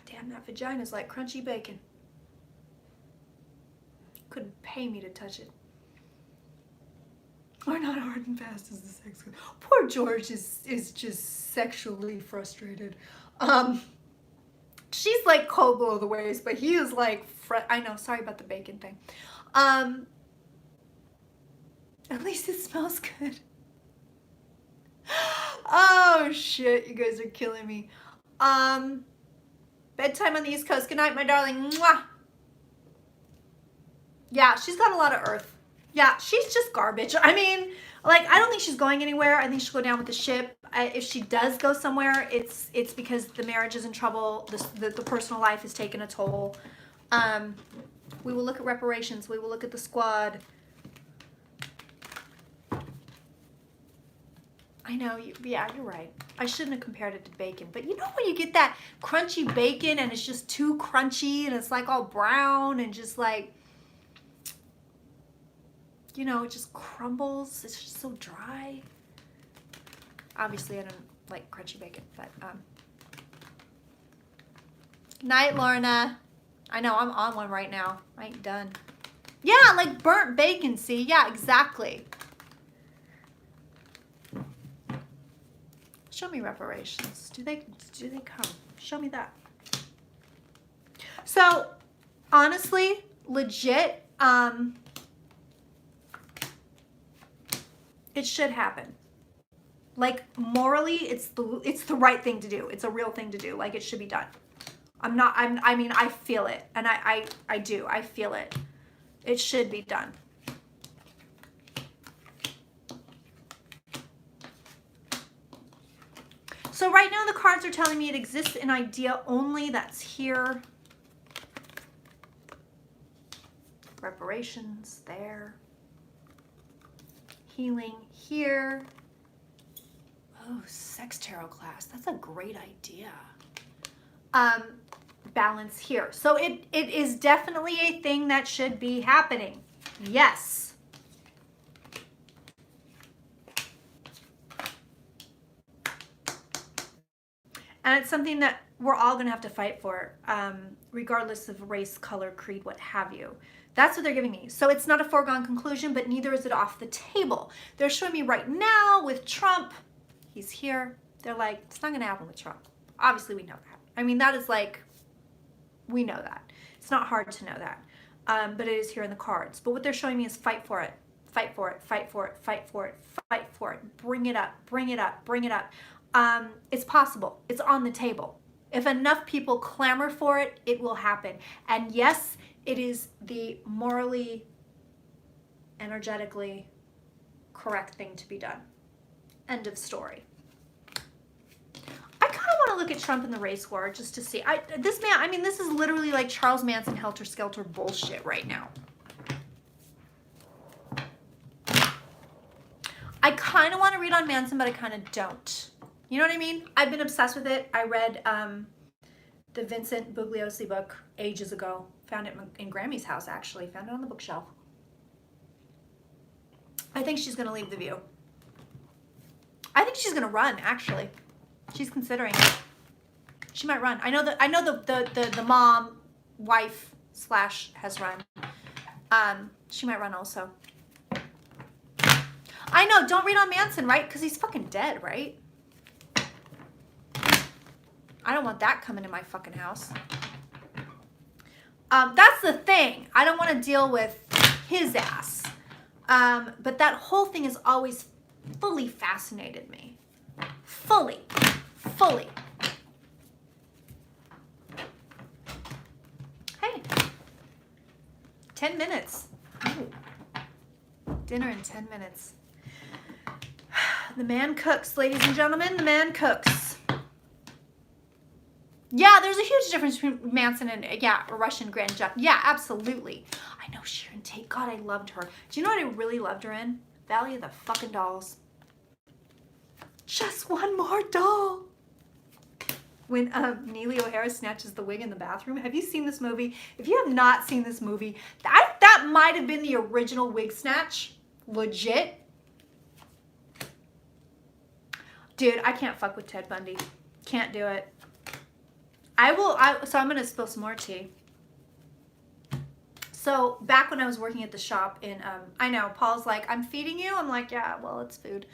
damn, that vagina's like crunchy bacon. Couldn't pay me to touch it. We're not hard and fast as the sex goes. Poor George is just sexually frustrated. She's like cold below the waist, but he is like, I know, sorry about the bacon thing. At least it smells good. Oh shit, you guys are killing me. Bedtime on the East Coast. Good night, my darling. Mwah. Yeah, she's got a lot of earth. Yeah, she's just garbage. I mean, like, I don't think she's going anywhere. I think she'll go down with the ship. If she does go somewhere, it's because the marriage is in trouble. The personal life is taking a toll. We will look at reparations. We will look at the squad. I know, yeah, you're right. I shouldn't have compared it to bacon. But you know when you get that crunchy bacon and it's just too crunchy and it's like all brown and just like, you know, it just crumbles. It's just so dry. Obviously, I don't like crunchy bacon, but night, Lorna. I know, I'm on one right now. I ain't done. Yeah, like burnt bacon, see? Yeah, exactly. Show me reparations. Do they come? Show me that. So, honestly, legit, it should happen. Like, morally, it's the right thing to do. It's a real thing to do. Like, it should be done. I mean, I feel it. And I do. I feel it. It should be done. So right now the cards are telling me it exists in idea only. That's here. Reparations there. Healing here. Oh, sex tarot class. That's a great idea. Balance here. So it is definitely a thing that should be happening. Yes. And it's something that we're all going to have to fight for, regardless of race, color, creed, what have you. That's what they're giving me. So it's not a foregone conclusion, but neither is it off the table. They're showing me right now with Trump, he's here. They're like, it's not going to happen with Trump. Obviously, we know that. I mean, that is like, we know that. It's not hard to know that. But it is here in the cards. But what they're showing me is fight for it. Fight for it. Fight for it. Fight for it. Fight for it. Bring it up. Bring it up. Bring it up. It's possible. It's on the table. If enough people clamor for it, it will happen. And yes, it is the morally, energetically correct thing to be done. End of story. I kind of want to look at Trump in the race war just to see. This man, I mean, this is literally like Charles Manson helter-skelter bullshit right now. I kind of want to read on Manson, but I kind of don't. You know what I mean? I've been obsessed with it. I read the Vincent Bugliosi book ages ago. Found it in Grammy's house, actually. Found it on the bookshelf. I think she's going to leave The View. I think she's going to run, actually. She's considering it. She might run. I know the mom, wife / has run. She might run also. I know, don't read on Manson, right? Because he's fucking dead, right? I don't want that coming to my fucking house. That's the thing. I don't want to deal with his ass. But that whole thing has always fully fascinated me. Fully. 10 minutes. Ooh. Dinner in 10 minutes. The man cooks, ladies and gentlemen. The man cooks. Yeah, there's a huge difference between Manson and, a Russian Grand Duke. Yeah, absolutely. I know Sharon Tate. God, I loved her. Do you know what I really loved her in? Valley of the fucking Dolls. Just one more doll. When Neely O'Hara snatches the wig in the bathroom. Have you seen this movie? If you have not seen this movie, that might have been the original wig snatch. Legit. Dude, I can't fuck with Ted Bundy. Can't do it. So I'm going to spill some more tea. So back when I was working at the shop in, I know, Paul's like, I'm feeding you. I'm like, yeah, well, it's food.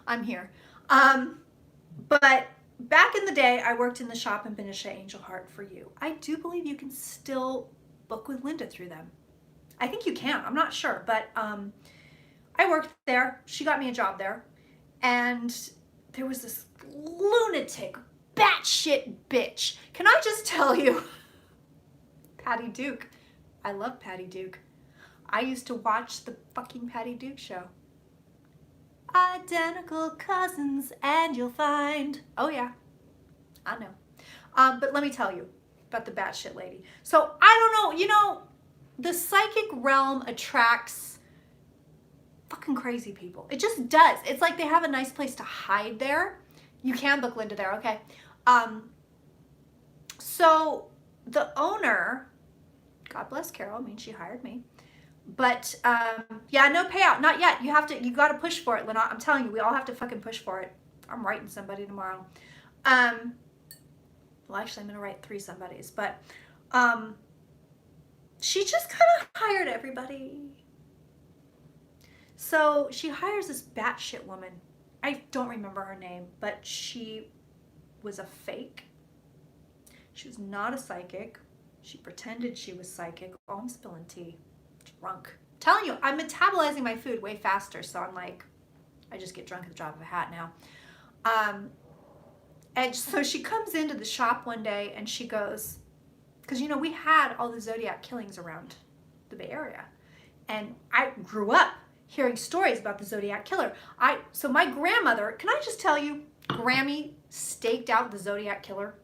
I'm here. But back in the day, I worked in the shop in Benicia Angel Heart for You. I do believe you can still book with Linda through them. I think you can. I'm not sure. But I worked there. She got me a job there. And there was this lunatic, batshit bitch. Can I just tell you? Patty Duke. I love Patty Duke. I used to watch the fucking Patty Duke show. Identical cousins and you'll find. Oh yeah, I know. But let me tell you about the batshit lady. So I don't know, you know, the psychic realm attracts fucking crazy people. It just does. It's like they have a nice place to hide there. You can book Linda there, okay. So the owner, God bless Carol, I mean, she hired me. But, yeah, no payout. Not yet. You got to push for it, Lynette. I'm telling you, we all have to fucking push for it. I'm writing somebody tomorrow. Well, actually, I'm going to write 3 somebodies. But, she just kind of hired everybody. So, she hires this batshit woman. I don't remember her name, but she was a fake. She was not a psychic. She pretended she was psychic. Oh, I'm spilling tea. Drunk. I'm telling you, I'm metabolizing my food way faster, so I'm like, I just get drunk at the drop of a hat now. And so she comes into the shop one day and she goes, because you know, we had all the Zodiac killings around the Bay Area. And I grew up hearing stories about the Zodiac Killer. So my grandmother, can I just tell you, Grammy staked out the Zodiac Killer.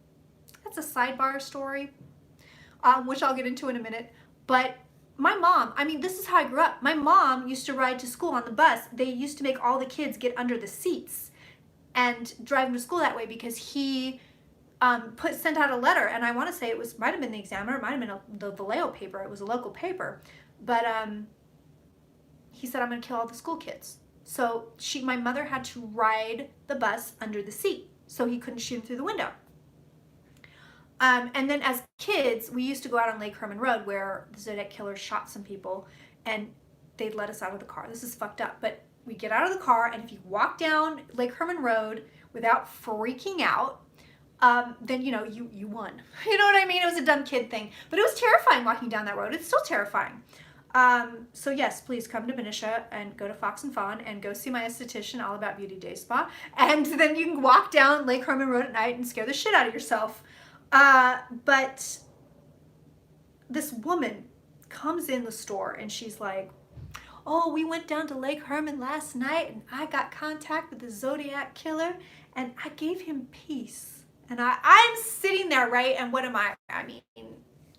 That's a sidebar story, which I'll get into in a minute. But my mom, I mean, this is how I grew up. My mom used to ride to school on the bus. They used to make all the kids get under the seats and drive them to school that way because he sent out a letter, and I want to say it might have been the Examiner, it might have been the Vallejo paper. It was a local paper, but he said, I'm going to kill all the school kids. So my mother had to ride the bus under the seat so he couldn't shoot him through the window. And then as kids, we used to go out on Lake Herman Road where the Zodiac Killer shot some people, and they'd let us out of the car. This is fucked up, but we get out of the car, and if you walk down Lake Herman Road without freaking out, then, you know, you won. You know what I mean? It was a dumb kid thing, but it was terrifying walking down that road. It's still terrifying. So yes, please come to Benicia and go to Fox and Fawn and go see my esthetician all about Beauty Day Spa. And then you can walk down Lake Herman Road at night and scare the shit out of yourself. But this woman comes in the store and she's like, oh, we went down to Lake Herman last night and I got contact with the Zodiac Killer and I gave him peace. And I'm sitting there, right? And what am I? I mean,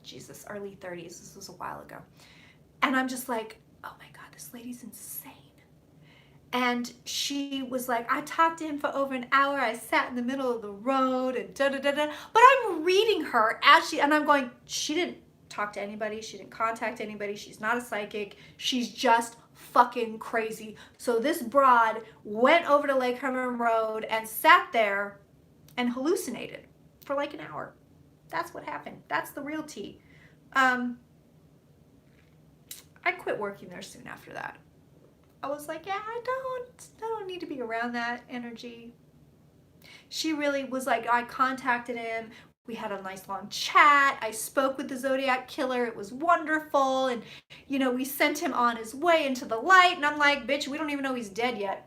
Jesus, early 30s. This was a while ago. And I'm just like, oh my God, this lady's insane. And she was like, I talked to him for over an hour. I sat in the middle of the road and da-da-da-da. But I'm reading her and I'm going, she didn't talk to anybody. She didn't contact anybody. She's not a psychic. She's just fucking crazy. So this broad went over to Lake Herman Road and sat there and hallucinated for like an hour. That's what happened. That's the real tea. I quit working there soon after that. I was like, yeah, I don't need to be around that energy. She really was like, I contacted him. We had a nice long chat. I spoke with the Zodiac Killer. It was wonderful. And, you know, we sent him on his way into the light. And I'm like, bitch, we don't even know he's dead yet.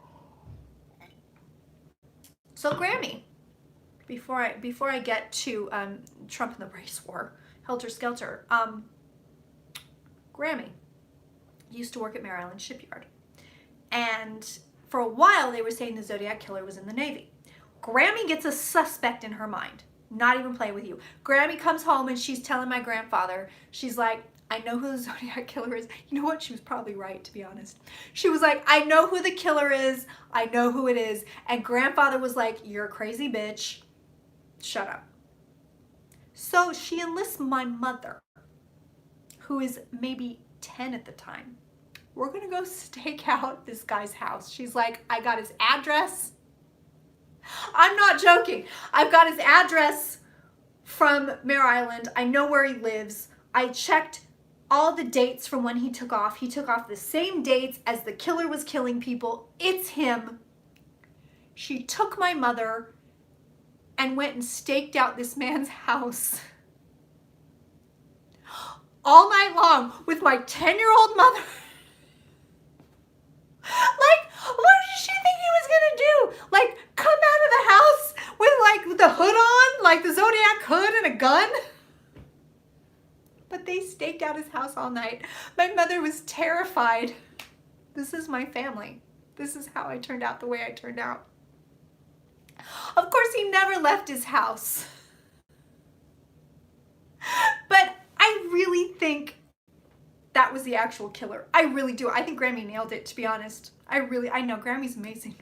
So Grammy, before I get to Trump and the race war, helter skelter, Grammy used to work at Mare Island Shipyard. And for a while, they were saying the Zodiac Killer was in the Navy. Grammy gets a suspect in her mind. Not even play with you. Grammy comes home and she's telling my grandfather, she's like, I know who the Zodiac Killer is. You know what? She was probably right, to be honest. She was like, I know who the killer is. I know who it is. And grandfather was like, you're a crazy bitch. Shut up. So she enlists my mother, who is maybe 10 at the time. We're gonna go stake out this guy's house. She's like, I got his address. I'm not joking. I've got his address from Mare Island. I know where he lives. I checked all the dates from when he took off. He took off the same dates as the killer was killing people. It's him. She took my mother and went and staked out this man's house all night long with my 10-year-old mother. Like, what did she think he was gonna do? Like, come out of the house with like the hood on, like the Zodiac hood and a gun? But they staked out his house all night. My mother was terrified. This is my family. This is how I turned out the way I turned out. Of course, he never left his house. But I really think that was the actual killer. I really do. I think Grammy nailed it, to be honest. I know Grammy's amazing.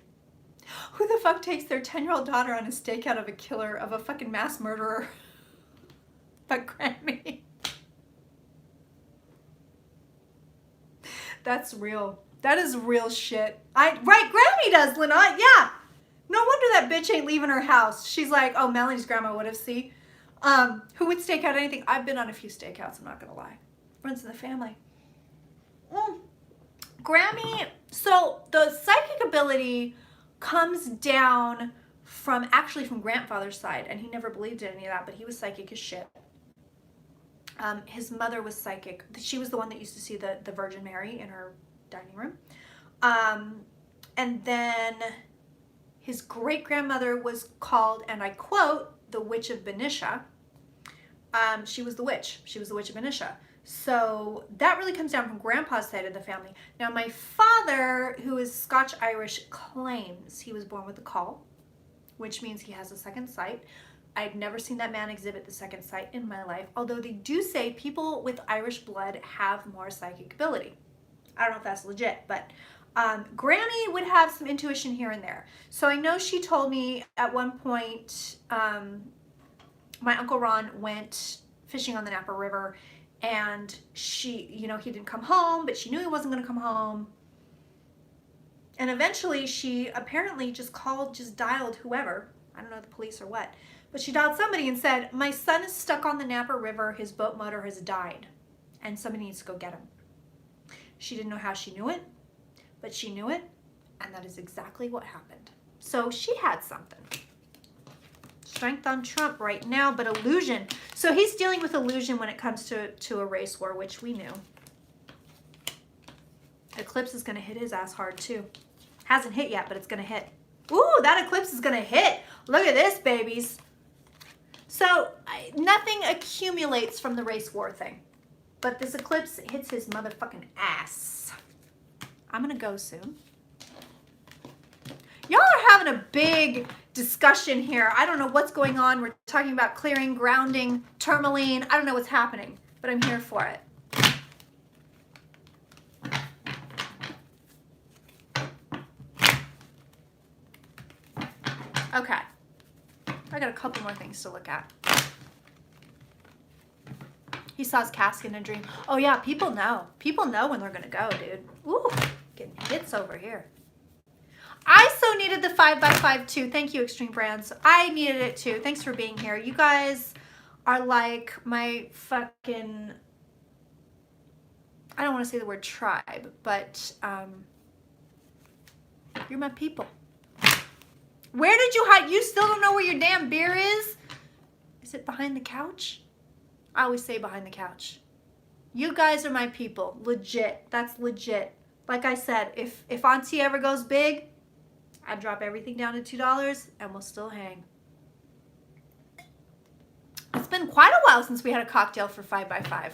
Who the fuck takes their 10-year-old daughter on a stakeout of a killer, of a fucking mass murderer? But Grammy. That's real. That is real shit. Right, Grammy does, Lynette. Yeah. No wonder that bitch ain't leaving her house. She's like, oh, Melanie's grandma would have, see? Who would stake out anything? I've been on a few stakeouts, I'm not gonna lie. Runs in the family. Grammy, so the psychic ability comes down from grandfather's side, and he never believed in any of that, but he was psychic as shit. His mother was psychic. She was the one that used to see the Virgin Mary in her dining room. And then his great-grandmother was called, and I quote, the Witch of Benicia. She was the witch. She was the Witch of Benicia. So that really comes down from grandpa's side of the family. Now my father, who is Scotch-Irish, claims he was born with a caul, which means he has a second sight. I've never seen that man exhibit the second sight in my life, although they do say people with Irish blood have more psychic ability. I don't know if that's legit, but Granny would have some intuition here and there. So I know she told me at one point, my Uncle Ron went fishing on the Napa River, and she, you know, he didn't come home, but she knew he wasn't going to come home. And eventually she apparently just dialed whoever, I don't know, the police or what, but she dialed somebody and said, my son is stuck on the Napa River, his boat motor has died, and somebody needs to go get him. She didn't know how she knew it, but she knew it, and that is exactly what happened. So she had something. Strength on Trump right now, but illusion. So he's dealing with illusion when it comes to a race war, which we knew. Eclipse is going to hit his ass hard too. Hasn't hit yet, but it's going to hit. Ooh, that eclipse is going to hit. Look at this, babies. So nothing accumulates from the race war thing, but this eclipse hits his motherfucking ass. I'm going to go soon. Y'all are having a big discussion here. I don't know what's going on. We're talking about clearing, grounding, tourmaline. I don't know what's happening, but I'm here for it. Okay. I got a couple more things to look at. He saw his casket in a dream. Oh yeah, people know. People know when they're going to go, dude. Ooh, getting hits over here. I so needed the 5x5 too. Thank you, Extreme Brands. I needed it too. Thanks for being here. You guys are like my fucking, I don't want to say the word tribe, but you're my people. Where did you hide? You still don't know where your damn beer is? Is it behind the couch? I always say behind the couch. You guys are my people. Legit. That's legit. Like I said, if Auntie ever goes big, I'd drop everything down to $2 and we'll still hang. It's been quite a while since we had a cocktail for 5x5.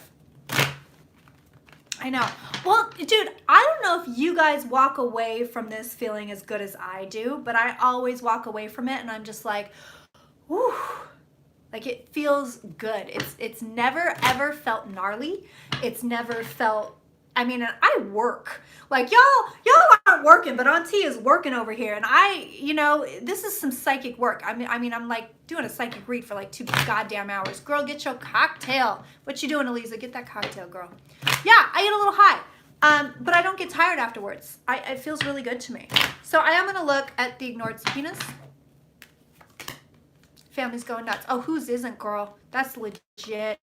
I know. Well, dude, I don't know if you guys walk away from this feeling as good as I do, but I always walk away from it and I'm just like, whew. Like it feels good. It's never ever felt gnarly. It's never felt, I mean, I work. Like y'all aren't working, but Auntie is working over here. And you know, this is some psychic work. I mean, I'm like doing a psychic read for like 2 goddamn hours. Girl, get your cocktail. What you doing, Eliza? Get that cocktail, girl. Yeah, I get a little high. But I don't get tired afterwards. It feels really good to me. So I am going to look at the ignored subpoenas. Family's going nuts. Oh, whose isn't, girl? That's legit.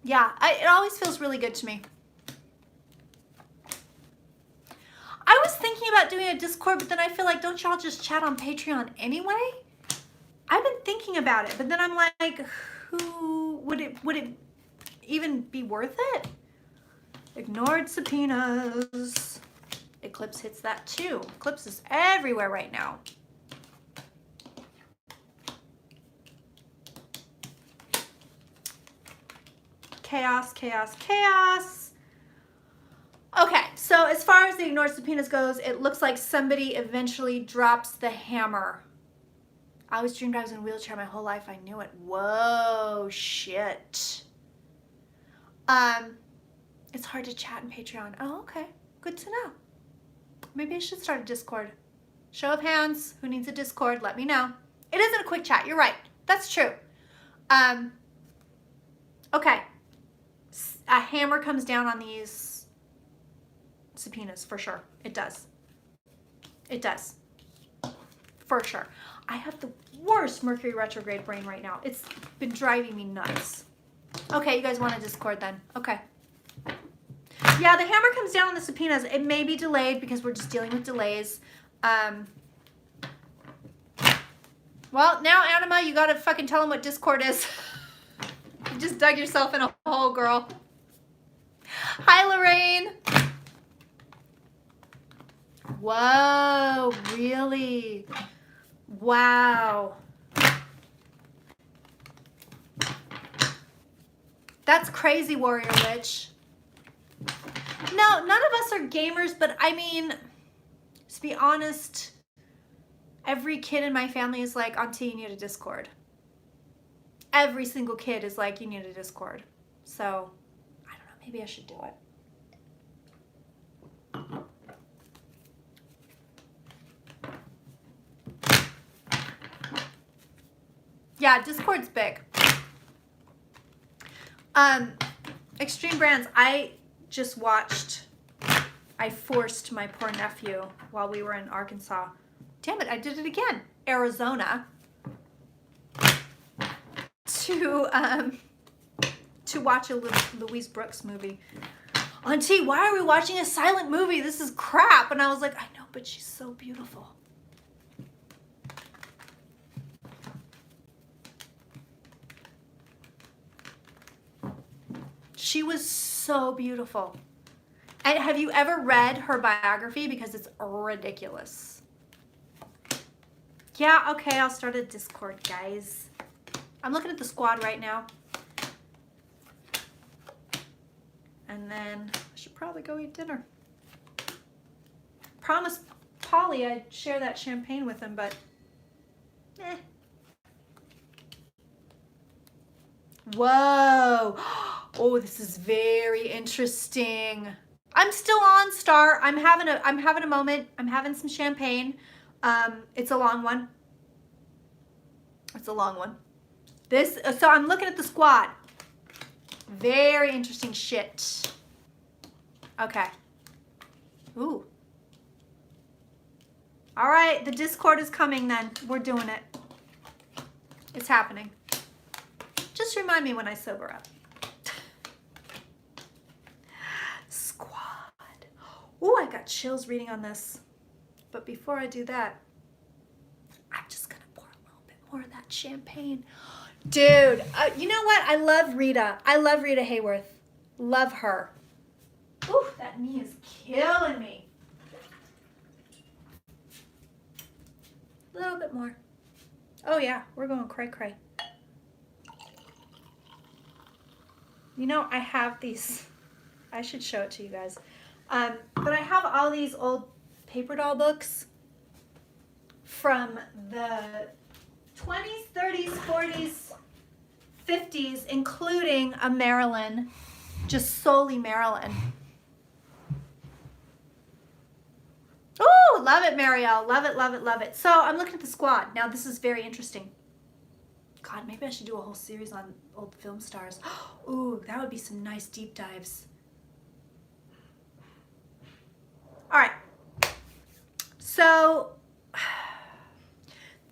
Yeah, it always feels really good to me. I was thinking about doing a Discord, but then I feel like, don't y'all just chat on Patreon anyway? I've been thinking about it, but then I'm like, who would it even be worth it? Ignored subpoenas. Eclipse hits that too. Eclipse is everywhere right now. Chaos, chaos, chaos. Okay, so as far as the ignored subpoenas goes, it looks like somebody eventually drops the hammer. I always dreamed I was in a wheelchair my whole life. I knew it. Whoa, shit. It's hard to chat in Patreon. Oh, okay. Good to know. Maybe I should start a Discord. Show of hands. Who needs a Discord? Let me know. It isn't a quick chat. You're right. That's true. Okay. A hammer comes down on these subpoenas for sure. It does. It does. For sure. I have the worst Mercury retrograde brain right now. It's been driving me nuts. Okay, you guys want a Discord then? Okay. Yeah, the hammer comes down on the subpoenas. It may be delayed because we're just dealing with delays. Well, now, Anima, you gotta fucking tell them what Discord is. You just dug yourself in a hole, girl. Hi, Lorraine. Whoa, really? Wow. That's crazy, Warrior Witch. No, none of us are gamers, but I mean, to be honest, every kid in my family is like, Auntie, you need a Discord. Every single kid is like, you need a Discord. So, I don't know, maybe I should do it. Yeah, Discord's big. Extreme Brands, I forced my poor nephew while we were in Arkansas. Damn it, I did it again. Arizona. To watch a Louise Brooks movie. Auntie, why are we watching a silent movie? This is crap. And I was like, I know, but she's so beautiful. She was so beautiful. And have you ever read her biography? Because it's ridiculous. Yeah, okay, I'll start a Discord, guys. I'm looking at the squad right now. And then I should probably go eat dinner. Promised Polly I'd share that champagne with him, but eh. Whoa. Oh, this is very interesting. I'm still on, Star. I'm having a moment. I'm having some champagne. It's a long one. It's a long one. So I'm looking at the squad. Very interesting shit. Okay. Ooh. All right, the Discord is coming then. We're doing it. It's happening. Just remind me when I sober up. Squad. Ooh, I got chills reading on this. But before I do that, I'm just gonna pour a little bit more of that champagne. Dude, you know what? I love Rita. I love Rita Hayworth. Love her. Ooh, that knee is killing me. A little bit more. Oh yeah, we're going cray cray. You know, I have these. I should show it to you guys. But I have all these old paper doll books from the 20s, 30s, 40s, 50s, including a Marilyn, just solely Marilyn. Ooh, love it, Marielle. Love it, love it, love it. So I'm looking at the squad. Now, this is very interesting. God, maybe I should do a whole series on old film stars. Ooh, that would be some nice deep dives. All right. So,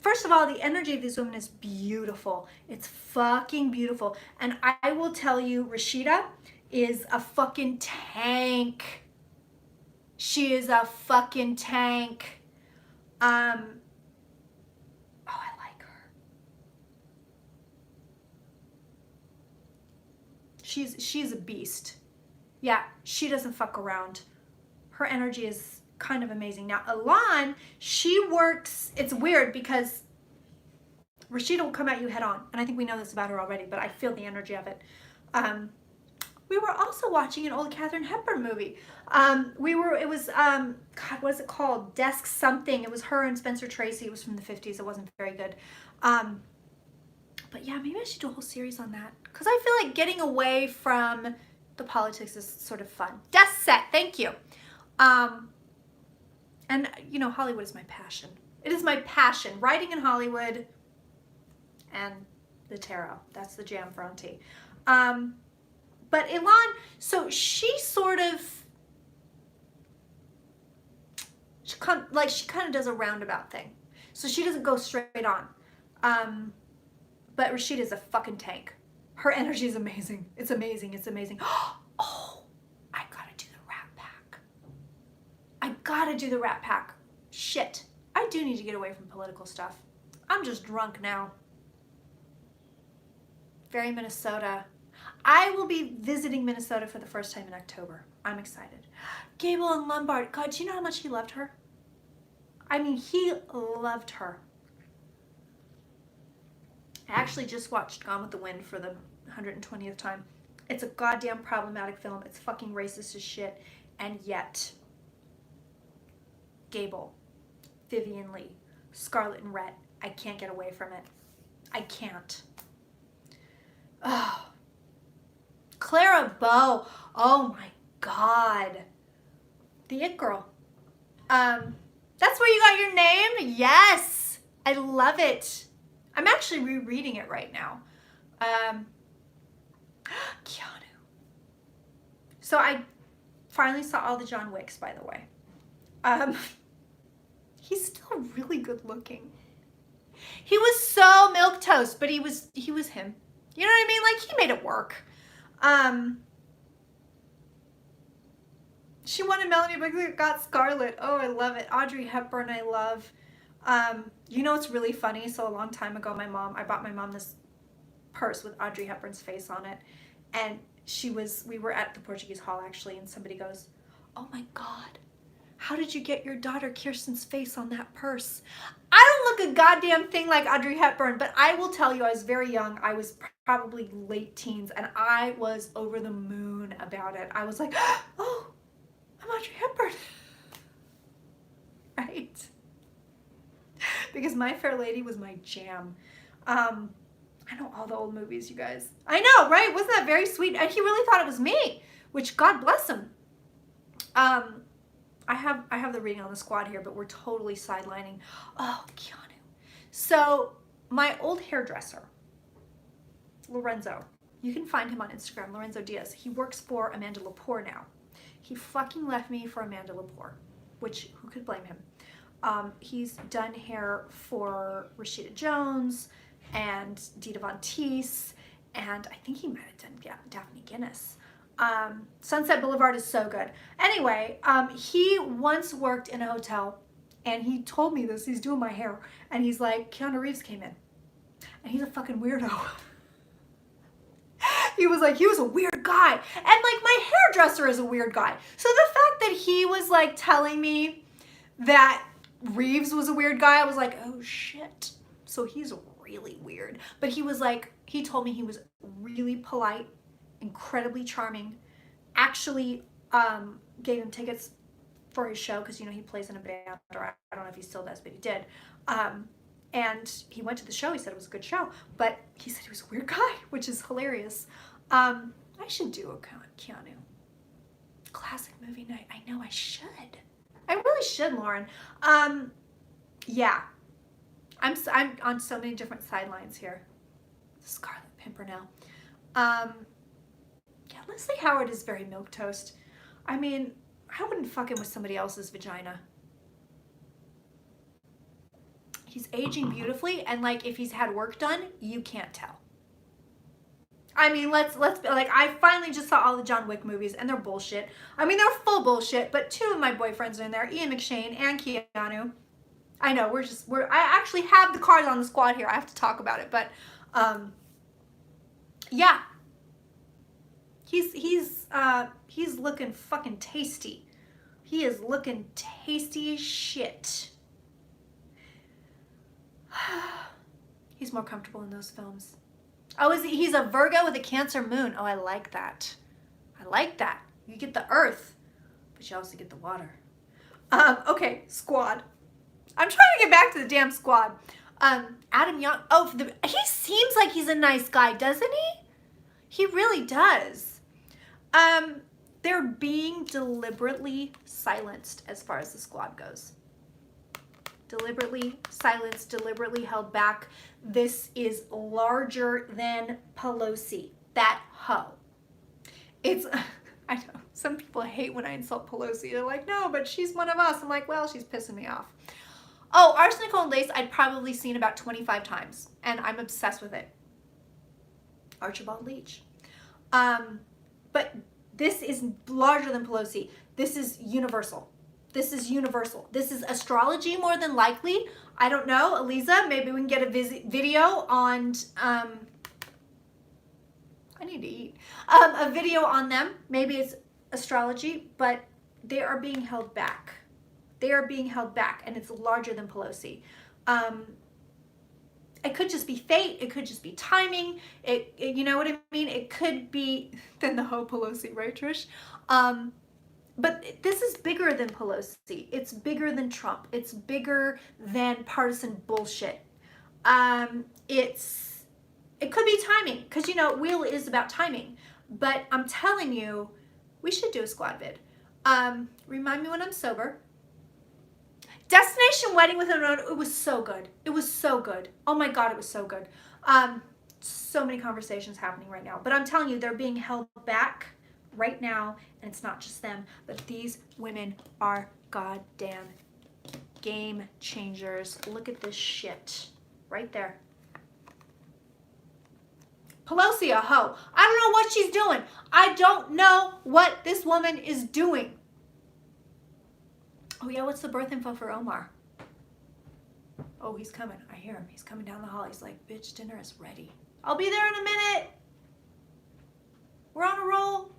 first of all, the energy of these women is beautiful. It's fucking beautiful. And I will tell you, Rashida is a fucking tank. She is a fucking tank. Oh, I like her. She's a beast. Yeah, she doesn't fuck around. Her energy is kind of amazing. Now, Elan, she works, it's weird because Rashida will come at you head on. And I think we know this about her already, but I feel the energy of it. We were also watching an old Katharine Hepburn movie. God, what is it called? Desk Something. It was her and Spencer Tracy. It was from the 50s. It wasn't very good. But yeah, maybe I should do a whole series on that. Because I feel like getting away from the politics is sort of fun. Desk Set, thank you. And, you know, Hollywood is my passion. It is my passion. Writing in Hollywood and the tarot. That's the jam for Auntie. But Elan, so she sort of, she kind of does a roundabout thing. So she doesn't go straight on. But Rashida is a fucking tank. Her energy is amazing. It's amazing. It's amazing. Oh, I gotta do the Rat Pack. I gotta do the Rat Pack. Shit. I do need to get away from political stuff. I'm just drunk now. Very Minnesota. I will be visiting Minnesota for the first time in October. I'm excited. Gable and Lombard. God, do you know how much he loved her? I mean, he loved her. I actually just watched Gone with the Wind for the 120th time. It's a goddamn problematic film. It's fucking racist as shit. And yet, Gable, Vivian Leigh, Scarlett and Rhett, I can't get away from it. I can't. Oh. Clara Bow. Oh my God. The It Girl. That's where you got your name? Yes. I love it. I'm actually rereading it right now. Keanu. So I finally saw all the John Wicks, by the way. He's still really good looking. He was so milquetoast, but he was him. You know what I mean? Like, he made it work. She wanted Melanie, but got Scarlett. Oh, I love it. Audrey Hepburn, I love. You know, it's really funny. So a long time ago, I bought my mom this purse with Audrey Hepburn's face on it. And we were at the Portuguese Hall actually, and somebody goes, "Oh my God, how did you get your daughter Kirsten's face on that purse?" I don't look a goddamn thing like Audrey Hepburn, but I will tell you, I was very young. I was probably late teens, and I was over the moon about it. I was like, oh, I'm Audrey Hepburn. Right? Because My Fair Lady was my jam. I know all the old movies, you guys. I know, right? Wasn't that very sweet? And he really thought it was me, which God bless him. I have the reading on the squad here, but we're totally sidelining. Oh, Keanu. So my old hairdresser, Lorenzo, you can find him on Instagram, Lorenzo Diaz. He works for Amanda Lepore now. He fucking left me for Amanda Lepore, which who could blame him? He's done hair for Rashida Jones and Dita Von Teese, and I think he might have done Daphne Guinness. Sunset Boulevard is so good. Anyway, he once worked in a hotel, and he told me this. He's doing my hair, and he's like, Keanu Reeves came in, and he's a fucking weirdo. He was like, he was a weird guy, and like my hairdresser is a weird guy. So the fact that he was like telling me that Reeves was a weird guy, I was like, oh shit. So he's really weird. But he was like, he told me he was really polite, incredibly charming, actually gave him tickets for his show because, you know, he plays in a band, or I don't know if he still does, but he did. And he went to the show. He said it was a good show, but he said he was a weird guy, which is hilarious. I should do a Keanu classic movie night. I know I should. I really should, Lauren. Yeah. I'm on so many different sidelines here. Scarlet Pimpernel. Yeah, Leslie Howard is very milquetoast. I mean, I wouldn't fuck him with somebody else's vagina. He's aging beautifully, and like if he's had work done, you can't tell. I mean, let's be like, I finally just saw all the John Wick movies, and they're bullshit. I mean, they're full bullshit, but two of my boyfriends are in there, Ian McShane and Keanu. I know, I actually have the cards on the squad here. I have to talk about it, but yeah. He's looking fucking tasty. He is looking tasty as shit. He's more comfortable in those films. Oh, he's a Virgo with a Cancer moon. Oh, I like that. I like that. You get the earth, but you also get the water. Okay, squad. I'm trying to get back to the damn squad. Adam Young. Oh, he seems like he's a nice guy, doesn't he? He really does. They're being deliberately silenced as far as the squad goes. Deliberately silenced, deliberately held back. This is larger than Pelosi. That hoe. It's, I know, some people hate when I insult Pelosi. They're like, no, but she's one of us. I'm like, well, she's pissing me off. Oh, Arsenical and Lace, I'd probably seen about 25 times, and I'm obsessed with it. Archibald Leach. But this is larger than Pelosi. This is universal. This is universal. This is astrology more than likely. I don't know, Eliza, maybe we can get a video on, I need to eat, a video on them. Maybe it's astrology, but they are being held back. They are being held back, and it's larger than Pelosi. It could just be fate. It could just be timing. You know what I mean? It could be then the whole Pelosi, right, Trish? But this is bigger than Pelosi. It's bigger than Trump. It's bigger than partisan bullshit. It could be timing, because you know, wheel is about timing. But I'm telling you, we should do a squad vid. Remind me when I'm sober. Destination wedding with an it was so good. It was so good. Oh my God, it was so good. So many conversations happening right now. But I'm telling you, they're being held back right now, and it's not just them, but these women are goddamn game changers. Look at this shit right there. Pelosi, a hoe. I don't know what she's doing. I don't know what this woman is doing. Oh yeah, what's the birth info for Omar? Oh, he's coming. I hear him. He's coming down the hall. He's like, bitch, dinner is ready. I'll be there in a minute. We're on a roll.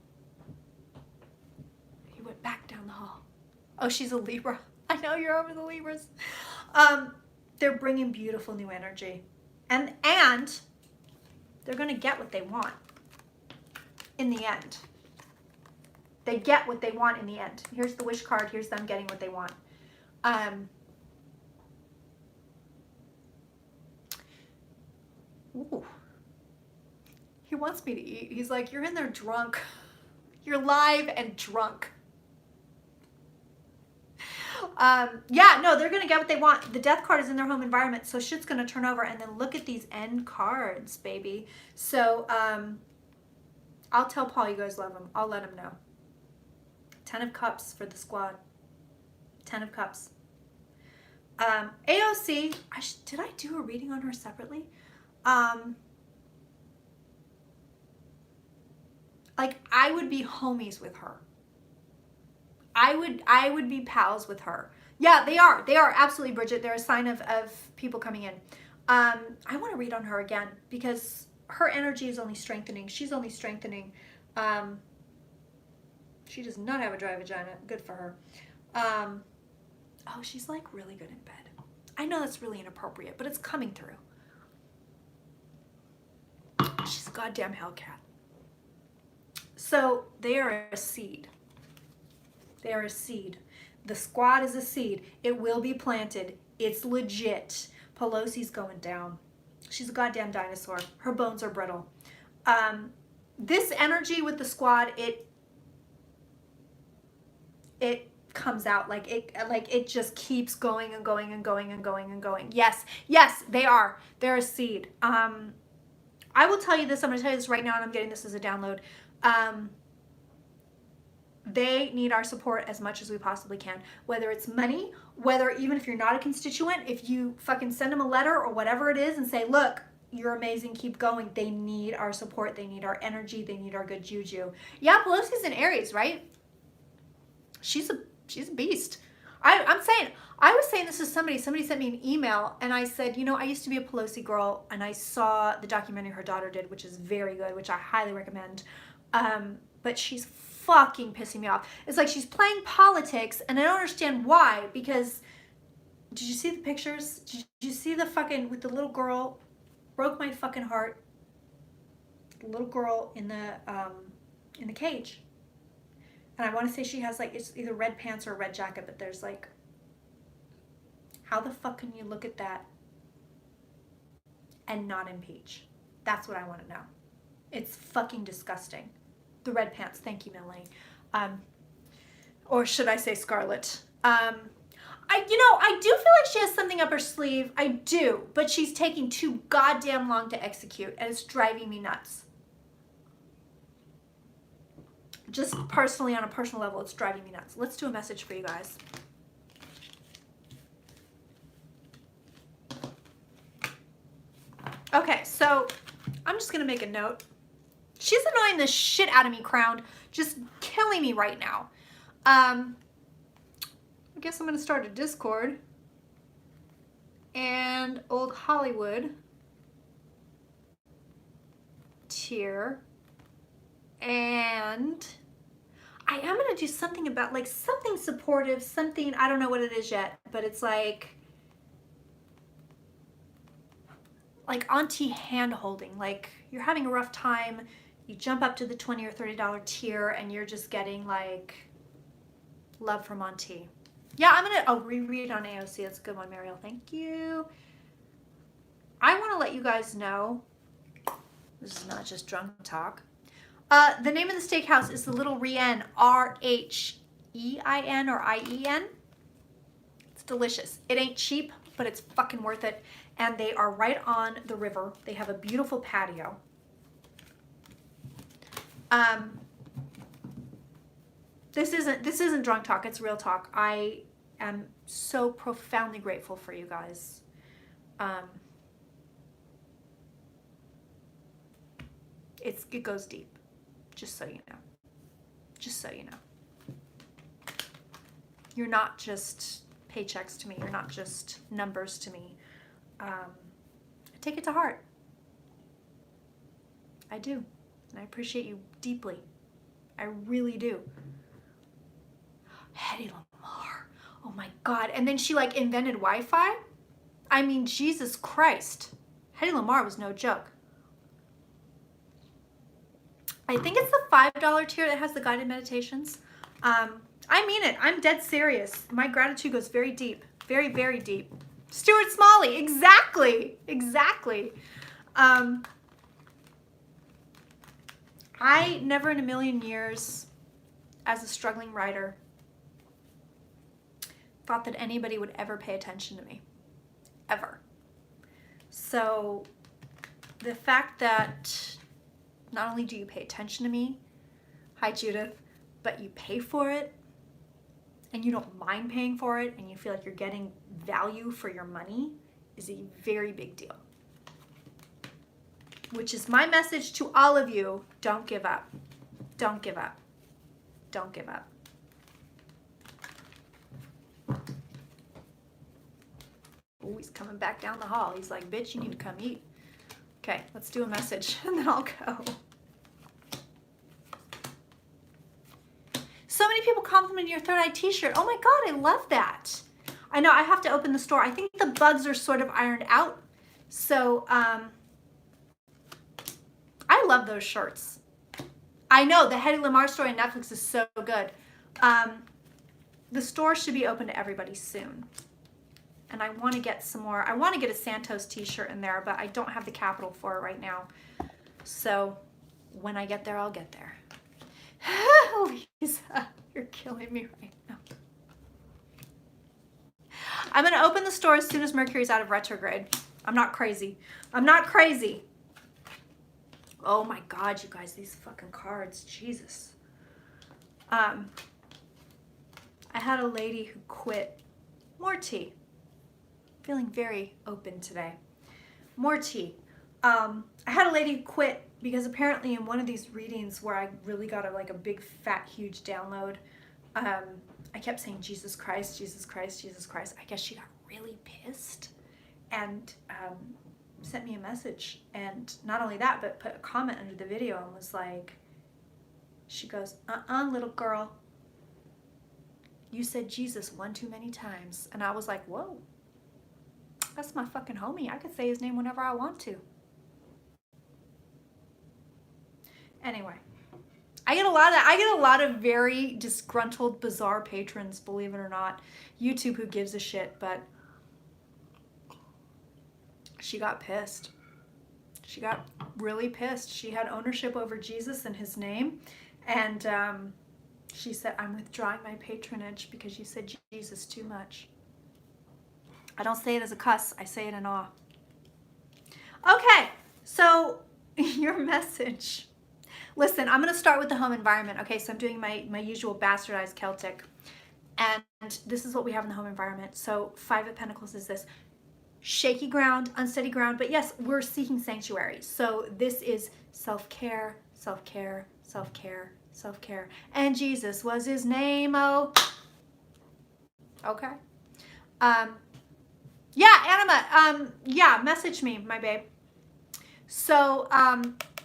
He went back down the hall. Oh, she's a Libra. I know you're over the Libras. They're bringing beautiful new energy. And they're going to get what they want in the end. They get what they want in the end. Here's the wish card. Here's them getting what they want. Ooh. He wants me to eat. He's like, you're in there drunk. You're live and drunk. Yeah, no, they're going to get what they want. The death card is in their home environment, so shit's going to turn over. And then look at these end cards, baby. So I'll tell Paul you guys love him. I'll let him know. 10 of Cups for the squad. 10 of Cups. AOC, did I do a reading on her separately? Like, I would be homies with her. I would be pals with her. Yeah, they are. They are, absolutely, Bridget. They're a sign of people coming in. I want to read on her again because her energy is only strengthening. She's only strengthening. She does not have a dry vagina. Good for her. Oh, she's like really good in bed. I know that's really inappropriate, but it's coming through. She's a goddamn hellcat. So they are a seed. They are a seed. The squad is a seed. It will be planted. It's legit. Pelosi's going down. She's a goddamn dinosaur. Her bones are brittle. This energy with the squad, it comes out like it just keeps going and going and going and going and going. Yes, they are. They're a seed. I will tell you this. I'm going to tell you this right now, and I'm getting this as a download. They need our support as much as we possibly can, whether it's money, whether even if you're not a constituent, if you fucking send them a letter or whatever it is and say, look, you're amazing, keep going. They need our support. They need our energy. They need our good juju. Yeah, Pelosi's in Aries, right? She's a beast. I was saying this to somebody sent me an email, and I said, you know, I used to be a Pelosi girl, and I saw the documentary her daughter did, which is very good, which I highly recommend. But she's fucking pissing me off. It's like she's playing politics, and I don't understand why, because did you see the pictures? Did you see the fucking, with the little girl? Broke my fucking heart. The little girl in the cage. And I want to say she has like, it's either red pants or a red jacket, but there's like, how the fuck can you look at that and not impeach? That's what I want to know. It's fucking disgusting. The red pants. Thank you, Melanie. Or should I say Scarlet? I do feel like she has something up her sleeve. I do, but she's taking too goddamn long to execute, and it's driving me nuts. Just personally, on a personal level, it's driving me nuts. Let's do a message for you guys. Okay, so I'm just going to make a note. She's annoying the shit out of me, Crowned. Just killing me right now. I guess I'm going to start a Discord. And Old Hollywood tier. And I am going to do something about, like, something supportive, something, I don't know what it is yet, but it's like, like auntie hand holding, like you're having a rough time, you jump up to the $20 or $30 tier and you're just getting like love from auntie. Yeah, I'll reread on AOC. That's a good one, Mariel. Thank you. I want to let you guys know, this is not just drunk talk. The name of the steakhouse is the Little Rien, R-H-E-I-N or I-E-N. It's delicious. It ain't cheap, but it's fucking worth it. And they are right on the river. They have a beautiful patio. This isn't drunk talk. It's real talk. I am so profoundly grateful for you guys. It goes deep. Just so you know. Just so you know. You're not just paychecks to me. You're not just numbers to me. I take it to heart. I do. And I appreciate you deeply. I really do. Hedy Lamarr. Oh my God. And then she like invented Wi-Fi? I mean, Jesus Christ. Hedy Lamarr was no joke. I think it's the $5 tier that has the guided meditations. I mean it. I'm dead serious. My gratitude goes very deep. Very, very deep. Stuart Smalley. Exactly. Exactly. I never in a million years, as a struggling writer, thought that anybody would ever pay attention to me. Ever. So the fact that not only do you pay attention to me, hi Judith, but you pay for it, and you don't mind paying for it, and you feel like you're getting value for your money is a very big deal. Which is my message to all of you. Don't give up. Don't give up. Don't give up. Oh, he's coming back down the hall. He's like, bitch, you need to come eat. Okay, let's do a message and then I'll go. So many people complimented your third eye t-shirt. Oh my God, I love that. I know I have to open the store. I think the bugs are sort of ironed out. So, I love those shirts. I know the Hedy Lamarr story on Netflix is so good. The store should be open to everybody soon. And I want to get some more. I want to get a Santos t-shirt in there, but I don't have the capital for it right now. So when I get there, I'll get there. Lisa, you're killing me right now. I'm going to open the store as soon as Mercury's out of retrograde. I'm not crazy. I'm not crazy. Oh my God, you guys, these fucking cards. Jesus. I had a lady who quit. More tea. Feeling very open today. More tea. I had a lady who quit because apparently in one of these readings where I really got a big fat huge download, I kept saying Jesus Christ, Jesus Christ, Jesus Christ. I guess she got really pissed and sent me a message, and not only that, but put a comment under the video and was like, she goes, little girl, you said Jesus one too many times. And I was like, whoa, that's my fucking homie. I could say his name whenever I want to. Anyway, I get a lot of that. I get a lot of very disgruntled, bizarre patrons, believe it or not. YouTube, who gives a shit, but she got pissed. She got really pissed. She had ownership over Jesus and his name. And she said, I'm withdrawing my patronage because you said Jesus too much. I don't say it as a cuss. I say it in awe. Okay, so your message. Listen, I'm going to start with the home environment. Okay, so I'm doing my usual bastardized Celtic. And this is what we have in the home environment. So 5 of Pentacles is this. Shaky ground, unsteady ground, but yes, we're seeking sanctuary. So this is self-care, self-care, self-care, self-care. And Jesus was his name, oh. Okay. Yeah, Anima, yeah, message me, my babe. So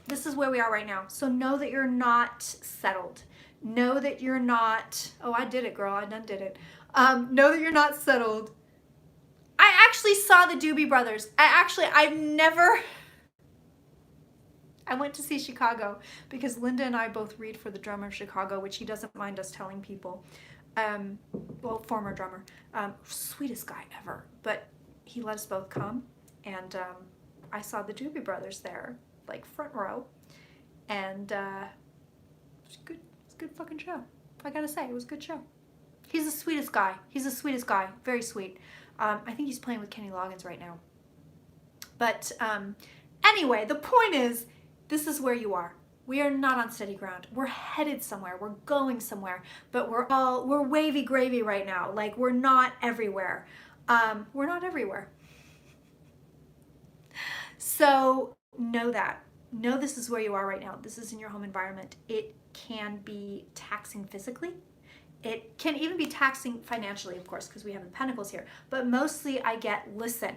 this is where we are right now. So know that you're not settled. Know that you're not, oh, I did it, girl, I done did it. Know that you're not settled. I actually saw the Doobie Brothers. I went to see Chicago because Linda and I both read for the drummer of Chicago, which he doesn't mind us telling people. Well, former drummer. Sweetest guy ever. But he let us both come, and I saw the Doobie Brothers there, like front row, and it was good. It was a good fucking show. I gotta say, it was a good show. He's the sweetest guy. He's the sweetest guy. Very sweet. I think he's playing with Kenny Loggins right now. But anyway, the point is, this is where you are. We are not on steady ground. We're headed somewhere. We're going somewhere. But we're wavy gravy right now. Like, we're not everywhere. We're not everywhere. So know that. Know this is where you are right now. This is in your home environment. It can be taxing physically. It can even be taxing financially, of course, because we have the Pentacles here. But mostly I get, listen,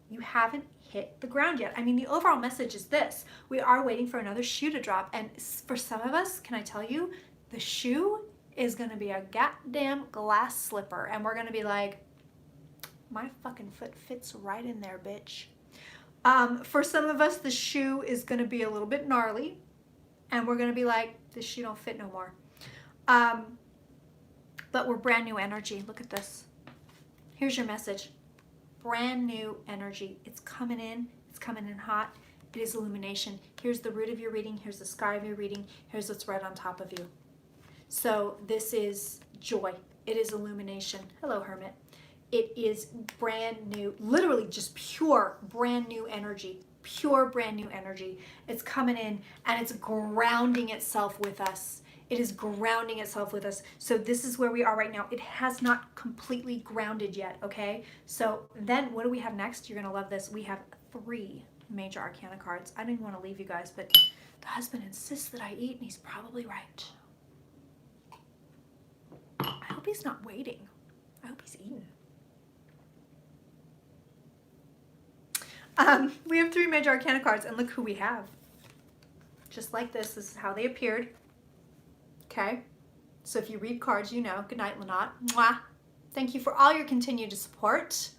you haven't hit the ground yet. I mean, the overall message is this. We are waiting for another shoe to drop. And for some of us, can I tell you, the shoe is going to be a goddamn glass slipper. And we're going to be like, my fucking foot fits right in there, bitch. For some of us, the shoe is going to be a little bit gnarly. And we're going to be like, this shoe don't fit no more. But we're brand new energy. Look at this. Here's your message. Brand new energy. It's coming in. It's coming in hot. It is illumination. Here's the root of your reading. Here's the sky of your reading. Here's what's right on top of you. So this is joy. It is illumination. Hello, Hermit. It is brand new, literally just pure brand new energy. Pure brand new energy. It's coming in and it's grounding itself with us. It is grounding itself with us. So this is where we are right now. It has not completely grounded yet, okay? So then what do we have next? You're going to love this. We have 3 major arcana cards. I didn't want to leave you guys, but the husband insists that I eat, and he's probably right. I hope he's not waiting. I hope he's eating. We have 3 major arcana cards, and look who we have. Just like this. This is how they appeared. Okay, so if you read cards, you know. Good night, Lynette. Mwah. Thank you for all your continued support.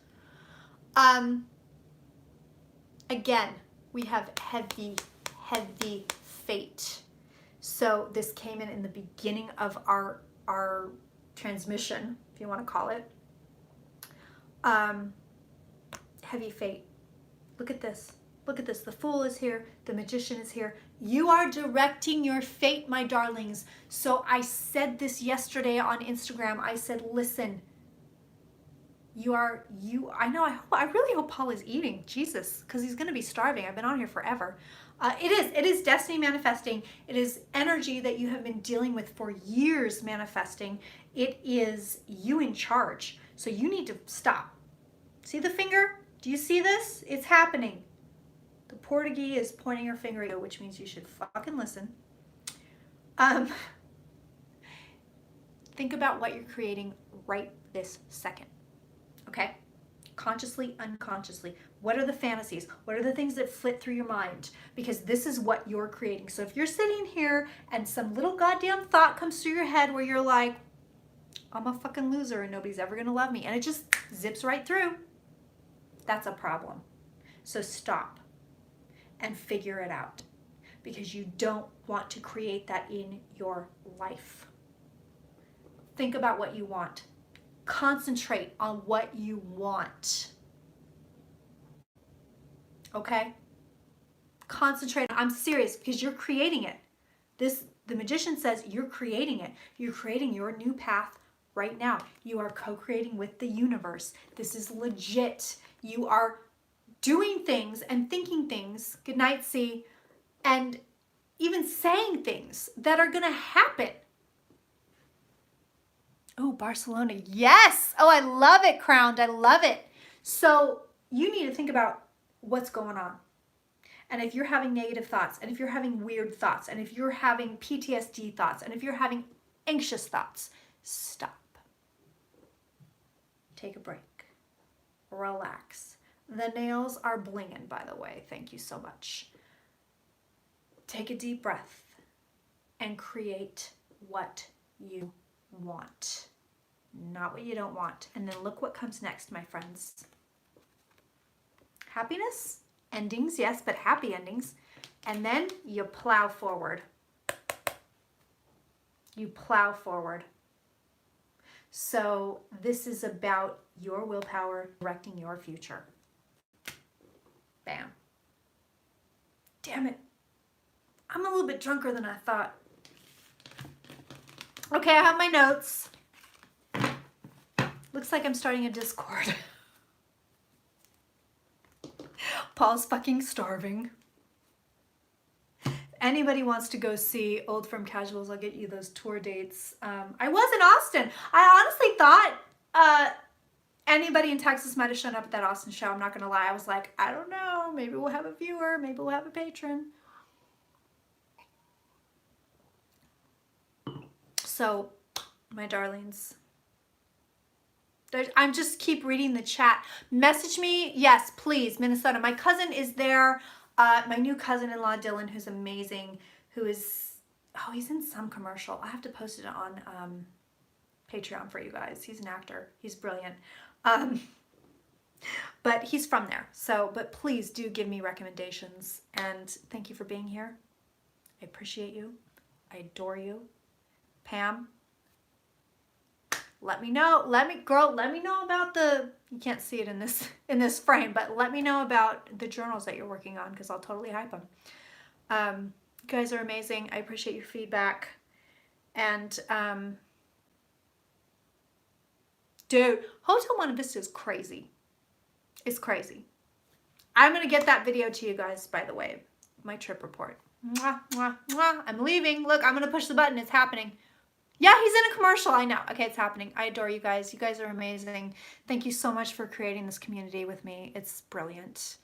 Again, we have heavy, heavy fate. So this came in the beginning of our transmission, if you want to call it. Heavy fate. Look at this. Look at this. The Fool is here. The Magician is here. You are directing your fate, my darlings. So I said this yesterday on Instagram. I said, listen, I really hope Paul is eating. Jesus, because he's going to be starving. I've been on here forever. It is destiny manifesting. It is energy that you have been dealing with for years manifesting. It is you in charge. So you need to stop. See the finger? Do you see this? It's happening. The Portuguese is pointing her finger at you, which means you should fucking listen. Think about what you're creating right this second. Okay? Consciously, unconsciously. What are the fantasies? What are the things that flit through your mind? Because this is what you're creating. So if you're sitting here and some little goddamn thought comes through your head where you're like, I'm a fucking loser and nobody's ever going to love me, and it just zips right through, that's a problem. So stop and figure it out, because you don't want to create that in your life. Think about what you want. Concentrate on what you want. Okay? Concentrate. I'm serious, because you're creating it. The Magician says you're creating it. You're creating your new path right now. You are co-creating with the universe. This is legit. You are doing things and thinking things, good night, C, and even saying things that are going to happen. Oh, Barcelona. Yes. Oh, I love it, Crowned. I love it. So you need to think about what's going on. And if you're having negative thoughts, and if you're having weird thoughts, and if you're having PTSD thoughts, and if you're having anxious thoughts, stop. Take a break. Relax. The nails are blinging, by the way. Thank you so much. Take a deep breath and create what you want. not what you don't want. And then look what comes next, my friends. Happiness, endings, yes, but happy endings. And then you plow forward. You plow forward. So this is about your willpower directing your future. Bam. Damn it. I'm a little bit drunker than I thought. Okay, I have my notes. Looks like I'm starting a Discord. Paul's fucking starving. If anybody wants to go see Old Firm Casuals, I'll get you those tour dates. I was in Austin. I honestly thought anybody in Texas might have shown up at that Austin show. I'm not going to lie. I was like, I don't know. Maybe we'll have a viewer. Maybe we'll have a patron. So, my darlings, I'm just keep reading the chat. Message me. Yes, please. Minnesota. My cousin is there. My new cousin-in-law, Dylan, who's amazing, who is, oh, he's in some commercial. I have to post it on Patreon for you guys. He's an actor. He's brilliant. But he's from there. So, but please do give me recommendations. And thank you for being here. I appreciate you. I adore you. Pam, let me know. Let me know about the, you can't see it in this frame, but let me know about the journals that you're working on, because I'll totally hype them. You guys are amazing. I appreciate your feedback. And dude, Hotel Monte Vista is crazy. It's crazy. I'm gonna get that video to you guys, by the way. My trip report. Mwah, mwah, mwah. I'm leaving. Look, I'm gonna push the button. It's happening. Yeah, he's in a commercial. I know. Okay, it's happening. I adore you guys. You guys are amazing. Thank you so much for creating this community with me. It's brilliant.